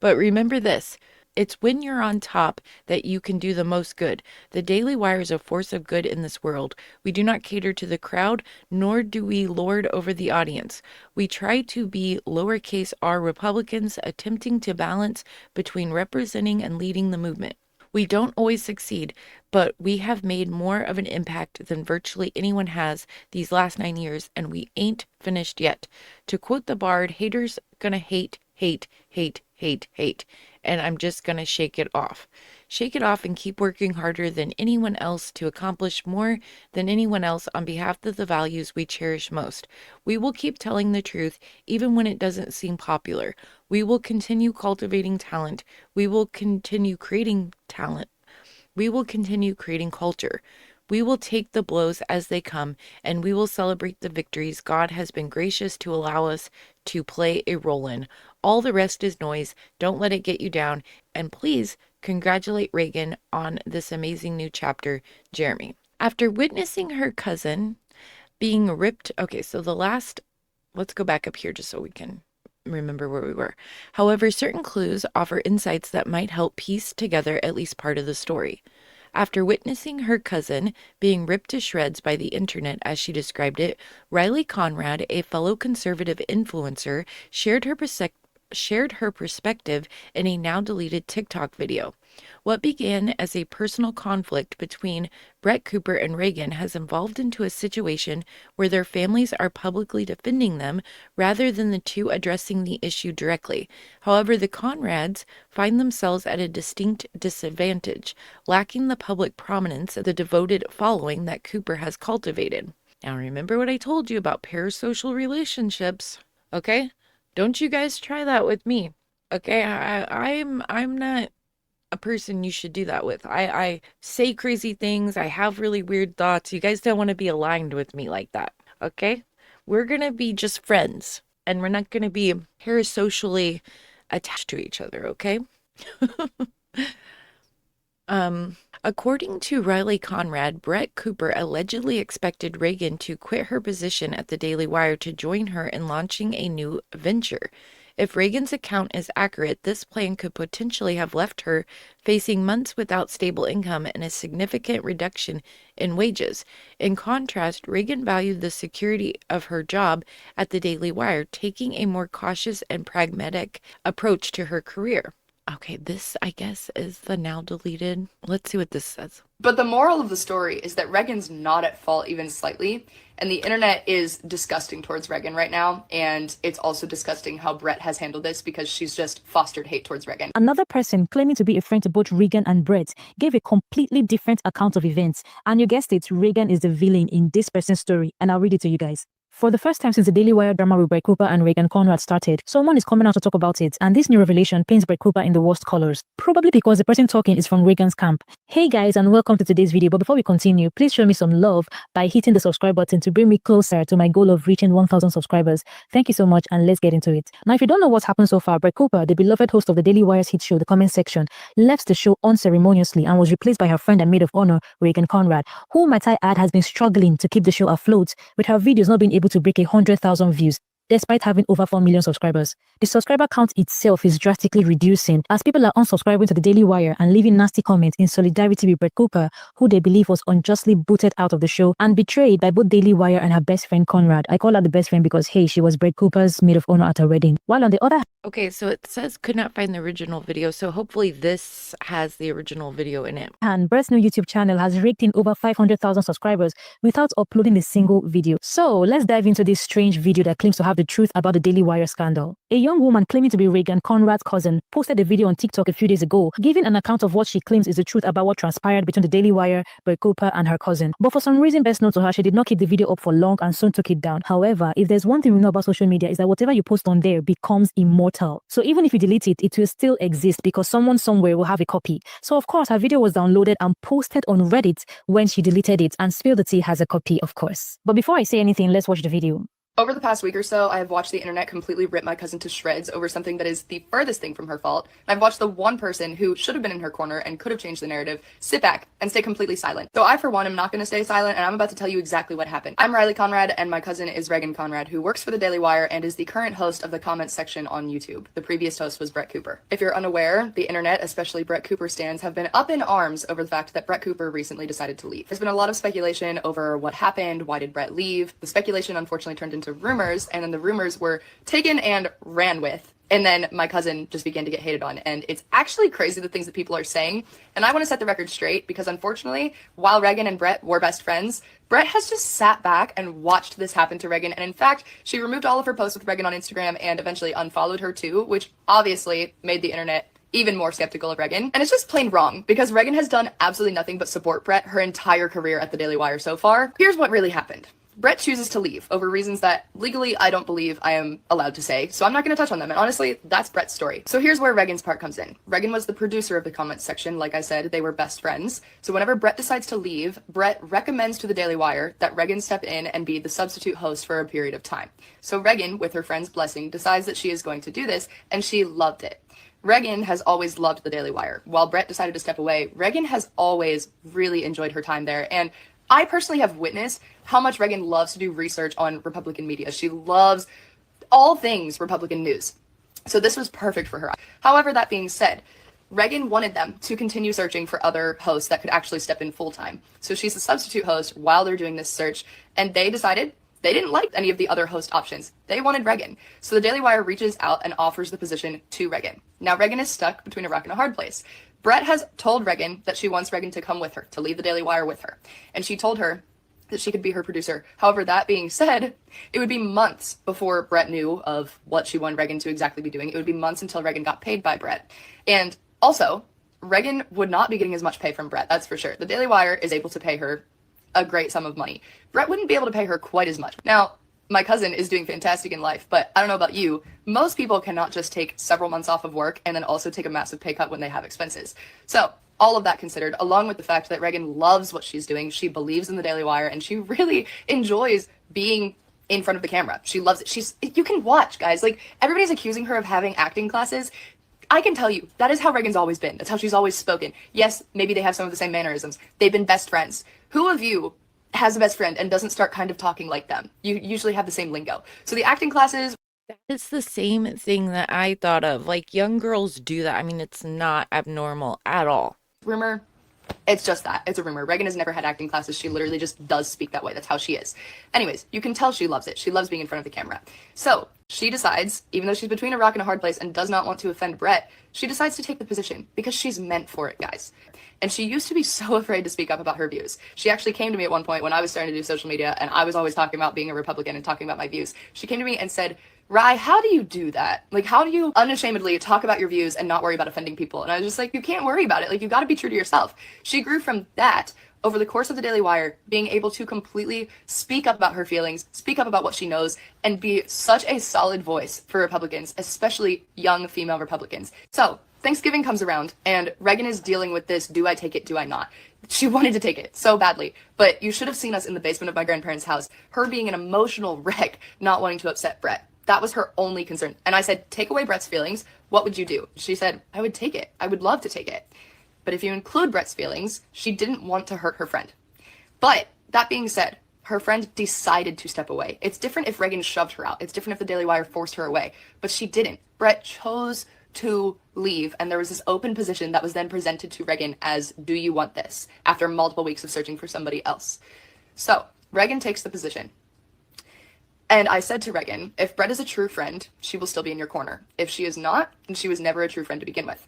But remember this. It's when you're on top that you can do the most good. The Daily Wire is a force of good in this world. We do not cater to the crowd, nor do we lord over the audience. We try to be lowercase r Republicans attempting to balance between representing and leading the movement. We don't always succeed, but we have made more of an impact than virtually anyone has these last 9 years, and we ain't finished yet. To quote the bard, haters gonna hate, hate, hate, hate, hate, and I'm just gonna shake it off. Shake it off and keep working harder than anyone else to accomplish more than anyone else on behalf of the values we cherish most. We will keep telling the truth even when it doesn't seem popular. We will continue cultivating talent. We will continue creating talent. We will continue creating culture. We will take the blows as they come, and we will celebrate the victories God has been gracious to allow us to play a role in. All the rest is noise. Don't let it get you down. And please congratulate Reagan on this amazing new chapter, Jeremy. After witnessing her cousin being ripped, okay, so let's go back up here just so we can remember where we were. However, certain clues offer insights that might help piece together at least part of the story. After witnessing her cousin being ripped to shreds by the internet, as she described it, Riley Conrad, a fellow conservative influencer, shared her perspective in a now deleted TikTok video. What began as a personal conflict between Brett Cooper and Reagan has evolved into a situation where their families are publicly defending them rather than the two addressing the issue directly. However, the Conrads find themselves at a distinct disadvantage, lacking the public prominence of the devoted following that Cooper has cultivated. Now, remember what I told you about parasocial relationships, okay? Don't you guys try that with me, okay? I'm not a person you should do that with. I say crazy things. I have really weird thoughts. You guys don't want to be aligned with me like that, okay? We're going to be just friends, and we're not going to be parasocially attached to each other, okay? According to Riley Conrad, Brett Cooper allegedly expected Reagan to quit her position at the Daily Wire to join her in launching a new venture. If Reagan's account is accurate, this plan could potentially have left her facing months without stable income and a significant reduction in wages. In contrast, Reagan valued the security of her job at the Daily Wire, taking a more cautious and pragmatic approach to her career. Okay, this, I guess, is the now deleted. Let's see what this says. But the moral of the story is that Reagan's not at fault even slightly, and the internet is disgusting towards Reagan right now, and it's also disgusting how Brett has handled this because she's just fostered hate towards Reagan. Another person claiming to be a friend to both Reagan and Brett gave a completely different account of events, and you guessed it, Reagan is the villain in this person's story, and I'll read it to you guys. For the first time since the Daily Wire drama with Brett Cooper and Reagan Conrad started, someone is coming out to talk about it, and this new revelation paints Brett Cooper in the worst colors, probably because the person talking is from Reagan's camp. Hey guys, and welcome to today's video, but before we continue, please show me some love by hitting the subscribe button to bring me closer to my goal of reaching 1,000 subscribers. Thank you so much, and let's get into it. Now, if you don't know what's happened so far, Brett Cooper, the beloved host of the Daily Wire's hit show, The Comment Section, left the show unceremoniously and was replaced by her friend and maid of honor, Reagan Conrad, who, might I add, has been struggling to keep the show afloat, with her videos not being able to break 100,000 views, despite having over 4 million subscribers. The subscriber count itself is drastically reducing as people are unsubscribing to the Daily Wire and leaving nasty comments in solidarity with Brett Cooper, who they believe was unjustly booted out of the show and betrayed by both Daily Wire and her best friend Conrad. I call her the best friend because, hey, she was Brett Cooper's maid of honor at her wedding. While on the other Okay, so it says could not find the original video, so hopefully this has the original video in it. hand, Brett's new YouTube channel has raked in over 500,000 subscribers without uploading a single video. So let's dive into this strange video that claims to have the truth about the Daily Wire scandal. A young woman claiming to be Reagan Conrad's cousin posted a video on TikTok a few days ago, giving an account of what she claims is the truth about what transpired between the Daily Wire, Brett Cooper, and her cousin. But for some reason best known to her, she did not keep the video up for long and soon took it down. However, if there's one thing we know about social media is that whatever you post on there becomes immortal. So even if you delete it, it will still exist because someone somewhere will have a copy. So of course, her video was downloaded and posted on Reddit when she deleted it, and Spill the Tea has a copy, of course. But before I say anything, let's watch the video. Over the past week or so, I have watched the internet completely rip my cousin to shreds over something that is the furthest thing from her fault. And I've watched the one person who should have been in her corner and could have changed the narrative sit back and stay completely silent. So I, for one, am not going to stay silent, and I'm about to tell you exactly what happened. I'm Riley Conrad, and my cousin is Reagan Conrad, who works for the Daily Wire and is the current host of the comments section on YouTube. The previous host was Brett Cooper. If you're unaware, the internet, especially Brett Cooper stans, have been up in arms over the fact that Brett Cooper recently decided to leave. There's been a lot of speculation over what happened, why did Brett leave. The speculation unfortunately turned into rumors, and then the rumors were taken and ran with. And then my cousin just began to get hated on. And it's actually crazy the things that people are saying. And I want to set the record straight because unfortunately, while Reagan and Brett were best friends, Brett has just sat back and watched this happen to Reagan. And in fact, she removed all of her posts with Reagan on Instagram and eventually unfollowed her too, which obviously made the internet even more skeptical of Reagan. And it's just plain wrong because Reagan has done absolutely nothing but support Brett her entire career at the Daily Wire so far. Here's what really happened. Brett chooses to leave over reasons that legally I don't believe I am allowed to say, so I'm not going to touch on them. And honestly, that's Brett's story. So here's where Reagan's part comes in. Reagan was the producer of the comments section. Like I said, they were best friends. So whenever Brett decides to leave, Brett recommends to the Daily Wire that Reagan step in and be the substitute host for a period of time. So Reagan, with her friend's blessing, decides that she is going to do this, and she loved it. Reagan has always loved the Daily Wire. While Brett decided to step away, Reagan has always really enjoyed her time there. And I personally have witnessed how much Reagan loves to do research on Republican media. She loves all things Republican news. So this was perfect for her. However, that being said, Reagan wanted them to continue searching for other hosts that could actually step in full time. So she's a substitute host while they're doing this search, and they decided they didn't like any of the other host options. They wanted Reagan. So the Daily Wire reaches out and offers the position to Reagan. Now Reagan is stuck between a rock and a hard place. Brett has told Reagan that she wants Reagan to come with her, to leave the Daily Wire with her. And she told her that she could be her producer. However, that being said, it would be months before Brett knew of what she wanted Reagan to exactly be doing. It would be months until Reagan got paid by Brett. And also, Reagan would not be getting as much pay from Brett, that's for sure. The Daily Wire is able to pay her a great sum of money. Brett wouldn't be able to pay her quite as much. Now, my cousin is doing fantastic in life, but I don't know about you. Most people cannot just take several months off of work and then also take a massive pay cut when they have expenses. So all of that considered, along with the fact that Reagan loves what she's doing, she believes in the Daily Wire, and she really enjoys being in front of the camera. She loves it. You can watch, guys. Like, everybody's accusing her of having acting classes. I can tell you, that is how Reagan's always been. That's how she's always spoken. Yes, maybe they have some of the same mannerisms. They've been best friends. Who of you has a best friend and doesn't start kind of talking like them? You usually have the same lingo. So the acting classes... It's the same thing that I thought of. Like, young girls do that. I mean, it's not abnormal at all. Rumor. It's just that. It's a rumor. Reagan has never had acting classes. She literally just does speak that way. That's how she is. Anyways, you can tell she loves it. She loves being in front of the camera. So she decides, even though she's between a rock and a hard place and does not want to offend Brett, she decides to take the position because she's meant for it, guys. And she used to be so afraid to speak up about her views. She actually came to me at one point when I was starting to do social media and I was always talking about being a Republican and talking about my views. She came to me and said, Rye, how do you do that? Like, how do you unashamedly talk about your views and not worry about offending people? And I was just like, you can't worry about it. Like, you got to be true to yourself. She grew from that over the course of the Daily Wire, being able to completely speak up about her feelings, speak up about what she knows, and be such a solid voice for Republicans, especially young female Republicans. So Thanksgiving comes around and Reagan is dealing with this, do I take it, do I not? She wanted to take it so badly, but you should have seen us in the basement of my grandparents' house, her being an emotional wreck, not wanting to upset Brett. That was her only concern. And I said, take away Brett's feelings, what would you do? She said, I would take it. I would love to take it. But if you include Brett's feelings, she didn't want to hurt her friend. But that being said, her friend decided to step away. It's different if Reagan shoved her out. It's different if the Daily Wire forced her away. But she didn't. Brett chose to leave, and there was this open position that was then presented to Reagan as, do you want this? After multiple weeks of searching for somebody else. So Reagan takes the position. And I said to Reagan, if Brett is a true friend, she will still be in your corner. If she is not, then she was never a true friend to begin with.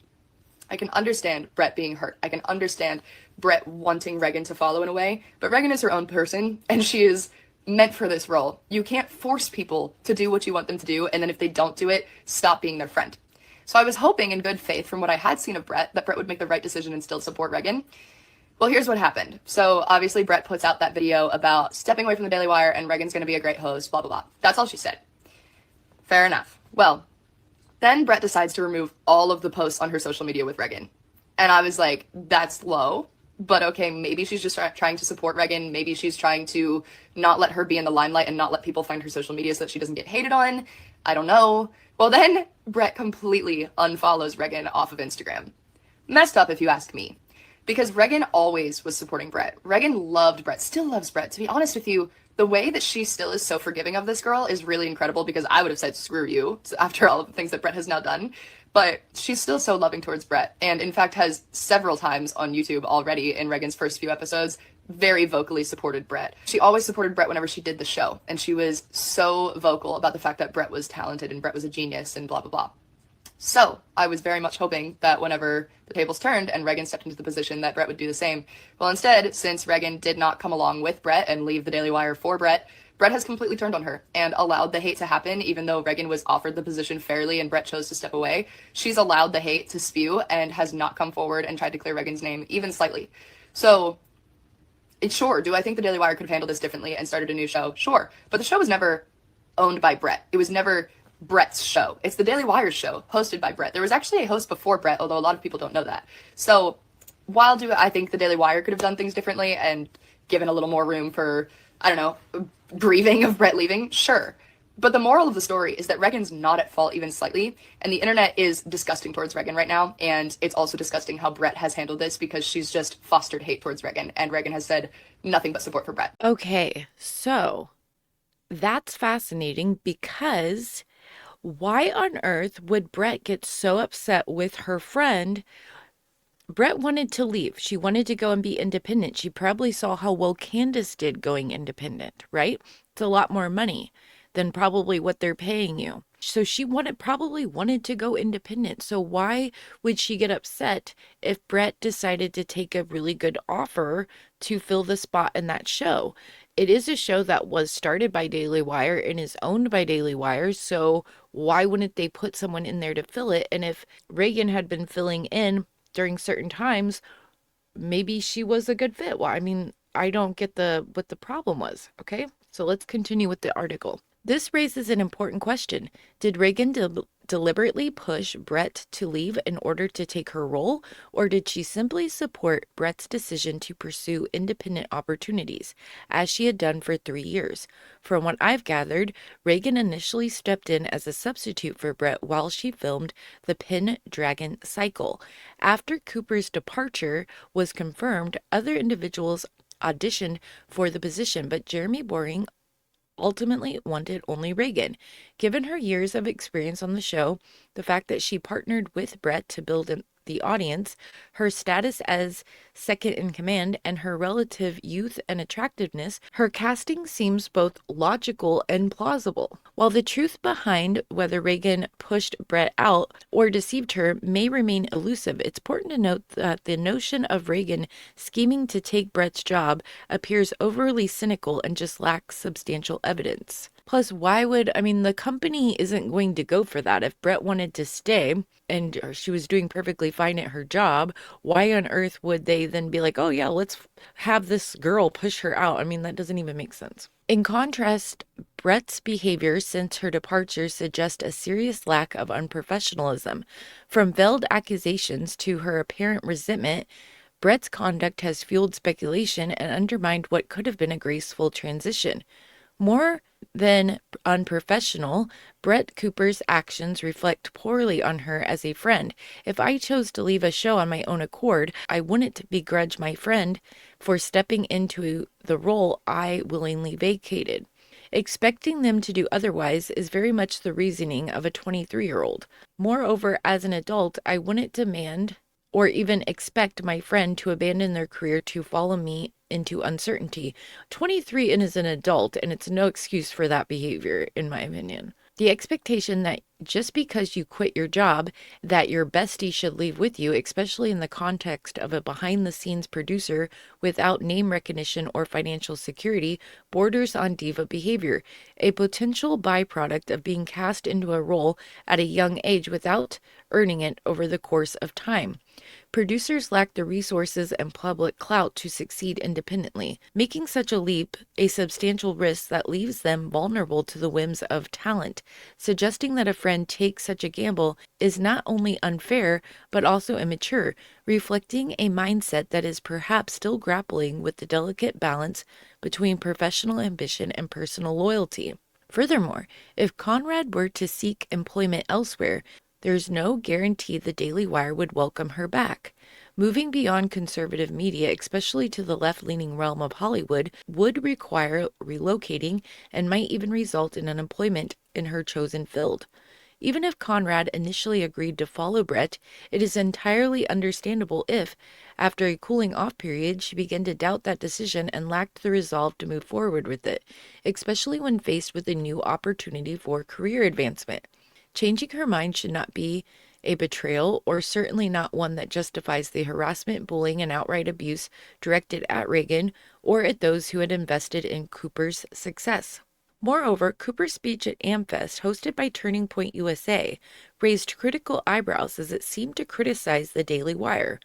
I can understand Brett being hurt. I can understand Brett wanting Reagan to follow in a way, but Reagan is her own person, and she is meant for this role. You can't force people to do what you want them to do, and then if they don't do it, stop being their friend. So I was hoping in good faith from what I had seen of Brett, that Brett would make the right decision and still support Reagan. Well, here's what happened. So obviously Brett puts out that video about stepping away from the Daily Wire and Reagan's going to be a great host, blah, blah, blah. That's all she said. Fair enough. Well, then Brett decides to remove all of the posts on her social media with Reagan. And I was like, that's low. But okay, maybe she's just trying to support Regan. Maybe she's trying to not let her be in the limelight and not let people find her social media so that she doesn't get hated on. I don't know. Well, then Brett completely unfollows Regan off of Instagram. Messed up if you ask me. Because Regan always was supporting Brett. Regan loved Brett, still loves Brett. To be honest with you, the way that she still is so forgiving of this girl is really incredible, because I would have said screw you after all of the things that Brett has now done. But she's still so loving towards Brett, and in fact has several times on YouTube already in Regan's first few episodes very vocally supported Brett. She always supported Brett whenever she did the show, and she was so vocal about the fact that Brett was talented and Brett was a genius and blah, blah, blah. So I was very much hoping that whenever the tables turned and Regan stepped into the position, that Brett would do the same. Well, instead, since Regan did not come along with Brett and leave the Daily Wire for Brett, Brett has completely turned on her and allowed the hate to happen. Even though Regan was offered the position fairly and Brett chose to step away, she's allowed the hate to spew and has not come forward and tried to clear Regan's name even slightly. So sure, do I think the Daily Wire could have handled this differently and started a new show? Sure. But the show was never owned by Brett. It was never Brett's show. It's the Daily Wire's show, hosted by Brett. There was actually a host before Brett, although a lot of people don't know that. So while do I think the Daily Wire could have done things differently and given a little more room for, I don't know, grieving of Brett leaving? Sure. But the moral of the story is that Regan's not at fault even slightly, and the internet is disgusting towards Regan right now, and it's also disgusting how Brett has handled this, because she's just fostered hate towards Regan, and Regan has said nothing but support for Brett. Okay, so that's fascinating, because why on earth would Brett get so upset with her friend? Brett wanted to leave. She wanted to go and be independent. She probably saw how well Candace did going independent, right? It's a lot more money than probably what they're paying you. So she probably wanted to go independent. So why would she get upset if Brett decided to take a really good offer to fill the spot in that show? It is a show that was started by Daily Wire and is owned by Daily Wire. So why wouldn't they put someone in there to fill it? And if Regan had been filling in during certain times, maybe she was a good fit. Well, I mean, I don't get what the problem was. Okay, so let's continue with the article. This raises an important question. Did Regan deliberately push Brett to leave in order to take her role, or did she simply support Brett's decision to pursue independent opportunities, as she had done for 3 years? From what I've gathered, Regan initially stepped in as a substitute for Brett while she filmed the Pendragon cycle. After Cooper's departure was confirmed, other individuals auditioned for the position, but Jeremy Boring ultimately wanted only Regan. Given her years of experience on the show, the fact that she partnered with Brett to build the audience, her status as second in command, and her relative youth and attractiveness, her casting seems both logical and plausible. While the truth behind whether Regan pushed Brett out or deceived her may remain elusive, it's important to note that the notion of Regan scheming to take Brett's job appears overly cynical and just lacks substantial evidence. Plus, the company isn't going to go for that. If Brett wanted to stay and she was doing perfectly fine at her job, why on earth would they then be like, oh yeah, let's have this girl push her out? I mean, that doesn't even make sense. In contrast, Brett's behavior since her departure suggests a serious lack of unprofessionalism. From veiled accusations to her apparent resentment, Brett's conduct has fueled speculation and undermined what could have been a graceful transition. More than unprofessional, Brett Cooper's actions reflect poorly on her as a friend. If I chose to leave a show on my own accord, I wouldn't begrudge my friend for stepping into the role I willingly vacated. Expecting them to do otherwise is very much the reasoning of a 23-year-old. Moreover, as an adult, I wouldn't demand or even expect my friend to abandon their career to follow me into uncertainty. 23 and is an adult, and it's no excuse for that behavior, in my opinion. The expectation that just because you quit your job, that your bestie should leave with you, especially in the context of a behind-the-scenes producer without name recognition or financial security, borders on diva behavior, a potential byproduct of being cast into a role at a young age without earning it over the course of time. Producers lack the resources and public clout to succeed independently, making such a leap a substantial risk that leaves them vulnerable to the whims of talent. Suggesting that a friend take such a gamble is not only unfair, but also immature, reflecting a mindset that is perhaps still grappling with the delicate balance between professional ambition and personal loyalty. Furthermore, if Conrad were to seek employment elsewhere, there's no guarantee the Daily Wire would welcome her back. Moving beyond conservative media, especially to the left-leaning realm of Hollywood, would require relocating and might even result in unemployment in her chosen field. Even if Conrad initially agreed to follow Brett, it is entirely understandable if, after a cooling off period, she began to doubt that decision and lacked the resolve to move forward with it, especially when faced with a new opportunity for career advancement. Changing her mind should not be a betrayal, or certainly not one that justifies the harassment, bullying, and outright abuse directed at Reagan or at those who had invested in Cooper's success. Moreover, Cooper's speech at AmFest, hosted by Turning Point USA, raised critical eyebrows as it seemed to criticize the Daily Wire.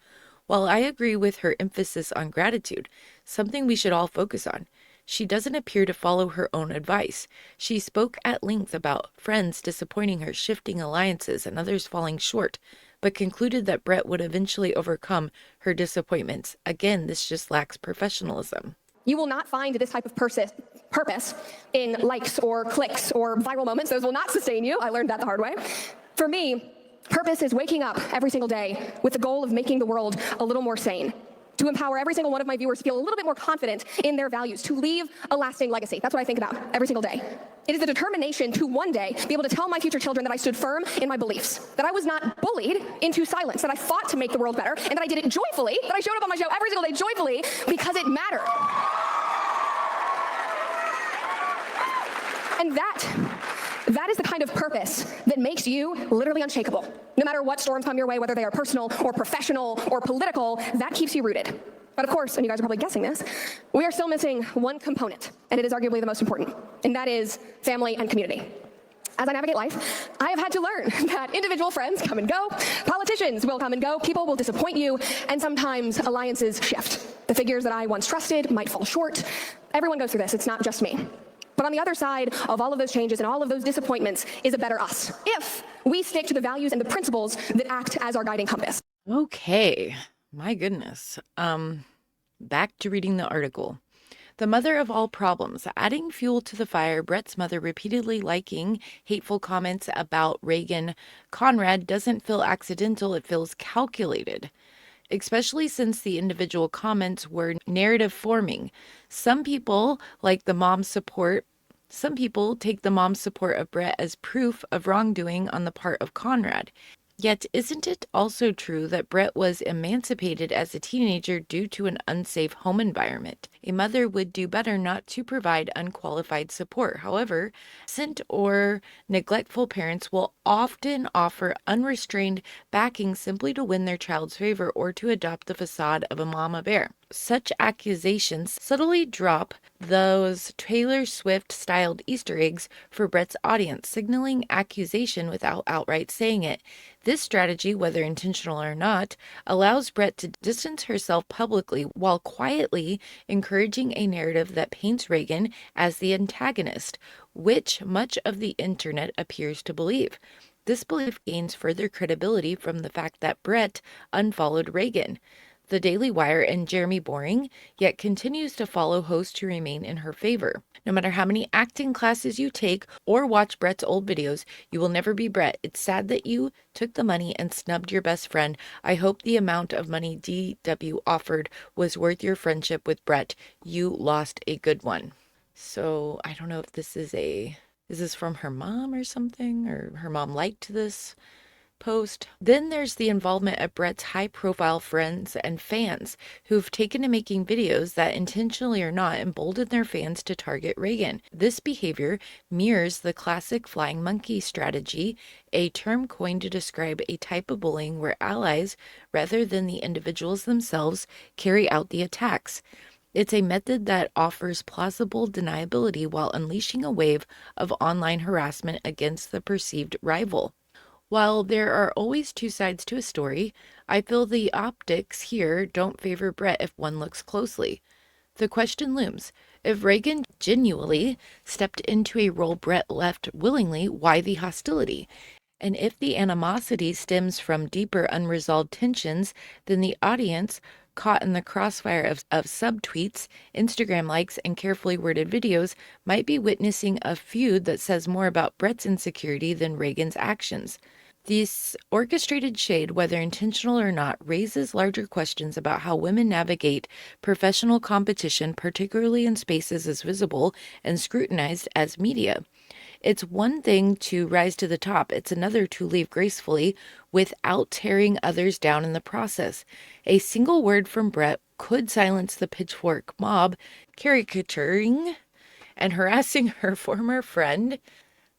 While I agree with her emphasis on gratitude, something we should all focus on, she doesn't appear to follow her own advice. She spoke at length about friends disappointing her, shifting alliances, and others falling short, but concluded that Brett would eventually overcome her disappointments. Again, this just lacks professionalism. You will not find this type of purpose in likes or clicks or viral moments. Those will not sustain you. I learned that the hard way. For me, purpose is waking up every single day with the goal of making the world a little more sane, to empower every single one of my viewers to feel a little bit more confident in their values, to leave a lasting legacy. That's what I think about every single day. It is the determination to one day be able to tell my future children that I stood firm in my beliefs, that I was not bullied into silence, that I fought to make the world better, and that I did it joyfully, that I showed up on my show every single day joyfully because it mattered. And that is the kind of purpose that makes you literally unshakable. No matter what storms come your way, whether they are personal or professional or political, that keeps you rooted. But of course, and you guys are probably guessing this, we are still missing one component, and it is arguably the most important, and that is family and community. As I navigate life, I have had to learn that individual friends come and go, politicians will come and go, people will disappoint you, and sometimes alliances shift. The figures that I once trusted might fall short. Everyone goes through this, it's not just me. But on the other side of all of those changes and all of those disappointments is a better us, if we stick to the values and the principles that act as our guiding compass. Okay, my goodness. Back to reading the article. The mother of all problems, adding fuel to the fire, Brett's mother repeatedly liking hateful comments about Reagan Conrad doesn't feel accidental, it feels calculated. Especially since the individual comments were narrative forming. Some people take the mom's support of Brett as proof of wrongdoing on the part of Conrad. Yet, isn't it also true that Brett was emancipated as a teenager due to an unsafe home environment? A mother would do better not to provide unqualified support. However, absent or neglectful parents will often offer unrestrained backing simply to win their child's favor or to adopt the facade of a mama bear. Such accusations subtly drop those Taylor Swift-styled Easter eggs for Brett's audience, signaling accusation without outright saying it. This strategy, whether intentional or not, allows Brett to distance herself publicly while quietly encouraging a narrative that paints Reagan as the antagonist, which much of the internet appears to believe. This belief gains further credibility from the fact that Brett unfollowed Reagan, the Daily Wire, and Jeremy Boring, yet continues to follow hosts who remain in her favor. No matter how many acting classes you take or watch Brett's old videos, you will never be Brett. It's sad that you took the money and snubbed your best friend. I hope the amount of money DW offered was worth your friendship with Brett. You lost a good one. So I don't know if this is this from her mom or something, or her mom liked this post. Then there's the involvement of Brett's high-profile friends and fans who've taken to making videos that, intentionally or not, embolden their fans to target Reagan. This behavior mirrors the classic flying monkey strategy, a term coined to describe a type of bullying where allies, rather than the individuals themselves, carry out the attacks. It's a method that offers plausible deniability while unleashing a wave of online harassment against the perceived rival. While there are always two sides to a story, I feel the optics here don't favor Brett if one looks closely. The question looms, if Reagan genuinely stepped into a role Brett left willingly, why the hostility? And if the animosity stems from deeper unresolved tensions, then the audience, caught in the crossfire of subtweets, Instagram likes, and carefully worded videos, might be witnessing a feud that says more about Brett's insecurity than Reagan's actions. This orchestrated shade, whether intentional or not, raises larger questions about how women navigate professional competition, particularly in spaces as visible and scrutinized as media. It's one thing to rise to the top, it's another to leave gracefully without tearing others down in the process. A single word from Brett could silence the pitchfork mob, caricaturing and harassing her former friend.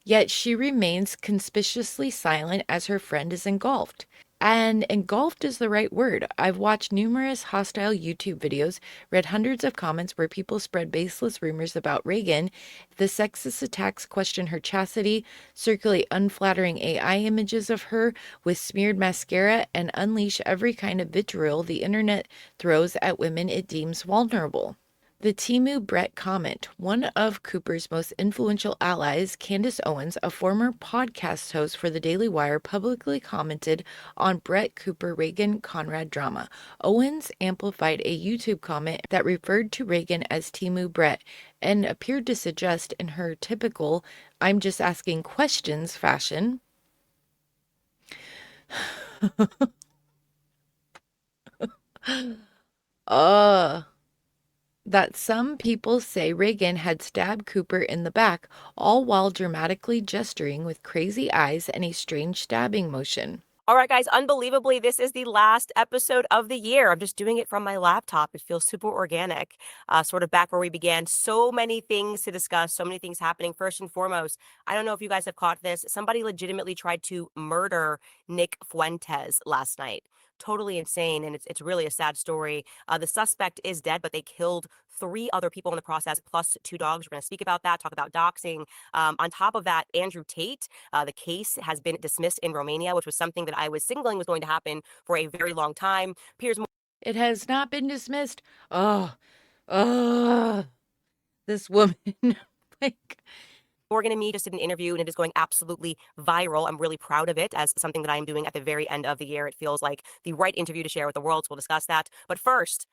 Yet she remains conspicuously silent as her friend is engulfed. And engulfed is the right word. I've watched numerous hostile YouTube videos, read hundreds of comments where people spread baseless rumors about Reagan. The sexist attacks question her chastity, circulate unflattering AI images of her with smeared mascara, and unleash every kind of vitriol the internet throws at women it deems vulnerable. The Timu Brett comment. One of Cooper's most influential allies, Candace Owens, a former podcast host for the Daily Wire, publicly commented on Brett Cooper Reagan Conrad drama. Owens amplified a YouTube comment that referred to Reagan as Timu Brett and appeared to suggest, in her typical "I'm just asking questions" fashion, that some people say Reagan had stabbed Cooper in the back, all while dramatically gesturing with crazy eyes and a strange stabbing motion. All right, guys, unbelievably, this is the last episode of the year. I'm just doing it from my laptop. It feels super organic, sort of back where we began. So many things to discuss, so many things happening. First and foremost, I don't know if you guys have caught this. Somebody legitimately tried to murder Nick Fuentes last night. Totally insane, and it's really a sad story. The suspect is dead, but they killed 3 other people in the process, plus 2 dogs. We're going to speak about that, talk about doxing. On top of that, Andrew Tate, the case has been dismissed in Romania, which was something that I was signaling was going to happen for a very long time. It has not been dismissed. Oh, this woman, like... Morgan and me just did an interview, and it is going absolutely viral. I'm really proud of it as something that I am doing at the very end of the year. It feels like the right interview to share with the world, so we'll discuss that. But first,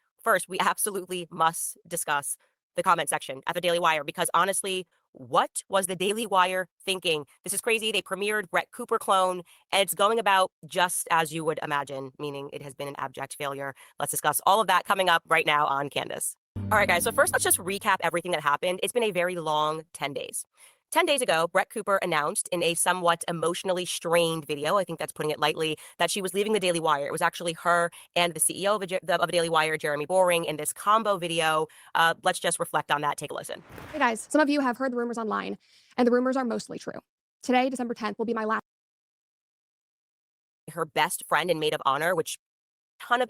we absolutely must discuss the comment section at the Daily Wire, because honestly, what was the Daily Wire thinking? This is crazy. They premiered Brett Cooper clone, and it's going about just as you would imagine, meaning it has been an abject failure. Let's discuss all of that coming up right now on Candace. All right, guys, so first let's just recap everything that happened. It's been a very long 10 days. 10 days ago, Brett Cooper announced in a somewhat emotionally strained video, I think that's putting it lightly, that she was leaving the Daily Wire. It was actually her and the CEO of the Daily Wire, Jeremy Boring, in this combo video. Let's just reflect on that. Take a listen. Hey guys, some of you have heard the rumors online, and the rumors are mostly true. Today, December 10th, will be my last. Her best friend and maid of honor, which ton of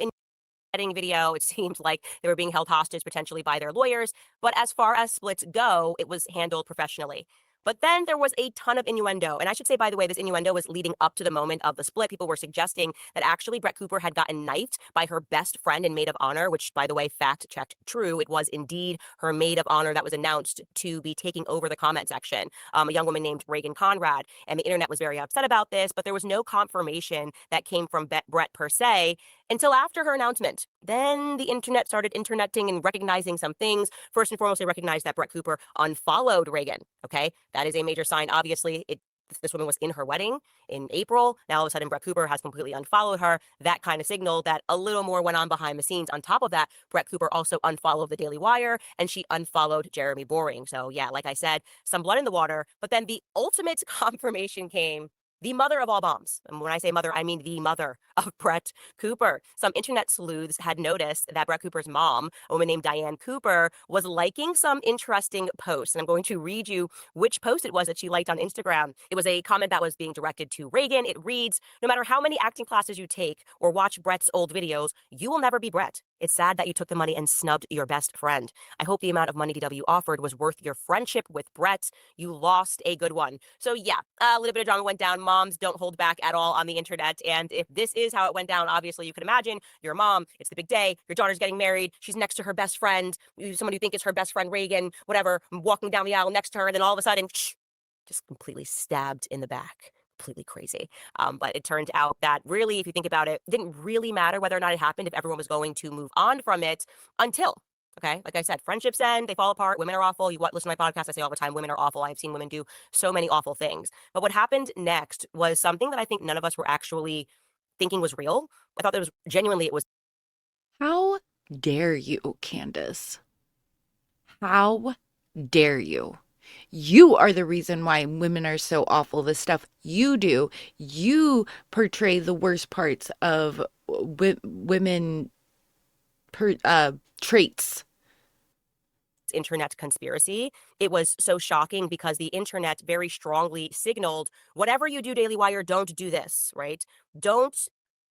video. It seemed like they were being held hostage potentially by their lawyers. But as far as splits go, it was handled professionally. But then there was a ton of innuendo. And I should say, by the way, this innuendo was leading up to the moment of the split. People were suggesting that actually Brett Cooper had gotten knifed by her best friend and maid of honor, which, by the way, fact-checked true. It was indeed her maid of honor that was announced to be taking over the comment section, a young woman named Reagan Conrad. And the internet was very upset about this, but there was no confirmation that came from Brett per se until after her announcement. Then the internet started interneting and recognizing some things. First and foremost, they recognized that Brett Cooper unfollowed Reagan. Okay, that is a major sign. Obviously, this woman was in her wedding in April. Now all of a sudden, Brett Cooper has completely unfollowed her. That kind of signal that a little more went on behind the scenes. On top of that, Brett Cooper also unfollowed the Daily Wire, and she unfollowed Jeremy Boring. So yeah, like I said, some blood in the water. But then the ultimate confirmation came. The mother of all bombs. And when I say mother, I mean the mother of Brett Cooper. Some internet sleuths had noticed that Brett Cooper's mom, a woman named Diane Cooper, was liking some interesting posts. And I'm going to read you which post it was that she liked on Instagram. It was a comment that was being directed to Reagan. It reads, "No matter how many acting classes you take or watch Brett's old videos, you will never be Brett. It's sad that you took the money and snubbed your best friend. I hope the amount of money DW offered was worth your friendship with Brett. You lost a good one. So yeah, a little bit of drama went down. Moms don't hold back at all on the internet. And if this is how it went down, obviously you can imagine you're a mom. It's the big day. Your daughter's getting married. She's next to her best friend, someone you think is her best friend, Reagan, whatever, walking down the aisle next to her. And then all of a sudden, just completely stabbed in the back. Completely crazy. But it turned out that really, if you think about it, didn't really matter whether or not it happened if everyone was going to move on from it until, okay, like I said, friendships end, they fall apart, women are awful. You listen to my podcast, I say all the time, women are awful. I've seen women do so many awful things. But what happened next was something that I think none of us were actually thinking was real. I thought that was genuinely, it was. How dare you, Candace? How dare you? You are the reason why women are so awful. The stuff you do, you portray the worst parts of women traits. Internet conspiracy. It was so shocking because the internet very strongly signaled, whatever you do, Daily Wire, don't do this, right? Don't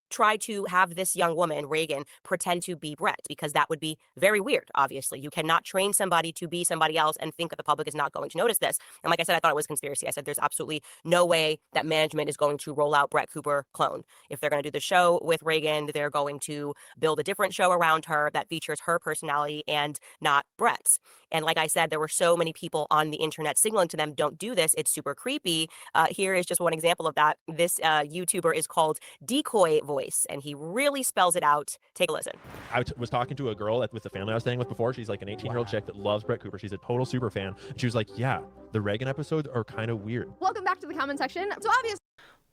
try to have this young woman, Reagan, pretend to be Brett, because that would be very weird, obviously. You cannot train somebody to be somebody else and think that the public is not going to notice this. And like I said, I thought it was conspiracy. I said there's absolutely no way that management is going to roll out Brett Cooper clone. If they're going to do the show with Reagan, they're going to build a different show around her that features her personality and not Brett's. And like I said, there were so many people on the internet signaling to them, don't do this. It's super creepy. Here is just one example of that. This YouTuber is called Decoy Voice, and he really spells it out. Take a listen. I was talking to a girl with the family I was staying with before. She's like an 18-year-old chick that loves Brett Cooper. She's a total super fan. And she was like, yeah, the Reagan episodes are kind of weird. Welcome back to the comment section. So obviously.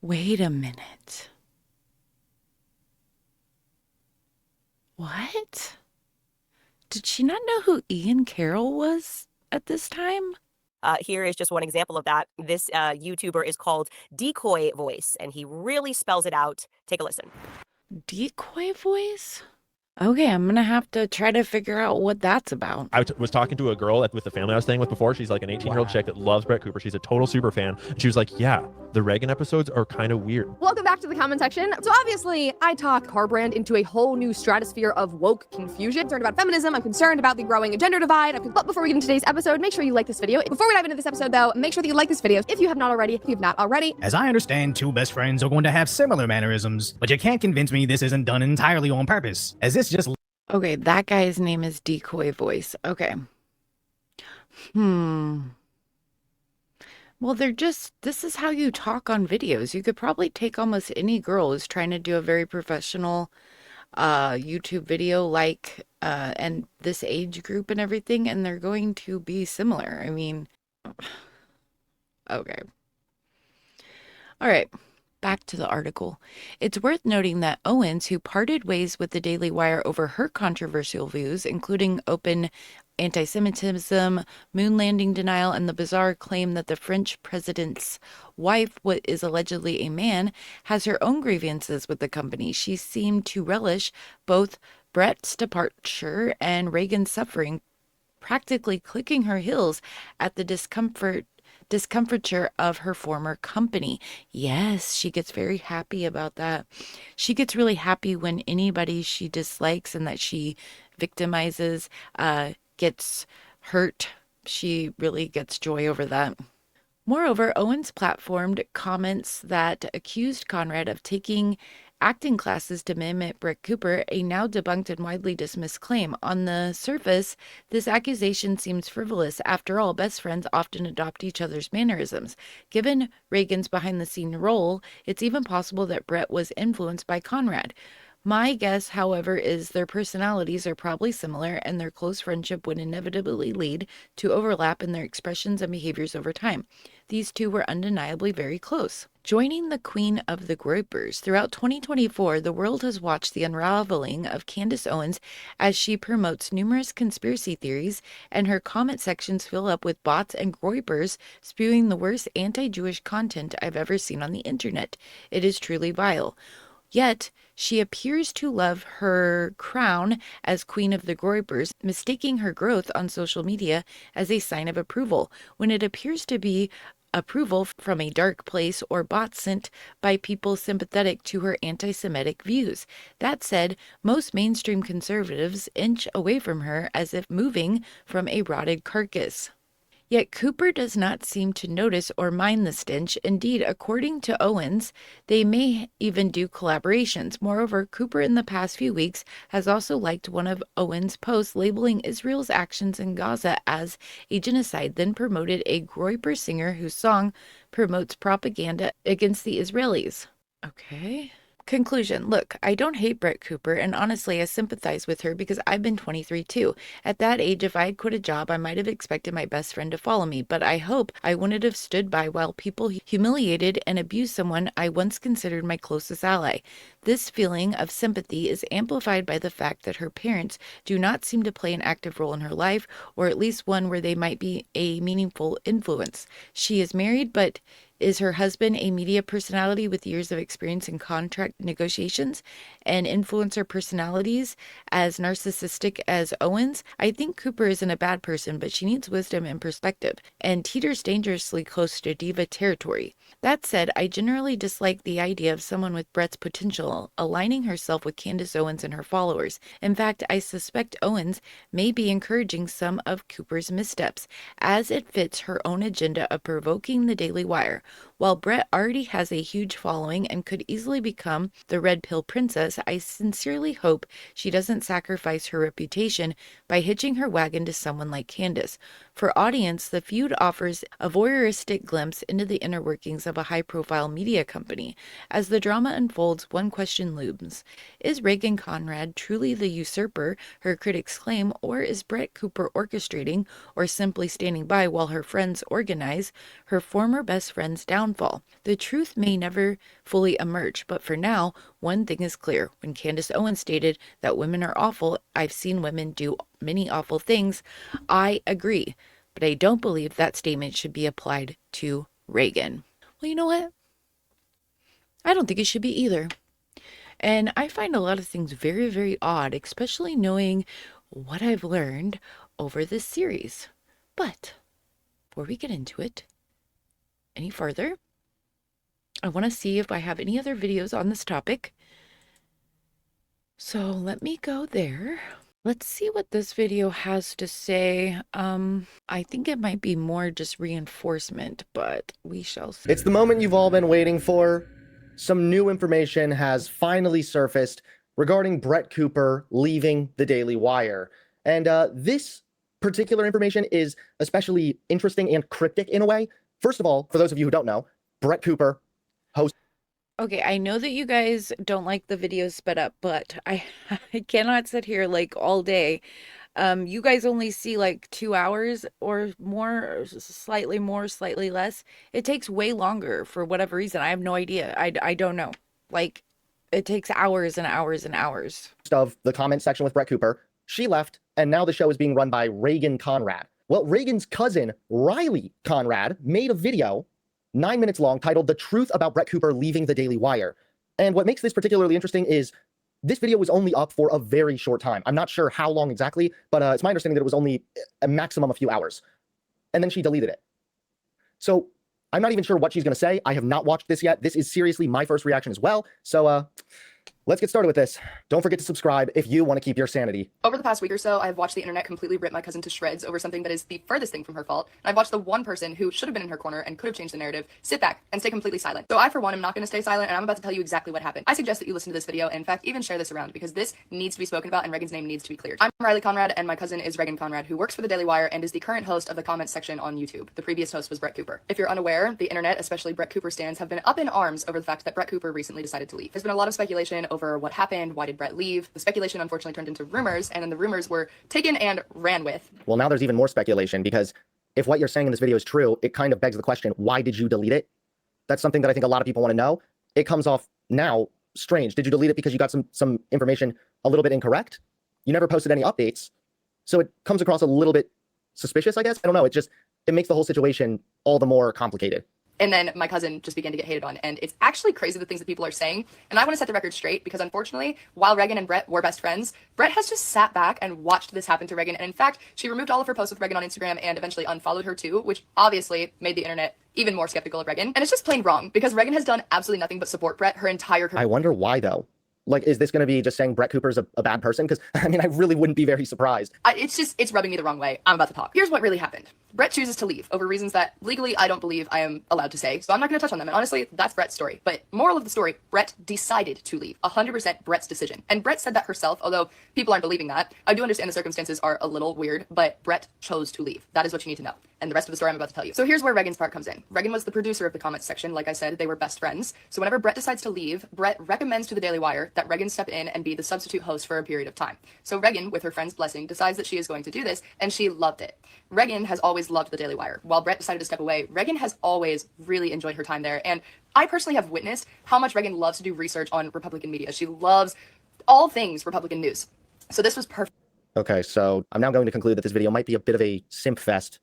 Wait a minute. What? Did she not know who Ian Carroll was at this time? Here is just one example of that. This YouTuber is called Decoy Voice, and he really spells it out. Take a listen. Decoy Voice? Okay, I'm going to have to try to figure out what that's about. I was talking to a girl with the family I was staying with before. She's like an 18-year-old chick that loves Brett Cooper. She's a total super fan. And she was like, yeah, the Reagan episodes are kind of weird. Welcome back to the comment section. So obviously, I talk car brand into a whole new stratosphere of woke confusion. I'm concerned about feminism. I'm concerned about the growing gender divide. But before we get into today's episode, make sure you like this video. Before we dive into this episode, though, make sure that you like this video if you have not already. If you've not already. As I understand, two best friends are going to have similar mannerisms, but you can't convince me this isn't done entirely on purpose, as this just... Okay, that guy's name is Decoy Voice. Okay. Well, this is how you talk on videos. You could probably take almost any girl who's trying to do a very professional YouTube video like and this age group and everything, and they're going to be similar. I mean, okay. All right. Back to the article. It's worth noting that Owens, who parted ways with the Daily Wire over her controversial views, including open anti-Semitism, moon landing denial, and the bizarre claim that the French president's wife is allegedly a man, has her own grievances with the company. She seemed to relish both Brett's departure and Reagan's suffering, practically clicking her heels at the discomfiture of her former company. Yes, she gets very happy about that. She gets really happy when anybody she dislikes and that she victimizes gets hurt. She really gets joy over that. Moreover, Owens platformed comments that accused Conrad of taking acting classes to mimic Brett Cooper, a now debunked and widely dismissed claim. On the surface, this accusation seems frivolous. After all, best friends often adopt each other's mannerisms. Given Reagan's behind-the-scene role, it's even possible that Brett was influenced by Conrad. My guess, however, is their personalities are probably similar, and their close friendship would inevitably lead to overlap in their expressions and behaviors over time. These two were undeniably very close. Joining the Queen of the Groypers, throughout 2024, the world has watched the unraveling of Candace Owens as she promotes numerous conspiracy theories, and her comment sections fill up with bots and Groypers spewing the worst anti-Jewish content I've ever seen on the internet. It is truly vile. Yet, she appears to love her crown as Queen of the Groypers, mistaking her growth on social media as a sign of approval, when it appears to be approval from a dark place or bots sent by people sympathetic to her anti-Semitic views. That said, most mainstream conservatives inch away from her as if moving from a rotted carcass. Yet Cooper does not seem to notice or mind the stench. Indeed, according to Owens, they may even do collaborations. Moreover, Cooper in the past few weeks has also liked one of Owens' posts labeling Israel's actions in Gaza as a genocide, then promoted a Groyper singer whose song promotes propaganda against the Israelis. Okay. Conclusion. Look, I don't hate Brett Cooper, and honestly, I sympathize with her because I've been 23 too. At that age, if I had quit a job, I might have expected my best friend to follow me, but I hope I wouldn't have stood by while people humiliated and abused someone I once considered my closest ally. This feeling of sympathy is amplified by the fact that her parents do not seem to play an active role in her life, or at least one where they might be a meaningful influence. She is married, but is her husband a media personality with years of experience in contract negotiations and influencer personalities as narcissistic as Owens? I think Cooper isn't a bad person, but she needs wisdom and perspective, and teeters dangerously close to diva territory. That said, I generally dislike the idea of someone with Brett's potential aligning herself with Candace Owens and her followers. In fact, I suspect Owens may be encouraging some of Cooper's missteps, as it fits her own agenda of provoking the Daily Wire. While Brett already has a huge following and could easily become the red pill princess, I sincerely hope she doesn't sacrifice her reputation by hitching her wagon to someone like Candace. For audience, the feud offers a voyeuristic glimpse into the inner workings of a high-profile media company. As the drama unfolds, one question looms. Is Reagan Conrad truly the usurper her critics claim, or is Brett Cooper orchestrating or simply standing by while her friends organize her former best friend's downfall? The truth may never fully emerge, but for now, one thing is clear. When Candace Owens stated that women are awful, I've seen women do many awful things, I agree. But I don't believe that statement should be applied to Reagan. Well, you know what? I don't think it should be either. And I find a lot of things very, very odd, especially knowing what I've learned over this series. But before we get into it any further, I want to see if I have any other videos on this topic. So let me go there. Let's see what this video has to say. I think it might be more just reinforcement, but we shall see. It's the moment you've all been waiting for. Some new information has finally surfaced regarding Brett Cooper leaving the Daily Wire. And this particular information is especially interesting and cryptic in a way. First of all, for those of you who don't know, Brett Cooper, host. Okay, I know that you guys don't like the videos sped up, but I cannot sit here like all day. You guys only see like 2 hours or more, or slightly more, slightly less. It takes way longer for whatever reason. I have no idea. I don't know. Like, it takes hours and hours and hours. Of the comment section with Brett Cooper. She left, and now the show is being run by Reagan Conrad. Well, Reagan's cousin, Riley Conrad, made a video 9 minutes long titled The Truth About Brett Cooper Leaving the Daily Wire. And what makes this particularly interesting is this video was only up for a very short time. I'm not sure how long exactly, but it's my understanding that it was only a maximum a few hours. And then she deleted it. So I'm not even sure what she's going to say. I have not watched this yet. This is seriously my first reaction as well. So let's get started with this. Don't forget to subscribe if you want to keep your sanity. Over the past week or so, I've watched the internet completely rip my cousin to shreds over something that is the furthest thing from her fault. And I've watched the one person who should have been in her corner and could have changed the narrative sit back and stay completely silent. So I, for one, am not going to stay silent, and I'm about to tell you exactly what happened. I suggest that you listen to this video, and in fact, even share this around, because this needs to be spoken about and Reagan's name needs to be cleared. I'm Riley Conrad, and my cousin is Reagan Conrad, who works for the Daily Wire and is the current host of the comments section on YouTube. The previous host was Brett Cooper. If you're unaware, the internet, especially Brett Cooper stans, have been up in arms over the fact that Brett Cooper recently decided to leave. There's been a lot of speculation over what happened, why did Brett leave. The speculation unfortunately turned into rumors, and then the rumors were taken and ran with. Well, now there's even more speculation, because if what you're saying in this video is true, it kind of begs the question, why did you delete it? That's something that I think a lot of people want to know. It comes off now strange. Did you delete it because you got some information a little bit incorrect? You never posted any updates. So it comes across a little bit suspicious, I guess. I don't know. It makes the whole situation all the more complicated. And then my cousin just began to get hated on. And it's actually crazy the things that people are saying. And I want to set the record straight, because unfortunately, while Reagan and Brett were best friends, Brett has just sat back and watched this happen to Reagan. And in fact, she removed all of her posts with Reagan on Instagram and eventually unfollowed her too, which obviously made the internet even more skeptical of Regan. And it's just plain wrong because Regan has done absolutely nothing but support Brett her entire career. I wonder why, though. Like, is this going to be just saying Brett Cooper's a bad person? Because, I mean, I really wouldn't be very surprised. It's rubbing me the wrong way. I'm about to talk. Here's what really happened. Brett chooses to leave over reasons that legally I don't believe I am allowed to say, so I'm not going to touch on them. And honestly, that's Brett's story. But moral of the story, Brett decided to leave. 100% Brett's decision. And Brett said that herself, although people aren't believing that. I do understand the circumstances are a little weird, but Brett chose to leave. That is what you need to know. And the rest of the story I'm about to tell you. So here's where Regan's part comes in. Regan was the producer of the comments section. Like I said, they were best friends. So whenever Brett decides to leave, Brett recommends to the Daily Wire that Regan step in and be the substitute host for a period of time. So Regan, with her friend's blessing, decides that she is going to do this, and she loved it. Regan has always loved the Daily Wire. While Brett decided to step away, Regan has always really enjoyed her time there. And I personally have witnessed how much Regan loves to do research on Republican media. She loves all things Republican news. So this was perfect. Okay, so I'm now going to conclude that this video might be a bit of a simp fest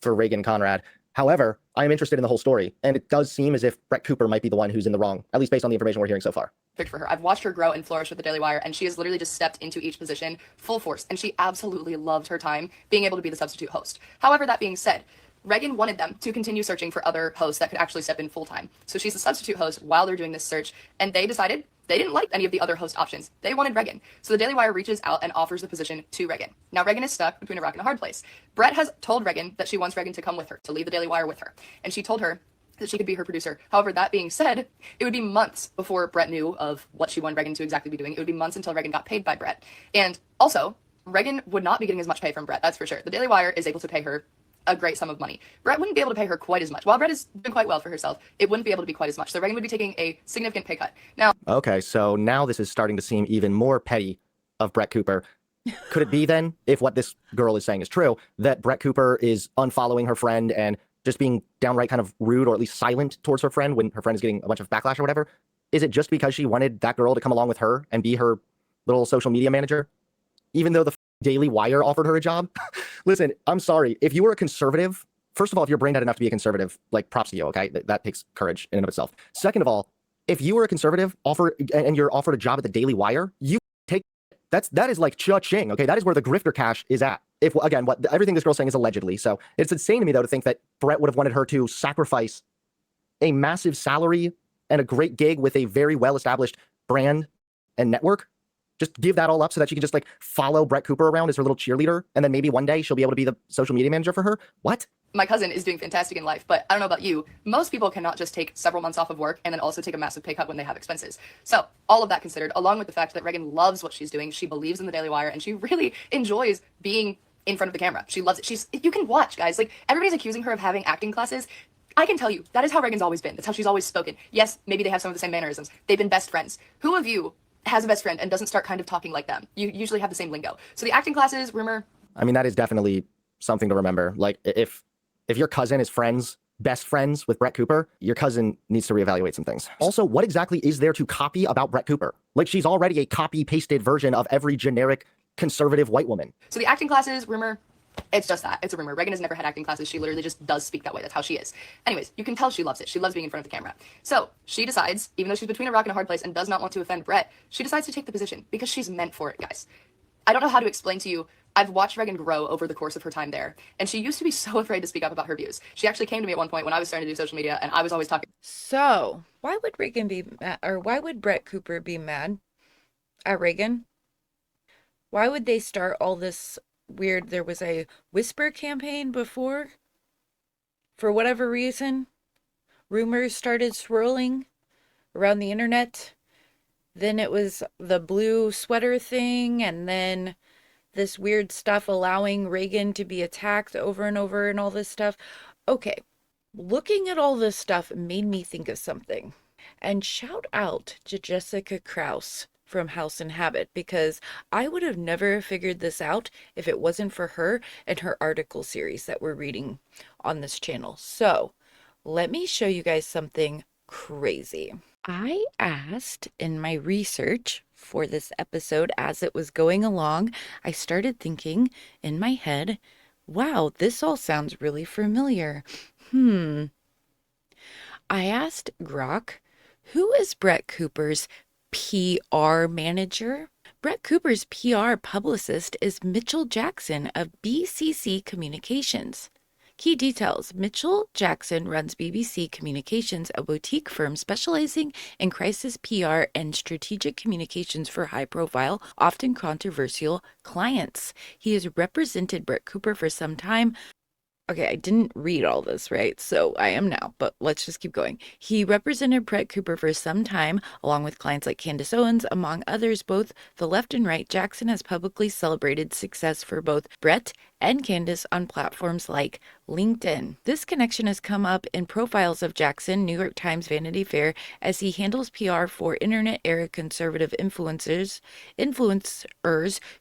for Regan Conrad. However, I am interested in the whole story, and it does seem as if Brett Cooper might be the one who's in the wrong, at least based on the information we're hearing so far. For her. I've watched her grow and flourish with the Daily Wire, and she has literally just stepped into each position full force, and she absolutely loved her time being able to be the substitute host. However, that being said, Regan wanted them to continue searching for other hosts that could actually step in full-time. So she's the substitute host while they're doing this search, and they decided they didn't like any of the other host options. They wanted Regan. So the Daily Wire reaches out and offers the position to Regan. Now Regan is stuck between a rock and a hard place. Brett has told Regan that she wants Regan to come with her, to leave the Daily Wire with her. And she told her that she could be her producer. However, that being said, it would be months before Brett knew of what she wanted Regan to exactly be doing. It would be months until Regan got paid by Brett. And also, Regan would not be getting as much pay from Brett, that's for sure. The Daily Wire is able to pay her a great sum of money. Brett wouldn't be able to pay her quite as much. While Brett is doing quite well for herself, it wouldn't be able to be quite as much. So Regan would be taking a significant pay cut. Now, Okay, so now this is starting to seem even more petty of Brett Cooper. Could it be then, if what this girl is saying is true, that Brett Cooper is unfollowing her friend and just being downright kind of rude or at least silent towards her friend when her friend is getting a bunch of backlash or whatever? Is it just because she wanted that girl to come along with her and be her little social media manager? Even though the Daily Wire offered her a job? Listen, I'm sorry. If you were a conservative, first of all, if you're brain dead enough to be a conservative, like props to you, okay? That takes courage in and of itself. Second of all, if you were a conservative and you're offered a job at the Daily Wire, you take that is like cha-ching, okay? That is where the grifter cash is at. If again, everything this girl's saying is allegedly. So it's insane to me though to think that Brett would have wanted her to sacrifice a massive salary and a great gig with a very well-established brand and network. Just give that all up so that she can just like follow Brett Cooper around as her little cheerleader, and then maybe one day she'll be able to be the social media manager for her. What? my cousin is doing fantastic in life, but I don't know about you. Most people cannot just take several months off of work and then also take a massive pay cut when they have expenses. So all of that considered, along with the fact that Regan loves what she's doing, she believes in the Daily Wire, and she really enjoys being in front of the camera. She loves it. You can watch, guys. Like, everybody's accusing her of having acting classes. I can tell you, that is how Regan's always been. That's how she's always spoken. Yes, maybe they have some of the same mannerisms. They've been best friends. Who of you has a best friend and doesn't start kind of talking like them? You usually have the same lingo. So the acting classes, rumor. I mean, that is definitely something to remember. Like, if your cousin is best friends with Brett Cooper, your cousin needs to reevaluate some things. Also, what exactly is there to copy about Brett Cooper? Like, she's already a copy-pasted version of every generic conservative white woman. So the acting classes, rumor. It's just that. It's a rumor. Regan has never had acting classes. She literally just does speak that way. That's how she is. Anyways, you can tell she loves it. She loves being in front of the camera. So she decides, even though she's between a rock and a hard place and does not want to offend Brett, she decides to take the position because she's meant for it, guys. I don't know how to explain to you. I've watched Regan grow over the course of her time there, and she used to be so afraid to speak up about her views. She actually came to me at one point when I was starting to do social media, and I was always talking. So why would Regan be mad, or why would Brett Cooper be mad at Regan? Why would they start all this weird? There was a whisper campaign before. For whatever reason, rumors started swirling around the internet. Then it was the blue sweater thing, and then this weird stuff allowing Regan to be attacked over and over and all this stuff. Okay, looking at all this stuff made me think of something. And shout out to Jessica Krause from House and Habit, because I would have never figured this out if it wasn't for her and her article series that we're reading on this channel. So let me show you guys something crazy. I asked in my research for this episode as it was going along, I started thinking in my head, wow, this all sounds really familiar. I asked Grok, who is Brett Cooper's PR manager? Brett Cooper's PR publicist is Mitchell Jackson of BCC Communications. Key details. Mitchell Jackson runs BBC Communications, a boutique firm specializing in crisis PR and strategic communications for high-profile, often controversial clients. He has represented Brett Cooper for some time. Okay, I didn't read all this, right? So I am now, but let's just keep going. He represented Brett Cooper for some time, along with clients like Candace Owens, among others, both the left and right. Jackson has publicly celebrated success for both Brett and Candace on platforms like LinkedIn. This connection has come up in profiles of Jackson, New York Times, Vanity Fair, as he handles PR for internet-era conservative influencers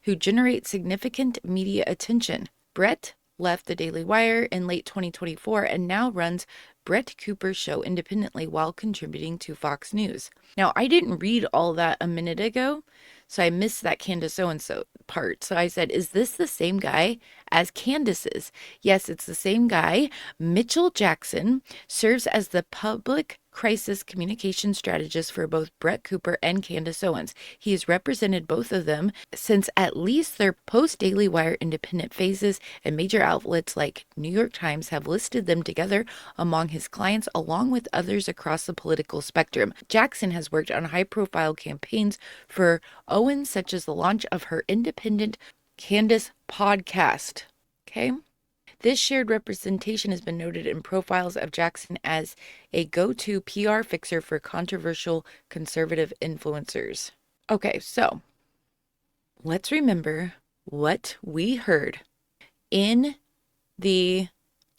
who generate significant media attention. Brett left the Daily Wire in late 2024 and now runs Brett Cooper's show independently while contributing to Fox News. Now, I didn't read all that a minute ago, so I missed that Candace Owens part. So I said, is this the same guy as Candace's? Yes, it's the same guy. Mitchell Jackson serves as the public crisis communication strategist for both Brett Cooper and Candace Owens. He has represented both of them since at least their post-Daily Wire independent phases, and major outlets like New York Times have listed them together among his clients, along with others across the political spectrum. Jackson has worked on high-profile campaigns for Owens, such as the launch of her independent Candace podcast. Okay. This shared representation has been noted in profiles of Jackson as a go-to PR fixer for controversial conservative influencers. Okay, so let's remember what we heard in the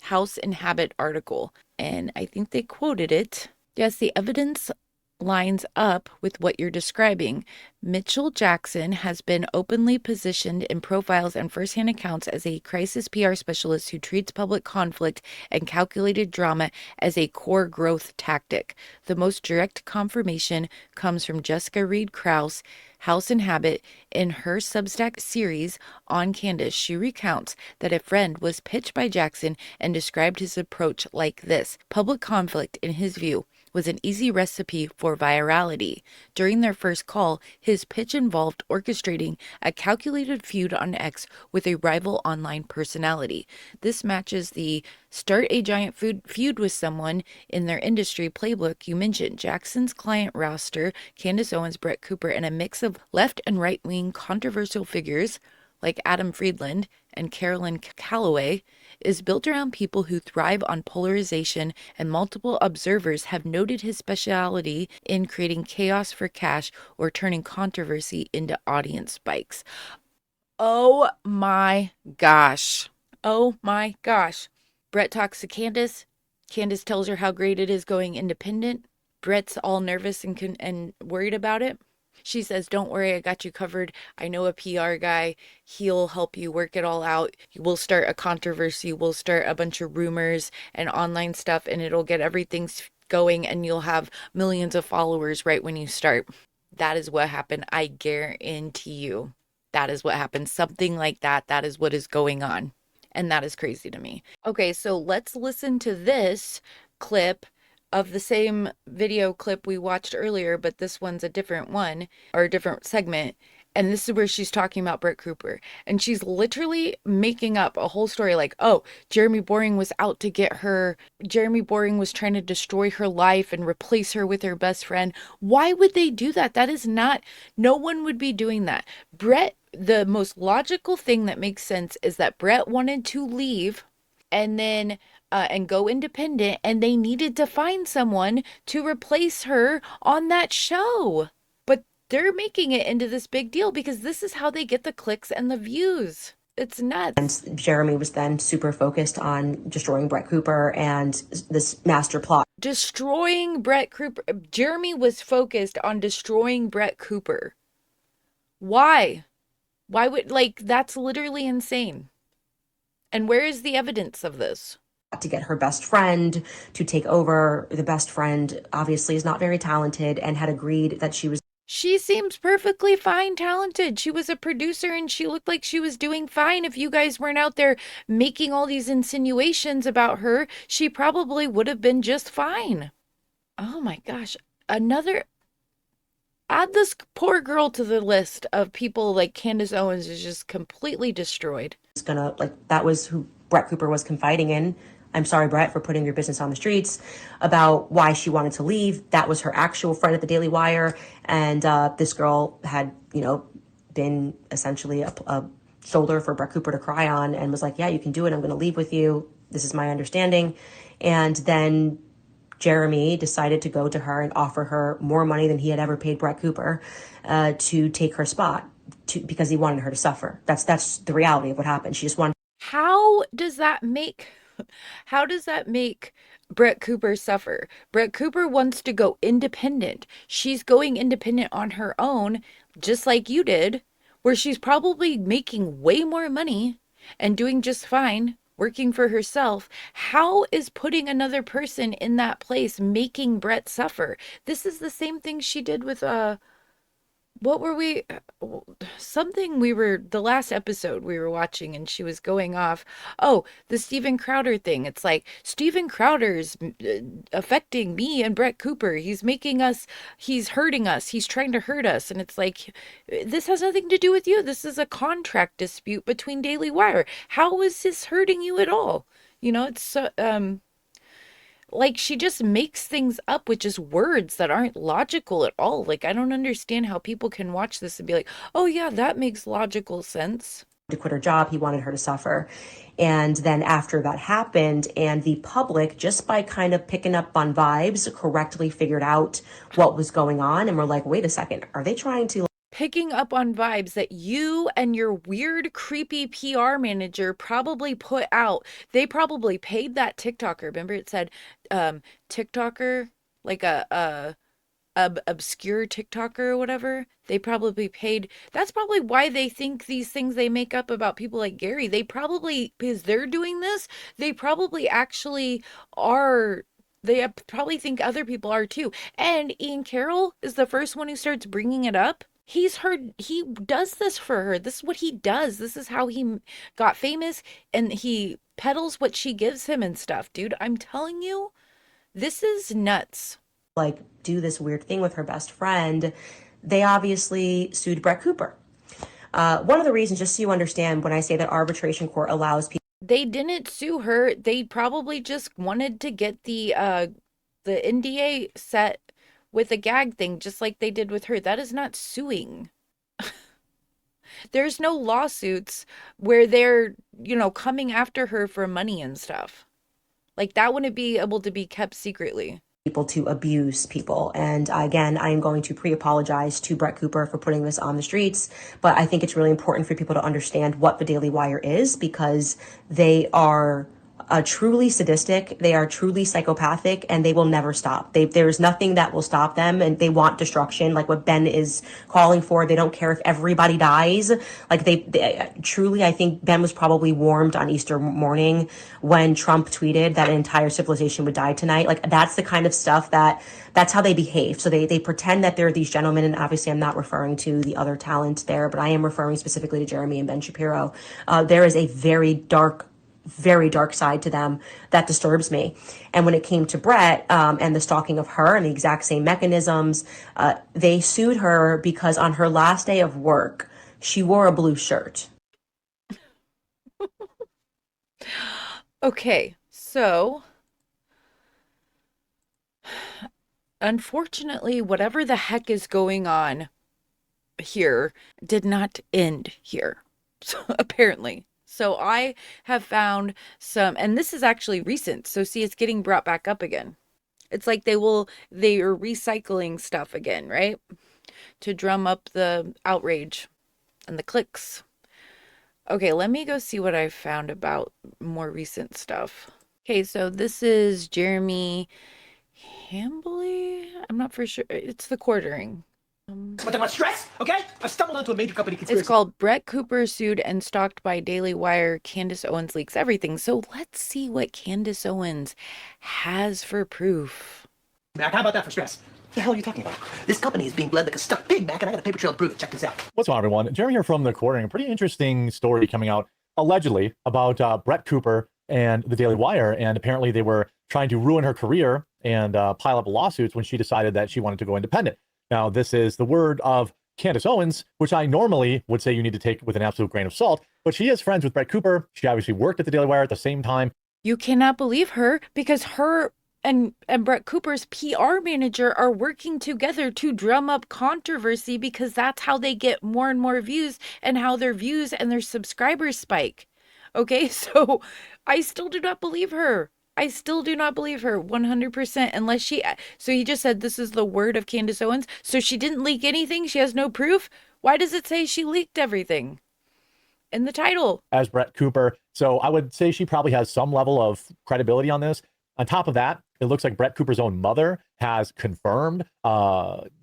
House and Habit article, and I think they quoted it. Yes, the evidence lines up with what you're describing. Mitchell Jackson has been openly positioned in profiles and firsthand accounts as a crisis PR specialist who treats public conflict and calculated drama as a core growth tactic. The most direct confirmation comes from Jessica Reed Krause, House and Habit. In her Substack series on Candace, she recounts that a friend was pitched by Jackson and described his approach like this. Public conflict, in his view, was an easy recipe for virality. During their first call, his pitch involved orchestrating a calculated feud on X with a rival online personality. This matches the start a giant feud with someone in their industry playbook you mentioned. Jackson's client roster, Candace Owens, Brett Cooper, and a mix of left and right-wing controversial figures like Adam Friedland and Carolyn Calloway, is built around people who thrive on polarization, and multiple observers have noted his specialty in creating chaos for cash or turning controversy into audience spikes. Oh my gosh. Oh my gosh. Brett talks to Candace. Candace tells her how great it is going independent. Brett's all nervous and worried about it. She says, don't worry, I got you covered. I know a PR guy. He'll help you work it all out. We'll start a controversy. We'll start a bunch of rumors and online stuff, and it'll get everything going, and you'll have millions of followers right when you start. That is what happened. I guarantee you. That is what happened. Something like that. That is what is going on. And that is crazy to me. Okay, so let's listen to this clip of the same video clip we watched earlier, but this one's a different one, or a different segment. And this is where she's talking about Brett Cooper. And she's literally making up a whole story like, oh, Jeremy Boring was out to get her. Jeremy Boring was trying to destroy her life and replace her with her best friend. Why would they do that? That is not, no one would be doing that. Brett, the most logical thing that makes sense is that Brett wanted to leave and then and go independent, and they needed to find someone to replace her on that show. But they're making it into this big deal because this is how they get the clicks and the views. It's nuts. And Jeremy was then super focused on destroying Brett Cooper and this master plot. Destroying Brett Cooper. Jeremy was focused on destroying Brett Cooper. Why? Why would, like, that's literally insane. And where is the evidence of this? To get her best friend to take over. The best friend obviously is not very talented and had agreed that she was. She seems perfectly fine talented. She was a producer and she looked like she was doing fine. If you guys weren't out there making all these insinuations about her, she probably would have been just fine. Oh my gosh. Add this poor girl to the list of people like Candace Owens is just completely destroyed. It's gonna, like, that was who Brett Cooper was confiding in. I'm sorry, Brett, for putting your business on the streets, about why she wanted to leave. That was her actual friend at the Daily Wire. And this girl had, been essentially a shoulder for Brett Cooper to cry on, and was like, yeah, you can do it. I'm going to leave with you. This is my understanding. And then Jeremy decided to go to her and offer her more money than he had ever paid Brett Cooper to take her spot because he wanted her to suffer. That's the reality of what happened. She just wanted. How does that make Brett Cooper suffer? Brett Cooper wants to go independent. She's going independent on her own, just like you did, where she's probably making way more money and doing just fine, working for herself. How is putting another person in that place making Brett suffer? This is the same thing she did with what were we the last episode we were watching, and she was going off, the Steven Crowder thing. It's like, Steven Crowder's affecting me and Brett Cooper. He's hurting us. He's trying to hurt us. And it's like, this has nothing to do with you. This is a contract dispute between Daily Wire. How is this hurting you at all? It's so, like, she just makes things up with just words that aren't logical at all. Like, I don't understand how people can watch this and be like, oh yeah, that makes logical sense. To quit her job, he wanted her to suffer. And then after that happened, and the public, just by kind of picking up on vibes, correctly figured out what was going on, and we're like, wait a second, are they trying to... Picking up on vibes that you and your weird, creepy PR manager probably put out. They probably paid that TikToker. Remember, it said TikToker, like a obscure TikToker or whatever. They probably paid. That's probably why they think these things they make up about people like Gary. They probably, because they're doing this, they probably actually are. They probably think other people are too. And Ian Carroll is the first one who starts bringing it up. He does this for her. This is what he does. This is how he got famous, and he peddles what she gives him and stuff. Dude, I'm telling you, this is nuts. Like, do this weird thing with her best friend. They obviously sued Brett Cooper. One of the reasons, just so you understand, when I say that arbitration court allows people... They didn't sue her. They probably just wanted to get the NDA set with a gag thing, just like they did with her. That is not suing. There's no lawsuits where they're, coming after her for money and stuff. Like, that wouldn't be able to be kept secretly. People to abuse people. And again, I am going to pre-apologize to Brett Cooper for putting this on the streets, but I think it's really important for people to understand what the Daily Wire is, because they are truly sadistic, they are truly psychopathic, and they will never stop. There's nothing that will stop them, and they want destruction, like what Ben is calling for. They don't care if everybody dies. Like, they truly, I think Ben was probably warmed on Easter morning when Trump tweeted that an entire civilization would die tonight. Like, that's the kind of stuff that's how they behave. So they pretend that they're these gentlemen, and obviously I'm not referring to the other talent there, but I am referring specifically to Jeremy and Ben Shapiro. There is a very dark side to them that disturbs me. And when it came to Brett and the stalking of her and the exact same mechanisms, they sued her because on her last day of work, she wore a blue shirt. Okay, so unfortunately, whatever the heck is going on here did not end here. So apparently. So I have found some, and this is actually recent. So see, it's getting brought back up again. It's like they are recycling stuff again, right? To drum up the outrage and the clicks. Okay, let me go see what I found about more recent stuff. Okay, so this is Jeremy Hambley. I'm not for sure. It's the quartering. But about stress, okay? I stumbled onto a major company conspiracy. It's called Brett Cooper Sued and Stalked by Daily Wire. Candace Owens Leaks Everything. So let's see what Candace Owens has for proof. Mac, how about that for stress? What the hell are you talking about? This company is being bled like a stuck pig, Mac, and I got a paper trail to prove it. Check this out. What's going on, everyone? Jeremy here from The Quartering. A pretty interesting story coming out, allegedly, about Brett Cooper and the Daily Wire. And apparently they were trying to ruin her career and pile up lawsuits when she decided that she wanted to go independent. Now, this is the word of Candace Owens, which I normally would say you need to take with an absolute grain of salt, but she is friends with Brett Cooper. She obviously worked at the Daily Wire at the same time. You cannot believe her because her and Brett Cooper's PR manager are working together to drum up controversy because that's how they get more and more views and how their views and their subscribers spike. Okay, so I still do not believe her. I still do not believe her 100% unless she... So he just said this is the word of Candace Owens. So she didn't leak anything? She has no proof? Why does it say she leaked everything in the title? As Brett Cooper. So I would say she probably has some level of credibility on this. On top of that, it looks like Brett Cooper's own mother has confirmed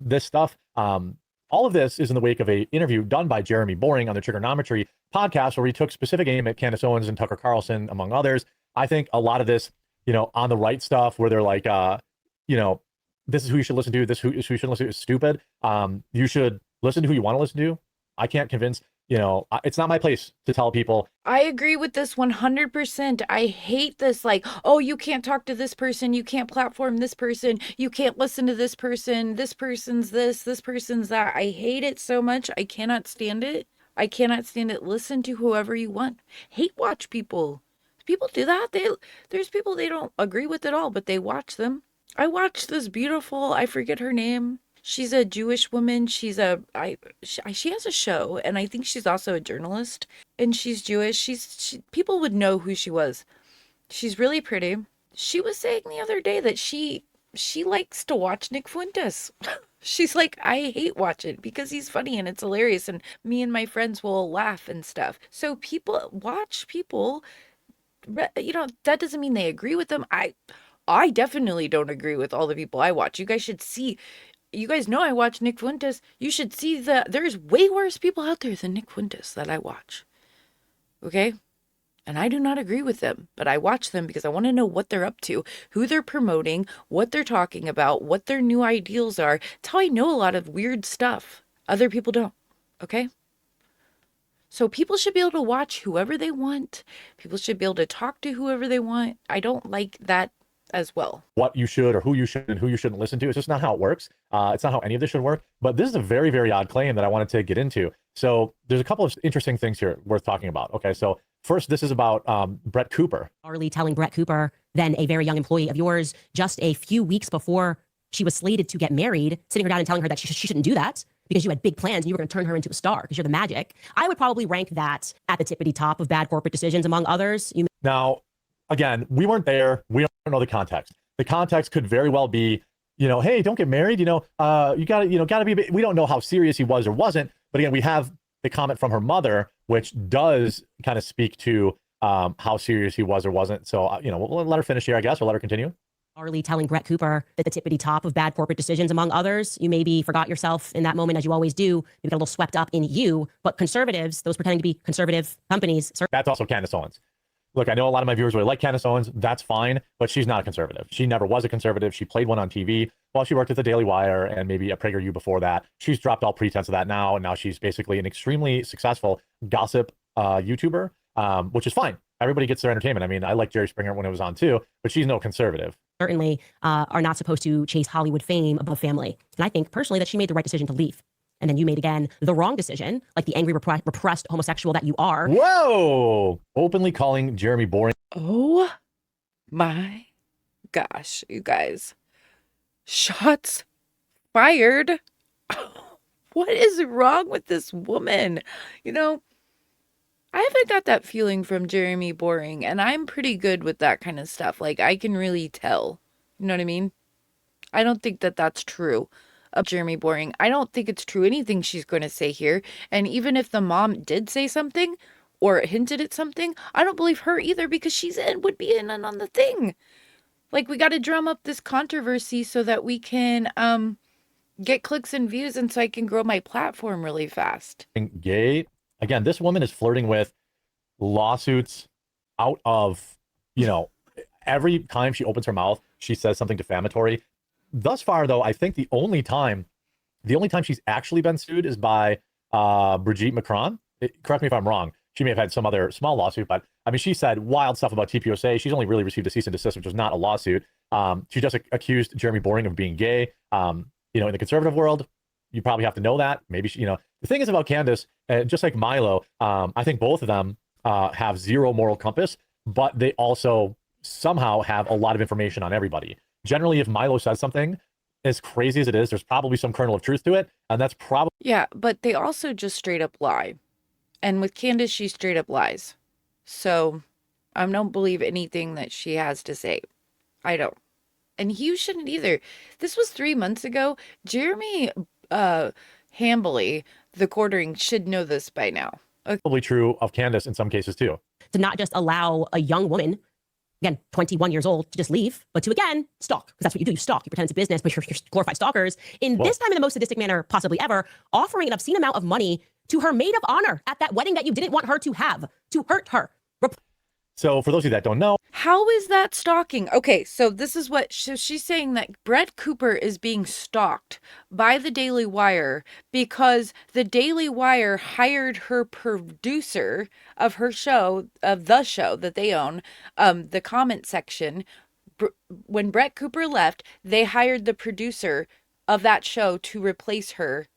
this stuff. All of this is in the wake of an interview done by Jeremy Boring on the Trigonometry podcast, where he took specific aim at Candace Owens and Tucker Carlson, among others. I think a lot of this, on the right stuff, where they're like, this is who you should listen to, this is who you should listen to, is stupid. You should listen to who you want to listen to. I can't convince, it's not my place to tell people. I agree with this 100%. I hate this, like, oh, you can't talk to this person, you can't platform this person, you can't listen to this person, this person's this person's that. I hate it so much. I cannot stand it. I cannot stand it. Listen to whoever you want. Hate watch people. People do that. There's people they don't agree with at all, but they watch them. I watched this beautiful, I forget her name. She's a Jewish woman. She has a show, and I think she's also a journalist, and she's Jewish. People would know who she was. She's really pretty. She was saying the other day that she likes to watch Nick Fuentes. She's like, I hate watch it because he's funny and it's hilarious, and me and my friends will laugh and stuff. So people watch people, that doesn't mean they agree with them. I definitely don't agree with all the people I watch. You guys should see. You guys know I watch Nick Fuentes. You should see that there's way worse people out there than Nick Fuentes that I watch. Okay? And I do not agree with them, but I watch them because I want to know what they're up to, who they're promoting, what they're talking about, what their new ideals are. It's how I know a lot of weird stuff. Other people don't. Okay? So people should be able to watch whoever they want. People should be able to talk to whoever they want. I don't like that as well. What you should or who you should and who you shouldn't listen to. It's just not how it works. It's not how any of this should work. But this is a very, very odd claim that I wanted to get into. So there's a couple of interesting things here worth talking about. Okay, so first, this is about Brett Cooper. Hourly telling Brett Cooper, then a very young employee of yours, just a few weeks before she was slated to get married, sitting her down and telling her that she shouldn't do that because you had big plans and you were going to turn her into a star because you're the magic. I would probably rank that at the tippity top of bad corporate decisions, among others. Now, again, we weren't there. We don't know the context. The context could very well be, hey, don't get married. You gotta be. We don't know how serious he was or wasn't. But again, we have the comment from her mother, which does kind of speak to how serious he was or wasn't. So, we'll let her finish here, I guess. We'll let her continue. Hourly telling Brett Cooper that the tippity top of bad corporate decisions, among others. You maybe forgot yourself in that moment, as you always do. You got a little swept up in you. But conservatives, those pretending to be conservative companies. That's also Candace Owens. Look, I know a lot of my viewers really like Candace Owens. That's fine, but she's not a conservative. She never was a conservative. She played one on TV while she worked at the Daily Wire and maybe at PragerU before that. She's dropped all pretense of that now, and now she's basically an extremely successful gossip YouTuber, which is fine. Everybody gets their entertainment. I mean, I like Jerry Springer when it was on too, but she's no conservative. Certainly are not supposed to chase Hollywood fame above family. And I think personally that she made the right decision to leave. And then you made, again, the wrong decision, like the angry, repressed homosexual that you are. Whoa! Openly calling Jeremy Boring. Oh my gosh, you guys. Shots fired. What is wrong with this woman? I haven't got that feeling from Jeremy Boring, and I'm pretty good with that kind of stuff. Like, I can really tell. You know what I mean? I don't think that that's true of Jeremy Boring. I don't think it's true anything she's going to say here. And even if the mom did say something or hinted at something, I don't believe her either because she's would be in on the thing. Like, we got to drum up this controversy so that we can get clicks and views and so I can grow my platform really fast. Gay. Again, this woman is flirting with lawsuits out of, every time she opens her mouth, she says something defamatory. Thus far, though, I think the only time she's actually been sued is by Brigitte Macron. Correct me if I'm wrong. She may have had some other small lawsuit, but I mean, she said wild stuff about TPOSA. She's only really received a cease and desist, which was not a lawsuit. She just accused Jeremy Boring of being gay. In the conservative world, You probably have to know that. Maybe she, the thing is about Candace, just like Milo, I think both of them have zero moral compass, but they also somehow have a lot of information on everybody. Generally, if Milo says something, as crazy as it is, there's probably some kernel of truth to it, and that's probably... Yeah, but they also just straight up lie. And with Candace, she straight up lies. So I don't believe anything that she has to say. I don't. And you shouldn't either. This was 3 months ago. Jeremy Hambly, the quartering, should know this by now. Okay. Probably true of Candace in some cases too. To not just allow a young woman, again, 21 years old, to just leave, but to, again, stalk. Because that's what you do. You stalk. You pretend it's a business, but you're glorified stalkers. In this time, in the most sadistic manner possibly ever, offering an obscene amount of money to her maid of honor at that wedding that you didn't want her to have, to hurt her. So for those of you that don't know, how is that stalking? Okay, so this is what she's saying, that Brett Cooper is being stalked by the Daily Wire because the Daily Wire hired her producer of her show, of the show that they own, the comment section. When Brett Cooper left, they hired the producer of that show to replace her.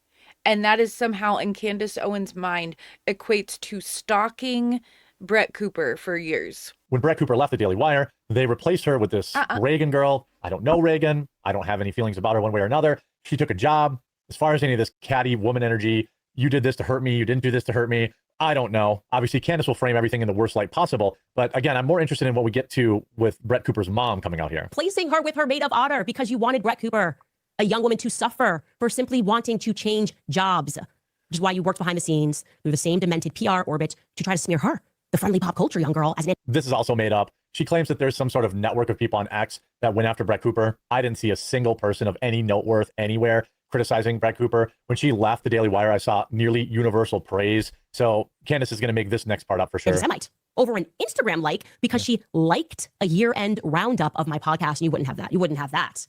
And that is somehow, in Candace Owens' mind, equates to stalking Brett Cooper for years. When Brett Cooper left the Daily Wire, they replaced her with this Reagan girl. I don't know Reagan. I don't have any feelings about her one way or another. She took a job. As far as any of this catty woman energy, you did this to hurt me, you didn't do this to hurt me, I don't know. Obviously, Candace will frame everything in the worst light possible. But again, I'm more interested in what we get to with Brett Cooper's mom coming out here. Placing her with her maid of honor because you wanted Brett Cooper, a young woman, to suffer for simply wanting to change jobs, which is why you worked behind the scenes through the same demented PR orbit to try to smear her, the friendly pop culture young girl, as an... This is also made up. She claims that there's some sort of network of people on X that went after Brett Cooper. I didn't see a single person of any note worth anywhere criticizing Brett Cooper. When she left the Daily Wire, I saw nearly universal praise. So Candace is going to make this next part up for sure. Anti-Semite over an Instagram like because she liked a year-end roundup of my podcast, and you wouldn't have that. You wouldn't have that.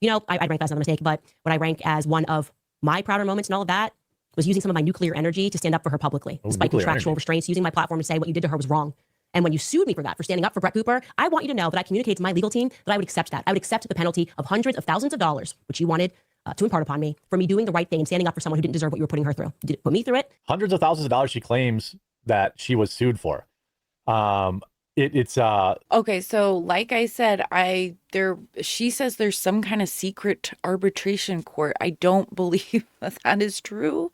I'd rank that as another mistake, but what I rank as one of my prouder moments and all of that was using some of my nuclear energy to stand up for her publicly, despite contractual restraints, using my platform to say what you did to her was wrong. And when you sued me for that, for standing up for Brett Cooper, I want you to know that I communicated to my legal team that I would accept that. I would accept the penalty of hundreds of thousands of dollars, which you wanted to impart upon me, for me doing the right thing and standing up for someone who didn't deserve what you were putting her through. You didn't put me through it. Hundreds of thousands of dollars she claims that she was sued for. Okay, so like I said, she says there's some kind of secret arbitration court. I don't believe that is true.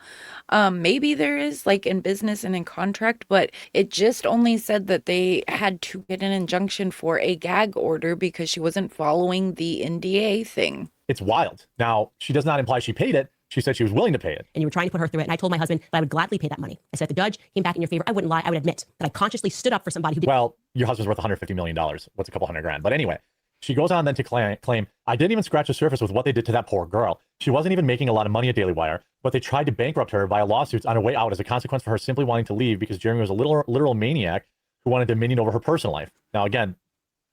Maybe there is, like in business and in contract, but it just only said that they had to get an injunction for a gag order because she wasn't following the NDA thing. It's wild. Now, she does not imply she paid it. She said she was willing to pay it. And you were trying to put her through it. And I told my husband that I would gladly pay that money. I said, if the judge came back in your favor, I wouldn't lie. I would admit that I consciously stood up for somebody who did. Well, your husband's worth $150 million. What's a couple $100,000? But anyway, she goes on then to claim, I didn't even scratch the surface with what they did to that poor girl. She wasn't even making a lot of money at Daily Wire, but they tried to bankrupt her via lawsuits on her way out as a consequence for her simply wanting to leave because Jeremy was a literal maniac who wanted dominion over her personal life. Now, again,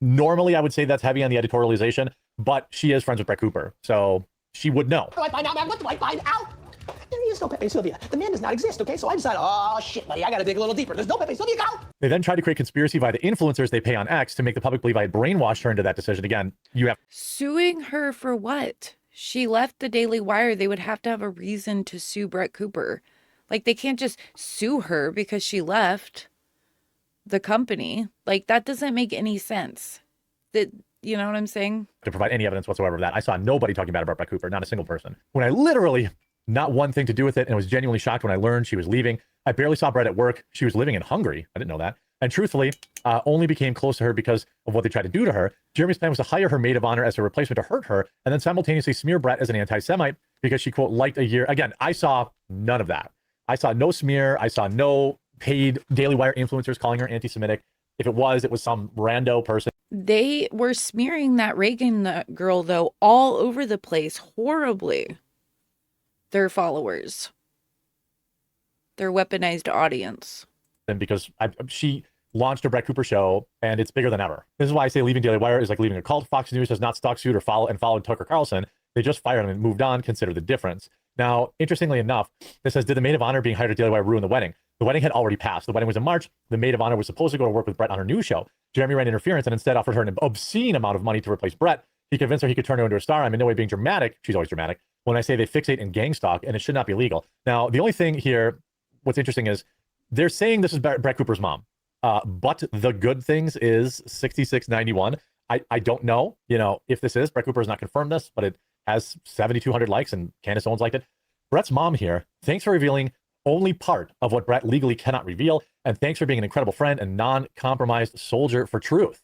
normally I would say that's heavy on the editorialization, but she is friends with Brett Cooper, so she would know. What do I find out, man? What do I find out? There is no Pepe Sylvia. The man does not exist, okay? So I decided, oh, shit, buddy, I gotta dig a little deeper. There's no Pepe Sylvia, go! They then tried to create conspiracy via the influencers they pay on X to make the public believe I had brainwashed her into that decision. Again, you have... Suing her for what? She left the Daily Wire. They would have to have a reason to sue Brett Cooper. Like, they can't just sue her because she left the company. Like, that doesn't make any sense. You know what I'm saying? To provide any evidence whatsoever of that. I saw nobody talking bad about Brett Cooper, not a single person. When I literally... not one thing to do with it, and was genuinely shocked when I learned she was leaving. I barely saw Brett at work. She was living in Hungary. I didn't know that. And truthfully, only became close to her because of what they tried to do to her. Jeremy's plan was to hire her maid of honor as a replacement to hurt her, and then simultaneously smear Brett as an anti-Semite because she, quote, liked a year. Again, I saw none of that. I saw no smear. I saw no paid Daily Wire influencers calling her anti-Semitic. If it was some rando person. They were smearing that Reagan girl, though, all over the place, horribly. Their followers, their weaponized audience. And because she launched a Brett Cooper show, and it's bigger than ever. This is why I say leaving Daily Wire is like leaving a cult. Fox News has not stalked, sued, or followed Tucker Carlson. They just fired him and moved on. Consider the difference. Now, interestingly enough, this says, did the maid of honor being hired at Daily Wire ruin the wedding? The wedding had already passed. The wedding was in March. The maid of honor was supposed to go to work with Brett on her new show. Jeremy ran interference and instead offered her an obscene amount of money to replace Brett. He convinced her he could turn her into a star. I'm in no way being dramatic. She's always dramatic. when I say they fixate in gang stalk, and it should not be legal. Now, the only thing here, what's interesting is they're saying this is Brett Cooper's mom, but the good things is 6691. I don't know, if this is. Brett Cooper has not confirmed this, but it has 7,200 likes, and Candace Owens liked it. Brett's mom here, thanks for revealing only part of what Brett legally cannot reveal, and thanks for being an incredible friend and non-compromised soldier for truth.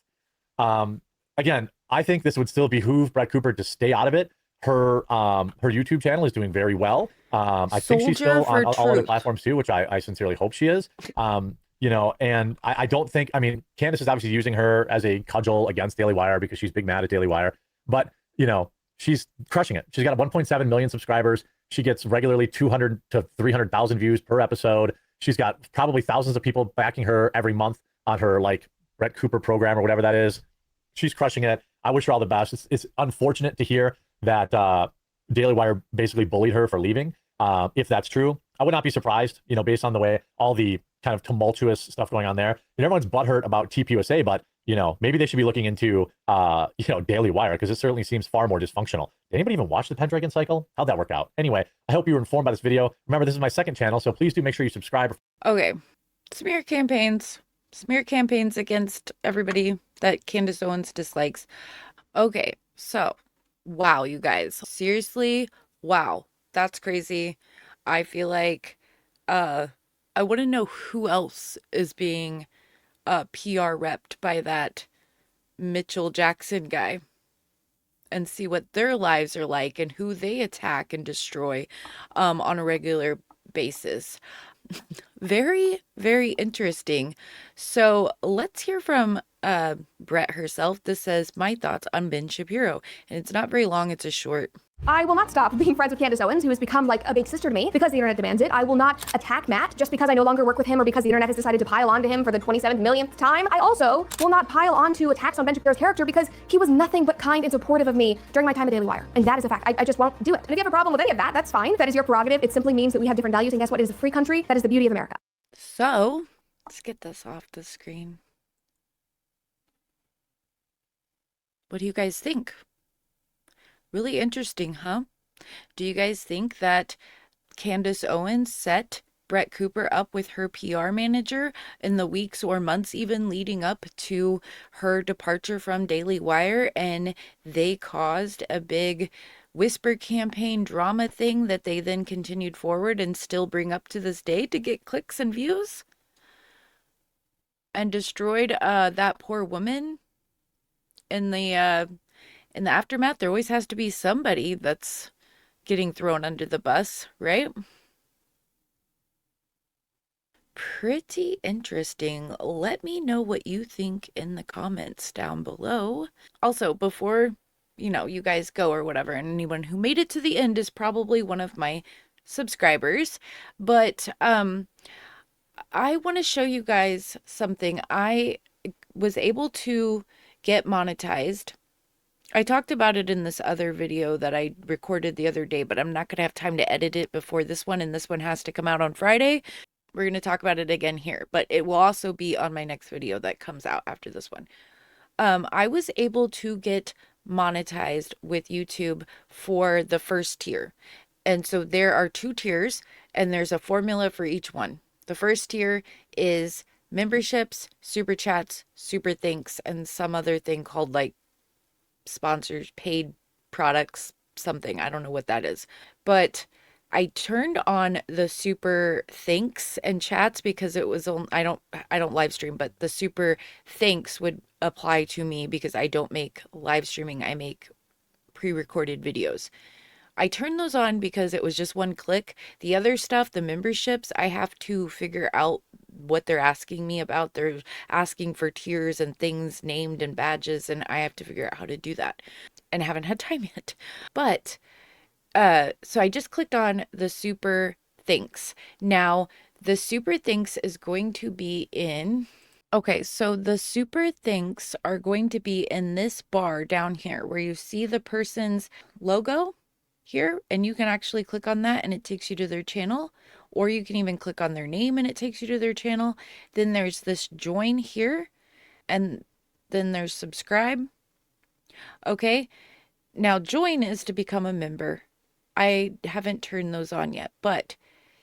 Again, I think this would still behoove Brett Cooper to stay out of it. Her YouTube channel is doing very well. I think she's still on all other platforms too, which I sincerely hope she is. And I don't think, Candace is obviously using her as a cudgel against Daily Wire because she's big mad at Daily Wire, but she's crushing it. She's got 1.7 million subscribers. She gets regularly 200 to 300,000 views per episode. She's got probably thousands of people backing her every month on her Brett Cooper program or whatever that is. She's crushing it. I wish her all the best. It's unfortunate to hear that Daily Wire basically bullied her for leaving. If that's true, I would not be surprised, based on the way all the kind of tumultuous stuff going on there. Everyone's butthurt about TPUSA, but maybe they should be looking into Daily Wire, because it certainly seems far more dysfunctional. Did anybody even watch the Pendragon cycle? How'd that work out? Anyway, I hope you were informed by this video. Remember, this is my second channel, so please do make sure you subscribe. Okay, smear campaigns against everybody that Candace Owens dislikes. Okay, so wow, you guys, seriously, wow, that's crazy. I feel like I want to know who else is being PR repped by that Mitchell Jackson guy, and see what their lives are like and who they attack and destroy on a regular basis. Very, very interesting. So let's hear from Brett herself. This says, my thoughts on Ben Shapiro. And it's not very long, it's a short. I will not stop being friends with Candace Owens, who has become like a big sister to me because the internet demands it. I will not attack Matt just because I no longer work with him or because the internet has decided to pile onto him for the 27th millionth time. I also will not pile onto attacks on Ben Shapiro's character because he was nothing but kind and supportive of me during my time at Daily Wire. And that is a fact. I just won't do it. And if you have a problem with any of that, that's fine. That is your prerogative. It simply means that we have different values. And guess what? It is a free country. That is the beauty of America. So let's get this off the screen. What do you guys think? Really interesting, huh? Do you guys think that Candace Owens set Brett Cooper up with her PR manager in the weeks or months even leading up to her departure from Daily Wire, and they caused a big whisper campaign drama thing that they then continued forward and still bring up to this day to get clicks and views? And destroyed that poor woman in the aftermath? There always has to be somebody that's getting thrown under the bus, right? Pretty interesting. Let me know what you think in the comments down below. Also, before, you guys go or whatever, and anyone who made it to the end is probably one of my subscribers, but I want to show you guys something. I was able to get monetized. I talked about it in this other video that I recorded the other day, but I'm not going to have time to edit it before this one, and this one has to come out on Friday. We're going to talk about it again here, but it will also be on my next video that comes out after this one. I was able to get monetized with YouTube for the first tier. And so there are 2 tiers, and there's a formula for each one. The first tier is memberships, super chats, super thanks, and some other thing called sponsors, paid products, something. I don't know what that is. But I turned on the super thanks and chats because it was on, I don't live stream, but the super thanks would apply to me because I don't make live streaming. I make pre-recorded videos. I turned those on because it was just one click. The other stuff, the memberships, I have to figure out what they're asking me about. They're asking for tiers and things named and badges, and I have to figure out how to do that. And I haven't had time yet. But, so I just clicked on the super thanks. Now, the super thanks is going to be in... Okay, so the super thanks are going to be in this bar down here where you see the person's logo here, and you can actually click on that and it takes you to their channel, or you can even click on their name and it takes you to their channel. Then there's this join here, and then there's subscribe. Okay, now join is to become a member, I haven't turned those on yet, but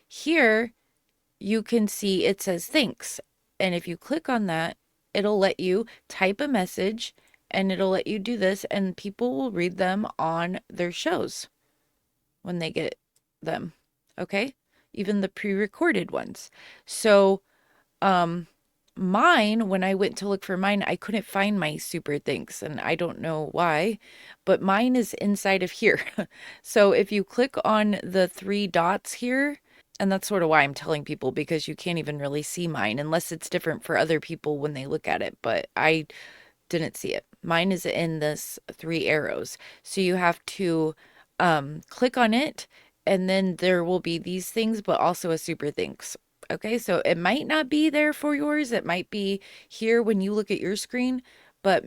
here you can see it says thanks. And if you click on that, it'll let you type a message and it'll let you do this, and people will read them on their shows when they get them. Okay? Even the pre-recorded ones. So, mine, when I went to look for mine, I couldn't find my super thanks, and I don't know why, but mine is inside of here. So if you click on the 3 dots here, and that's sort of why I'm telling people, because you can't even really see mine unless it's different for other people when they look at it, but I didn't see it. Mine is in this 3 arrows. So you have to click on it, and then there will be these things, but also a super thanks. Okay, so it might not be there for yours. It might be here when you look at your screen, but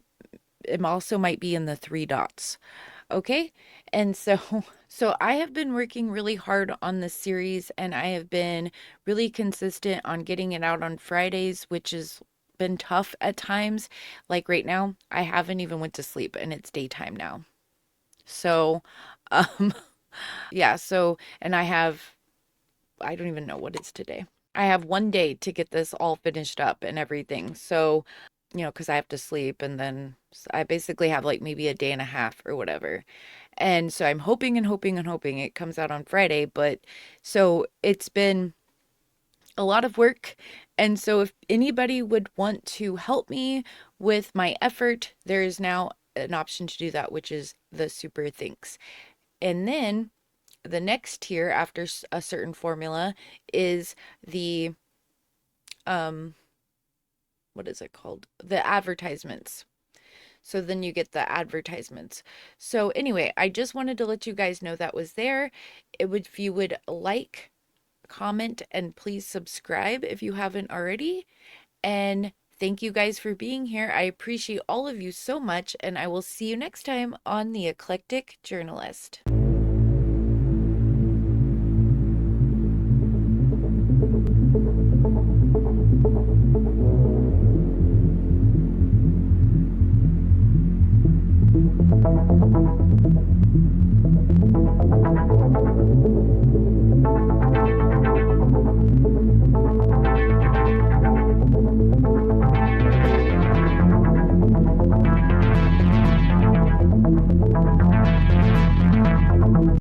it also might be in the 3 dots. Okay, and so I have been working really hard on this series, and I have been really consistent on getting it out on Fridays, which has been tough at times. Like right now, I haven't even went to sleep, and it's daytime now. So, yeah, so, and I don't even know what it's today. I have 1 day to get this all finished up and everything. So, because I have to sleep, and then I basically have like maybe a day and a half or whatever. And so I'm hoping and hoping and hoping it comes out on Friday. But so it's been a lot of work. And so if anybody would want to help me with my effort, there is now an option to do that, which is the super thanks. And then the next tier after a certain formula is the, what is it called? The advertisements. So then you get the advertisements. So anyway, I just wanted to let you guys know that was there. If you would like, comment, and please subscribe if you haven't already. And thank you guys for being here. I appreciate all of you so much, and I will see you next time on The Eclectic Journalist.